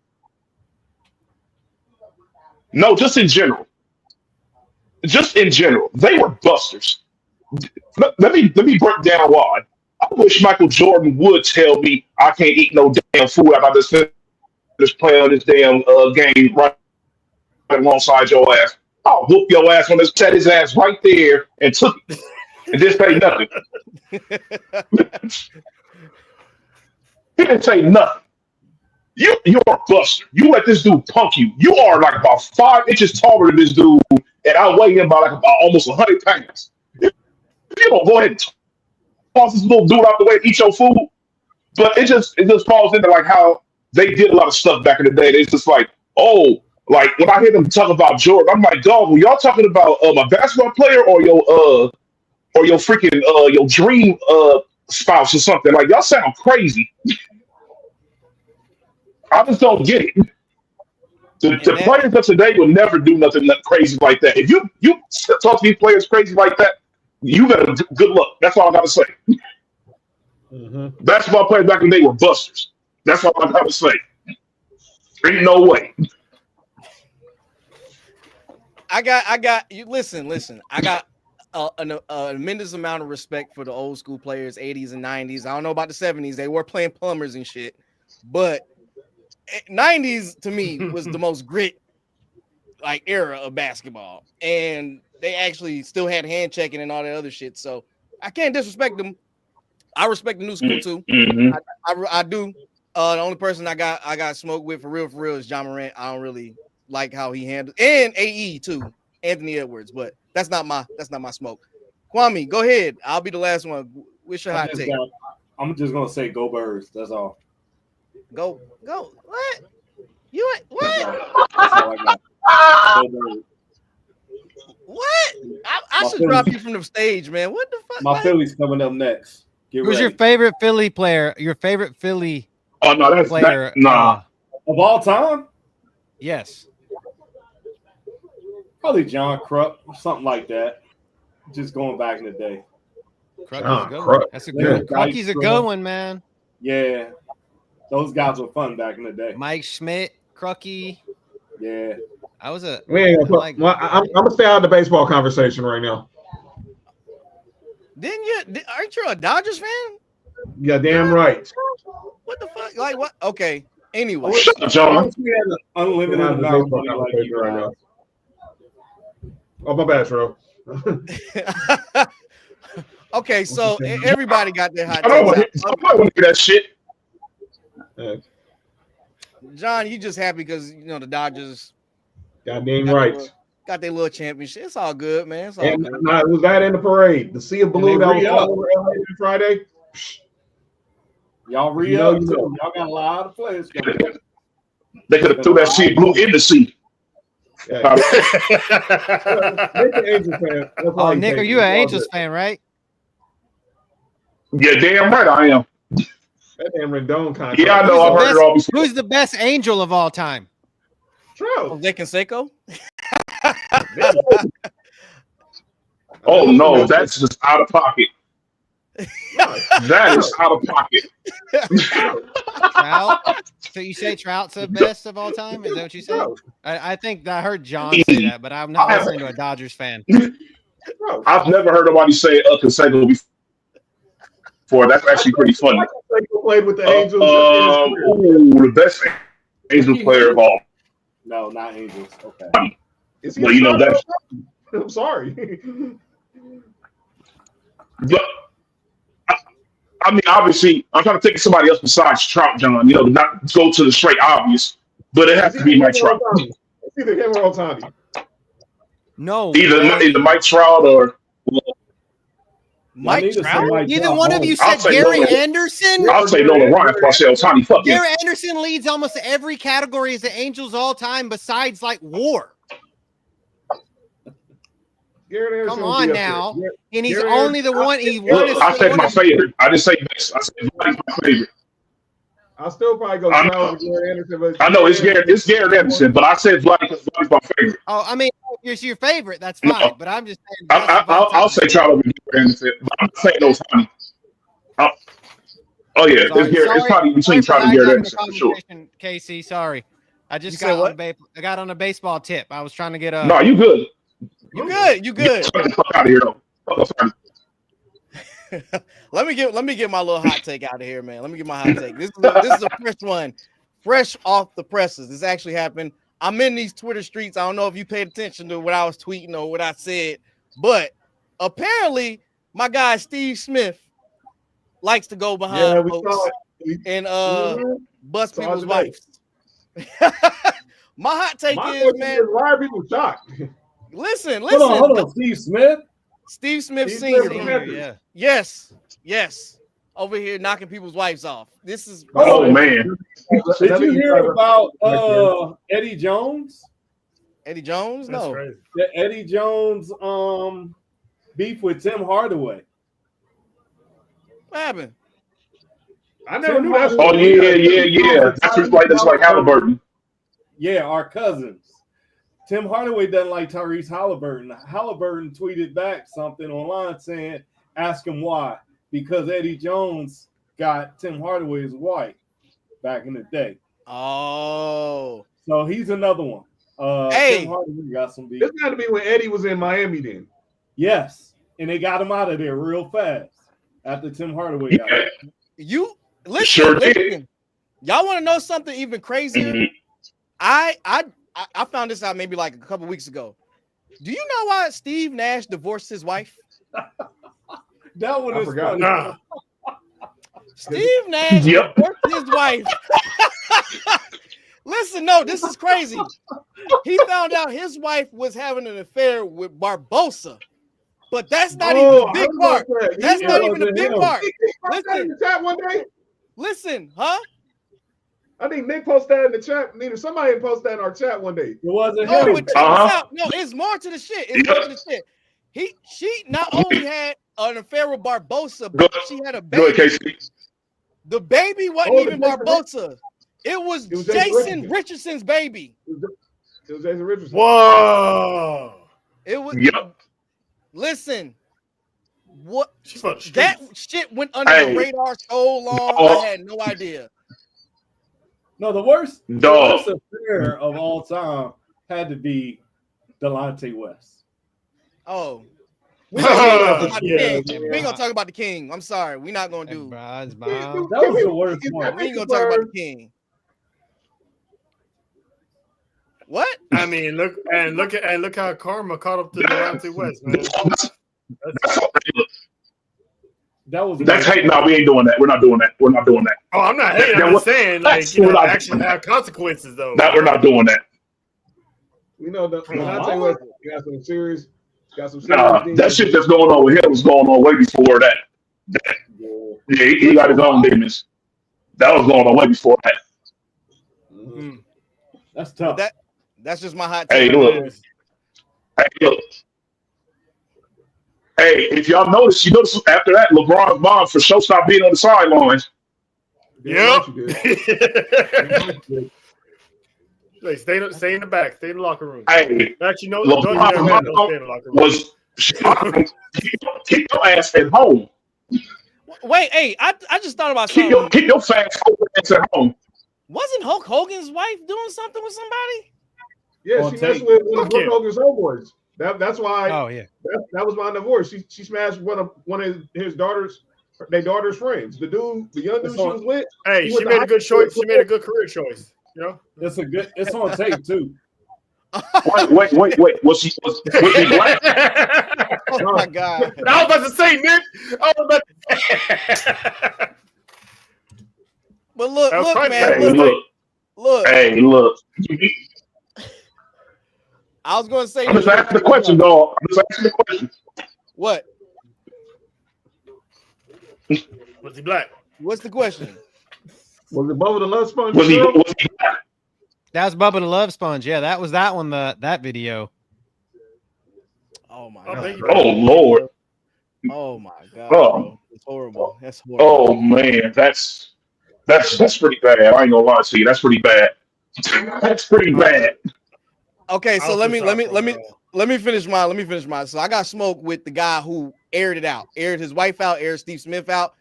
No, just in general. Just in general, they were busters. Let me break down why. I wish Michael Jordan would tell me I can't eat no damn food after this finish playing on this damn game right alongside your ass. I'll whoop your ass on this, set his ass right there and took it and didn't say nothing. He didn't say nothing. You're a buster. You let this dude punk you. You are like about 5 inches taller than this dude, and I weigh him by like about almost 100 pounds. If you don't go ahead and toss this little dude out the way and eat your food, but it just falls into like how they did a lot of stuff back in the day. It's just like, oh, like when I hear them talk about Jordan, I'm like, dog, were y'all talking about a basketball player or your freaking your dream spouse or something? Like y'all sound crazy. I just don't get it. The players of today will never do nothing crazy like that. If you talk to these players crazy like that, you better good luck. That's all I gotta say. Mm-hmm. Basketball players back in the day were busters. That's all I gotta say. Ain't no way. I got you. Listen. I got a tremendous amount of respect for the old school players, 80s and 90s. I don't know about the 70s. They were playing plumbers and shit, but 90s to me was the most grit like era of basketball, and they actually still had hand checking and all that other shit. So I can't disrespect them. I respect the new school too. Mm-hmm. I do. The only person I got smoked with for real is John Morant. I don't really like how he handled, and AE too, Anthony Edwards. But that's not my smoke. Kwame, go ahead. I'll be the last one. What's your hot take? I'm just gonna say go Birds. That's all. Go. What? You ain't what? That's all I got. Go Birds. What? I should drop you from the stage, man. What the fuck? My Philly's coming up next. Who's your favorite Philly player? Your favorite Philly Oh no, that's player? nah. Of all time? Yes. Probably John Krupp, something like that. Just going back in the day. That's a good. Crucky's a good one, man. Yeah, those guys were fun back in the day. Mike Schmidt, Crucky. Yeah, I was a. We ain't gonna put, I'm gonna stay out of the baseball conversation right now. Aren't you a Dodgers fan? Yeah, damn right. What the fuck? Like what? Okay. Anyway, Shut up, John. We had an unlimited We're not in the amount of baseball money like conversation you right guys. now. Oh, my bad, Tro. okay, so everybody got their hot I don't takes out. want to hear that shit. John, you just happy because you know the Dodgers Goddamn right. got their little championship. It's all good, man. It's all And good. it was that in the parade. The sea of blue that was all over LA on Friday. Y'all You know, re-up. you know. Y'all got a lot of players coming. They could have threw that shit blue in the sea. Yeah. Nick an Angels fan. That's why Oh, he Nick, takes are it. you an It's all Angels good. fan, right? Yeah, damn right I am. That damn Rendon contract. Yeah, I know. I've heard it all before. Who's the best Angel of all time? True. Jose Canseco? Oh no, that's just out of pocket. That is out of pocket. Trout. So you say Trout's the best of all time? Is that what you said? I think I heard John say that, but I'm not listening to a Dodgers fan. I've never heard nobody say Canseco before. That's actually pretty funny. Canseco played with the Angels. The best Angel player of all. No, not Angels. Okay. Is he Well, you know that. I'm sorry. But I mean, obviously, I'm trying to think of somebody else besides Trout, John. You know, not go to the straight obvious, but it has to be Mike Trout. It's either him or Ohtani. No. Either Mike Trout or Mike Trout? Neither one of you I'll said say Gary Nolan. Anderson. I'll say Nolan Ryan before I say Ohtani. Fuck yeah. Gary Anderson leads almost every category as the Angels all time besides like WAR. Come on now. And he's only the one. He won his. I said my favorite. I didn't say best. I said Vladdy's my favorite. I'll still probably go Trout over Gary Anderson. But I know it's Gary Anderson, but I said Vladdy because Vladdy's my favorite. Oh, I mean, it's your favorite, that's No. fine. But I'm just saying. best of all I'll time. say Charlie Anderson, but I'm not saying those honey. Oh yeah, it's probably between Charlie and Garrett Anderson for sure. Casey, sorry. I just You got said what? I got on a baseball tip. I was trying to get a. No, you good. You good. You good. Get the fuck out of here though. Let me get my little hot take out of here, man. Let me get my hot take. This is a fresh one, fresh off the presses. This actually happened. I'm in these Twitter streets. I don't know if you paid attention to what I was tweeting or what I said, but apparently my guy Steve Smith likes to go behind folks and bust people's wives. My hot take is, man. Why are people shocked? Listen. Hold on, Steve Smith. Steve Smith Senior. Yeah. Yes. Over here knocking people's wives off. This is. Oh man. Did you hear about Eddie Jones? Eddie Jones? No. The Eddie Jones beef with Tim Hardaway. What happened? I never knew that. Oh yeah. That's like Halliburton. Yeah, our cousins. Tim Hardaway doesn't like Tyrese Halliburton. Halliburton tweeted back something online saying, ask him why. Because Eddie Jones got Tim Hardaway's wife back in the day. Oh. So he's another one. Hey. Tim Hardaway got some beef. This got to be when Eddie was in Miami then. Yes. And they got him out of there real fast after Tim Hardaway got out. You listen, Sure listen. Y'all want to know something even crazier? Mhm. I found this out maybe like a couple weeks ago. Do you know why Steve Nash divorced his wife? That one I is forgot. funny. Steve Nash Yep. divorced his wife. Listen, no, this is crazy. He found out his wife was having an affair with Barbosa. But that's not even the big part. That's not even the big part. Listen, huh? I think Nick posted that in the chat. Neither somebody posted that in our chat one day. It wasn't No, him. but check this out. No, it's more to the shit. It's more to the shit. She not only had an affair with Barbosa, but she had a Good, baby. Casey. The baby wasn't even Barbosa. It was Jason Richardson's baby. It was Jason Richardson. Whoa! It was. Yep. Listen, what She's on the street. that shit went under the radar so long. I had no idea. No, the worst Dog. affair of all time had to be Delonte West. Oh. We ain't Yeah. gonna talk about the king. I'm sorry. We're not gonna do. That was the worst one. We ain't gonna talk about the king. What? I mean, look how karma caught up to Delonte West, man. That was That's hate. No, we ain't doing that. We're not doing that. Oh, I'm not hating. I'm just saying, like, actions have consequences, though. That we're not doing that. You know, when I tell you what, you got some serious. That shit that's going on with him was going on way before that. Yeah, he got his own demons. That was going on way before that. Mm-hmm. That's tough. That's just my hot Hey, take. look. Hey, if y'all notice, after that, LeBron's mom for sure stopped being on the sidelines. Yep. Like, stay in the back. Stay in the locker room. Hey, actually, no. LeBron's mom Don't stay in the locker room. keep your ass at home. Wait, hey, I just thought about something. Keep your fat ass at home. Wasn't Hulk Hogan's wife doing something with somebody? Yeah, she messed with one of Hogan's homeboys. That's why. Oh yeah. That was my divorce. She smashed one of his daughter's friends. The young dude she was with. Hey, she made a good choice. She made a good career choice. You know, it's on tape too. Wait. Was he black? Oh my God. I was about to say, Nick. I was about to... But look, man. Hey, look. Hey, look. I was going to say. I'm just asking the question, dog. I'm just asking the question. What? Was he black? What's the question? Was it Bubba the Love Sponge? Was he black? That was Bubba the Love Sponge. Yeah, that was that one. That video. Oh my God. Oh Lord. Oh my God. Oh. Bro. It's horrible. That's horrible. Oh man, that's pretty bad. I ain't gonna lie to you. That's pretty bad. That's pretty bad. Okay, so let me let me finish mine. So I got smoked with the guy who aired it out, aired his wife out, aired Steve Smith out,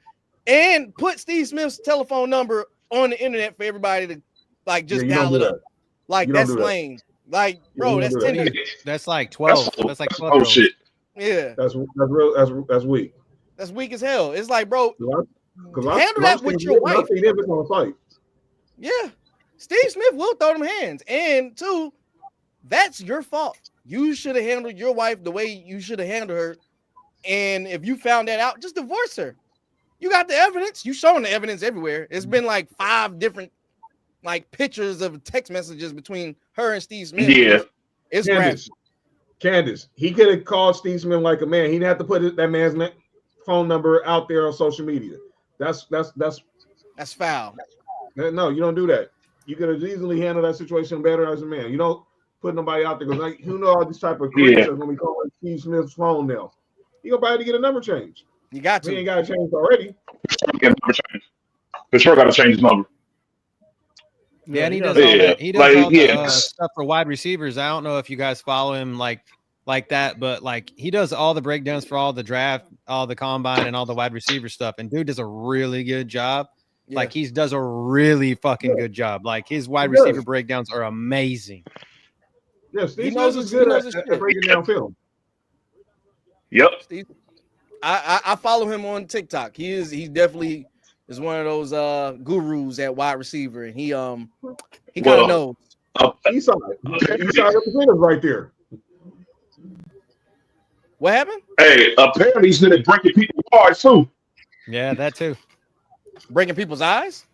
and put Steve Smith's telephone number on the internet for everybody to like just dial it up. Like that's lame. Like, bro, that's Tinder. That's like 12. That's like 12. Oh shit. Yeah. That's real. That's weak. That's weak as hell. It's like, bro, handle that with your wife. Fight. Yeah. Steve Smith will throw them hands. And two, that's your fault. You should have handled your wife the way you should have handled her. And if you found that out, just divorce her. You got the evidence. You showing the evidence everywhere. It's been like 5 different like pictures of text messages between her and Steve Smith. Yeah. It's Candace. He could have called Steve Smith like a man. He didn't have to put that man's phone number out there on social media. That's foul. No, you don't do that. You could have easily handled that situation better as a man. You don't put nobody out there because like who know all these type of creatures are gonna be calling Steve Smith's phone now. You gonna probably get a number change. You got to. He ain't got to change already. For sure, got to change his number. Yeah, and he does all that. He does all the stuff for wide receivers. I don't know if you guys follow him like that, but like he does all the breakdowns for all the draft, all the combine, and all the wide receiver stuff. And dude does a really good job. Yeah. Like he does a really fucking good job. Like his wide receiver breakdowns are amazing. Yes, Steve knows it's good at breaking down film. Yep. Steve, I follow him on TikTok. He definitely is one of those gurus at wide receiver, and he kind of knows. Eastside representative right there. What happened? Hey, apparently he's good at breaking people's hearts too. Yeah, that too. Breaking people's eyes?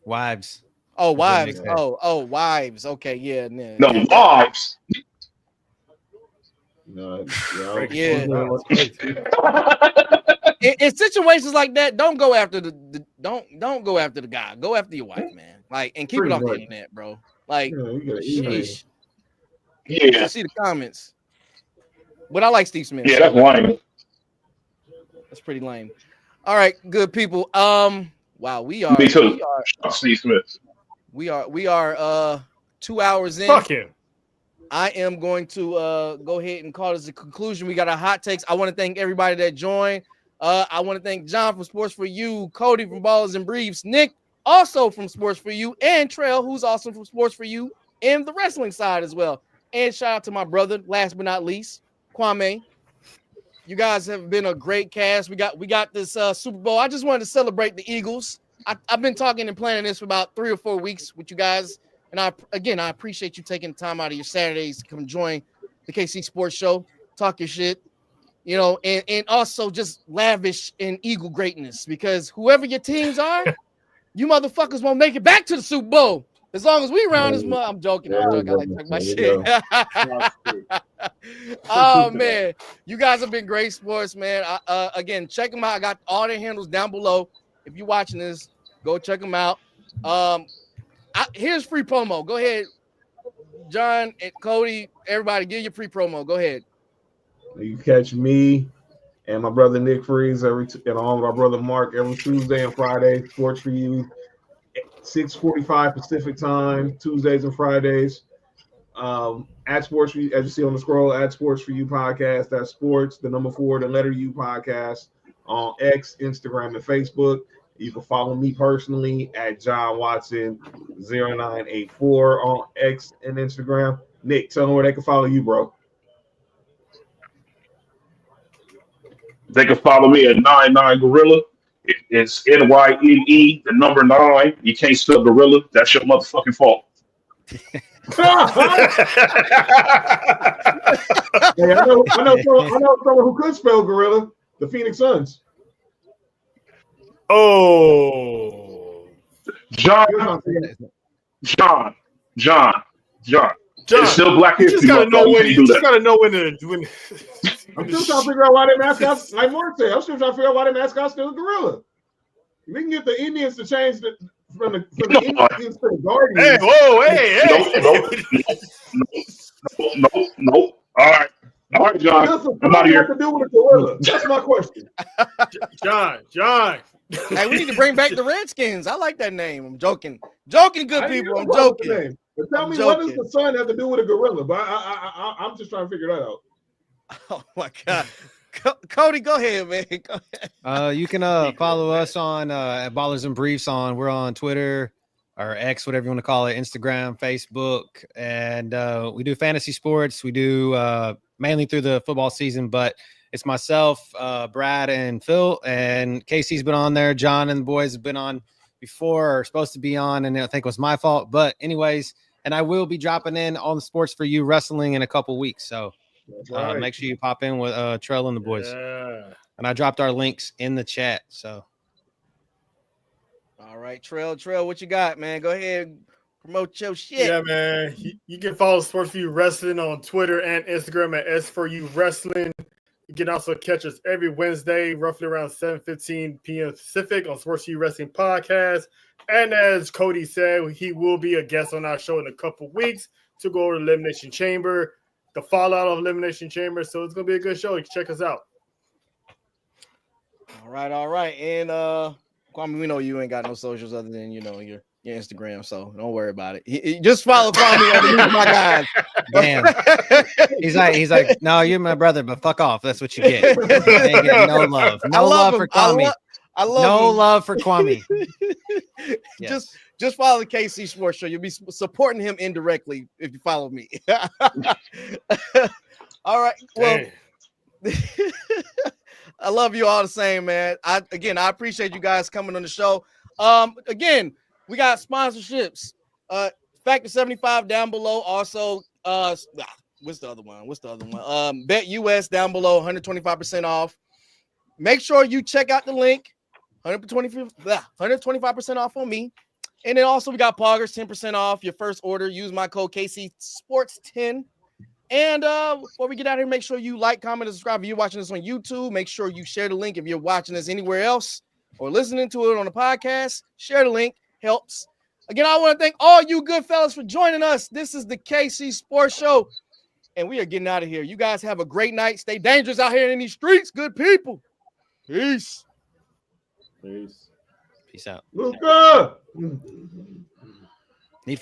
Wives. Oh, wives. Oh, wives. Okay, yeah. No, wives. No, yeah. In situations like that, don't go after don't go after the guy. Go after your wife, man. Like, and keep it off the internet, bro. Like, sheesh. Yeah. See the comments. But I like Steve Smith. Yeah, that's lame. That's pretty lame. All right, good people. Wow, we are. Me too. Steve Smith. We are 2 hours in. Fuck him. I am going to go ahead and call this a conclusion. We got our hot takes. I want to thank everybody that joined. I want to thank John from Sports4U, Cody from Ballers and Briefs, Nick also from Sports4U, and Trail, who's also from Sports4U and the wrestling side as well. And shout out to my brother, last but not least, Kwame. You guys have been a great cast. We got this Super Bowl. I just wanted to celebrate the Eagles. I've been talking and planning this for about 3 or 4 weeks with you guys. And I appreciate you taking time out of your Saturdays to come join the KC Sports Show, talk your shit, you know, and also just lavish in Eagle greatness, because whoever your teams are, you motherfuckers won't make it back to the Super Bowl. As long as we around this month, I'm joking. I like to talk my shit. Oh, man. You guys have been great sports, man. Again, check them out. I got all their handles down below. If you're watching this, go check them out. Here's free promo. Go ahead, John and Cody. Everybody, give your free promo. Go ahead. You catch me and my brother Nick Freeze and all of our brother Mark every Tuesday and Friday. Sports4U, 6:45 Pacific time, Tuesdays and Fridays. At Sports4U, as you see on the scroll, at Sports4U podcast. That's sports, the number 4, the letter U podcast on X, Instagram, and Facebook. You can follow me personally at John Watson 0984 on X and Instagram. Nick, tell them where they can follow you, bro. They can follow me at 99 Gorilla. It's NYNE, the number 9. You can't spell gorilla. That's your motherfucking fault. Hey, I know someone who could spell gorilla. The Phoenix Suns. Oh, John. It's still Black History. You just gotta know when to. I'm still trying to figure out why their mascots, like Mark said, I'm still trying to figure out why their mascot's still a gorilla. We can get the Indians to change from the Indians to the Guardians. Hey, whoa, hey. No. All right, John. I'm out of here. To do with a gorilla? That's my question. John. Hey, we need to bring back the Redskins. I like that name. I'm joking. Good people. I'm joking. But tell I'm me, what does joking. the sun have to do with a gorilla? But I'm just trying to figure that out. Oh my God. Cody, go ahead, man. Go ahead. You can follow us on at Ballers and Briefs we're on Twitter or X, whatever you want to call it, Instagram, Facebook, and we do fantasy sports. We do mainly through the football season, but it's myself, Brad, and Phil, and Casey's been on there. John and the boys have been on before, or supposed to be on, and I think it was my fault. But anyways, and I will be dropping in on the Sports4U wrestling in a couple weeks, so Right. make sure you pop in with Trell and the boys. Yeah. And I dropped our links in the chat. So, All right, Trail, what you got, man? Go ahead, promote your shit. Yeah, man. You can follow Sports4U Wrestling on Twitter and Instagram at S4U Wrestling. You can also catch us every Wednesday, roughly around 7:15 p.m. Pacific on Sports4U Wrestling Podcast. And as Cody said, he will be a guest on our show in a couple weeks to go over Elimination Chamber, the fallout of Elimination Chamber. So it's going to be a good show. You can check us out. All right. And Kwame, we know you ain't got no socials other than your Instagram, so don't worry about it. Just follow Kwame on my guys. damn. he's like, no, you're my brother, but fuck off. That's what you get. You ain't getting no love. No love for Kwame. I love no him. love for Kwame. Yes. Just follow the KC Sports Show. You'll be supporting him indirectly if you follow me. All right. Well, I love you all the same, man. I appreciate you guys coming on the show. Again, we got sponsorships. Factor 75 down below. Also, what's the other one? Bet US down below, 125% off. Make sure you check out the link. 125% off on me. And then also we got Poggers, 10% off your first order. Use my code KC Sports 10. And before we get out of here, make sure you like, comment, and subscribe. If you're watching this on YouTube, make sure you share the link. If you're watching this anywhere else or listening to it on the podcast, share the link. Helps. Again, I want to thank all you good fellas for joining us. This is the KC Sports Show, and we are getting out of here. You guys have a great night. Stay dangerous out here in these streets, good people. Peace. Peace out. Luca! Need 14.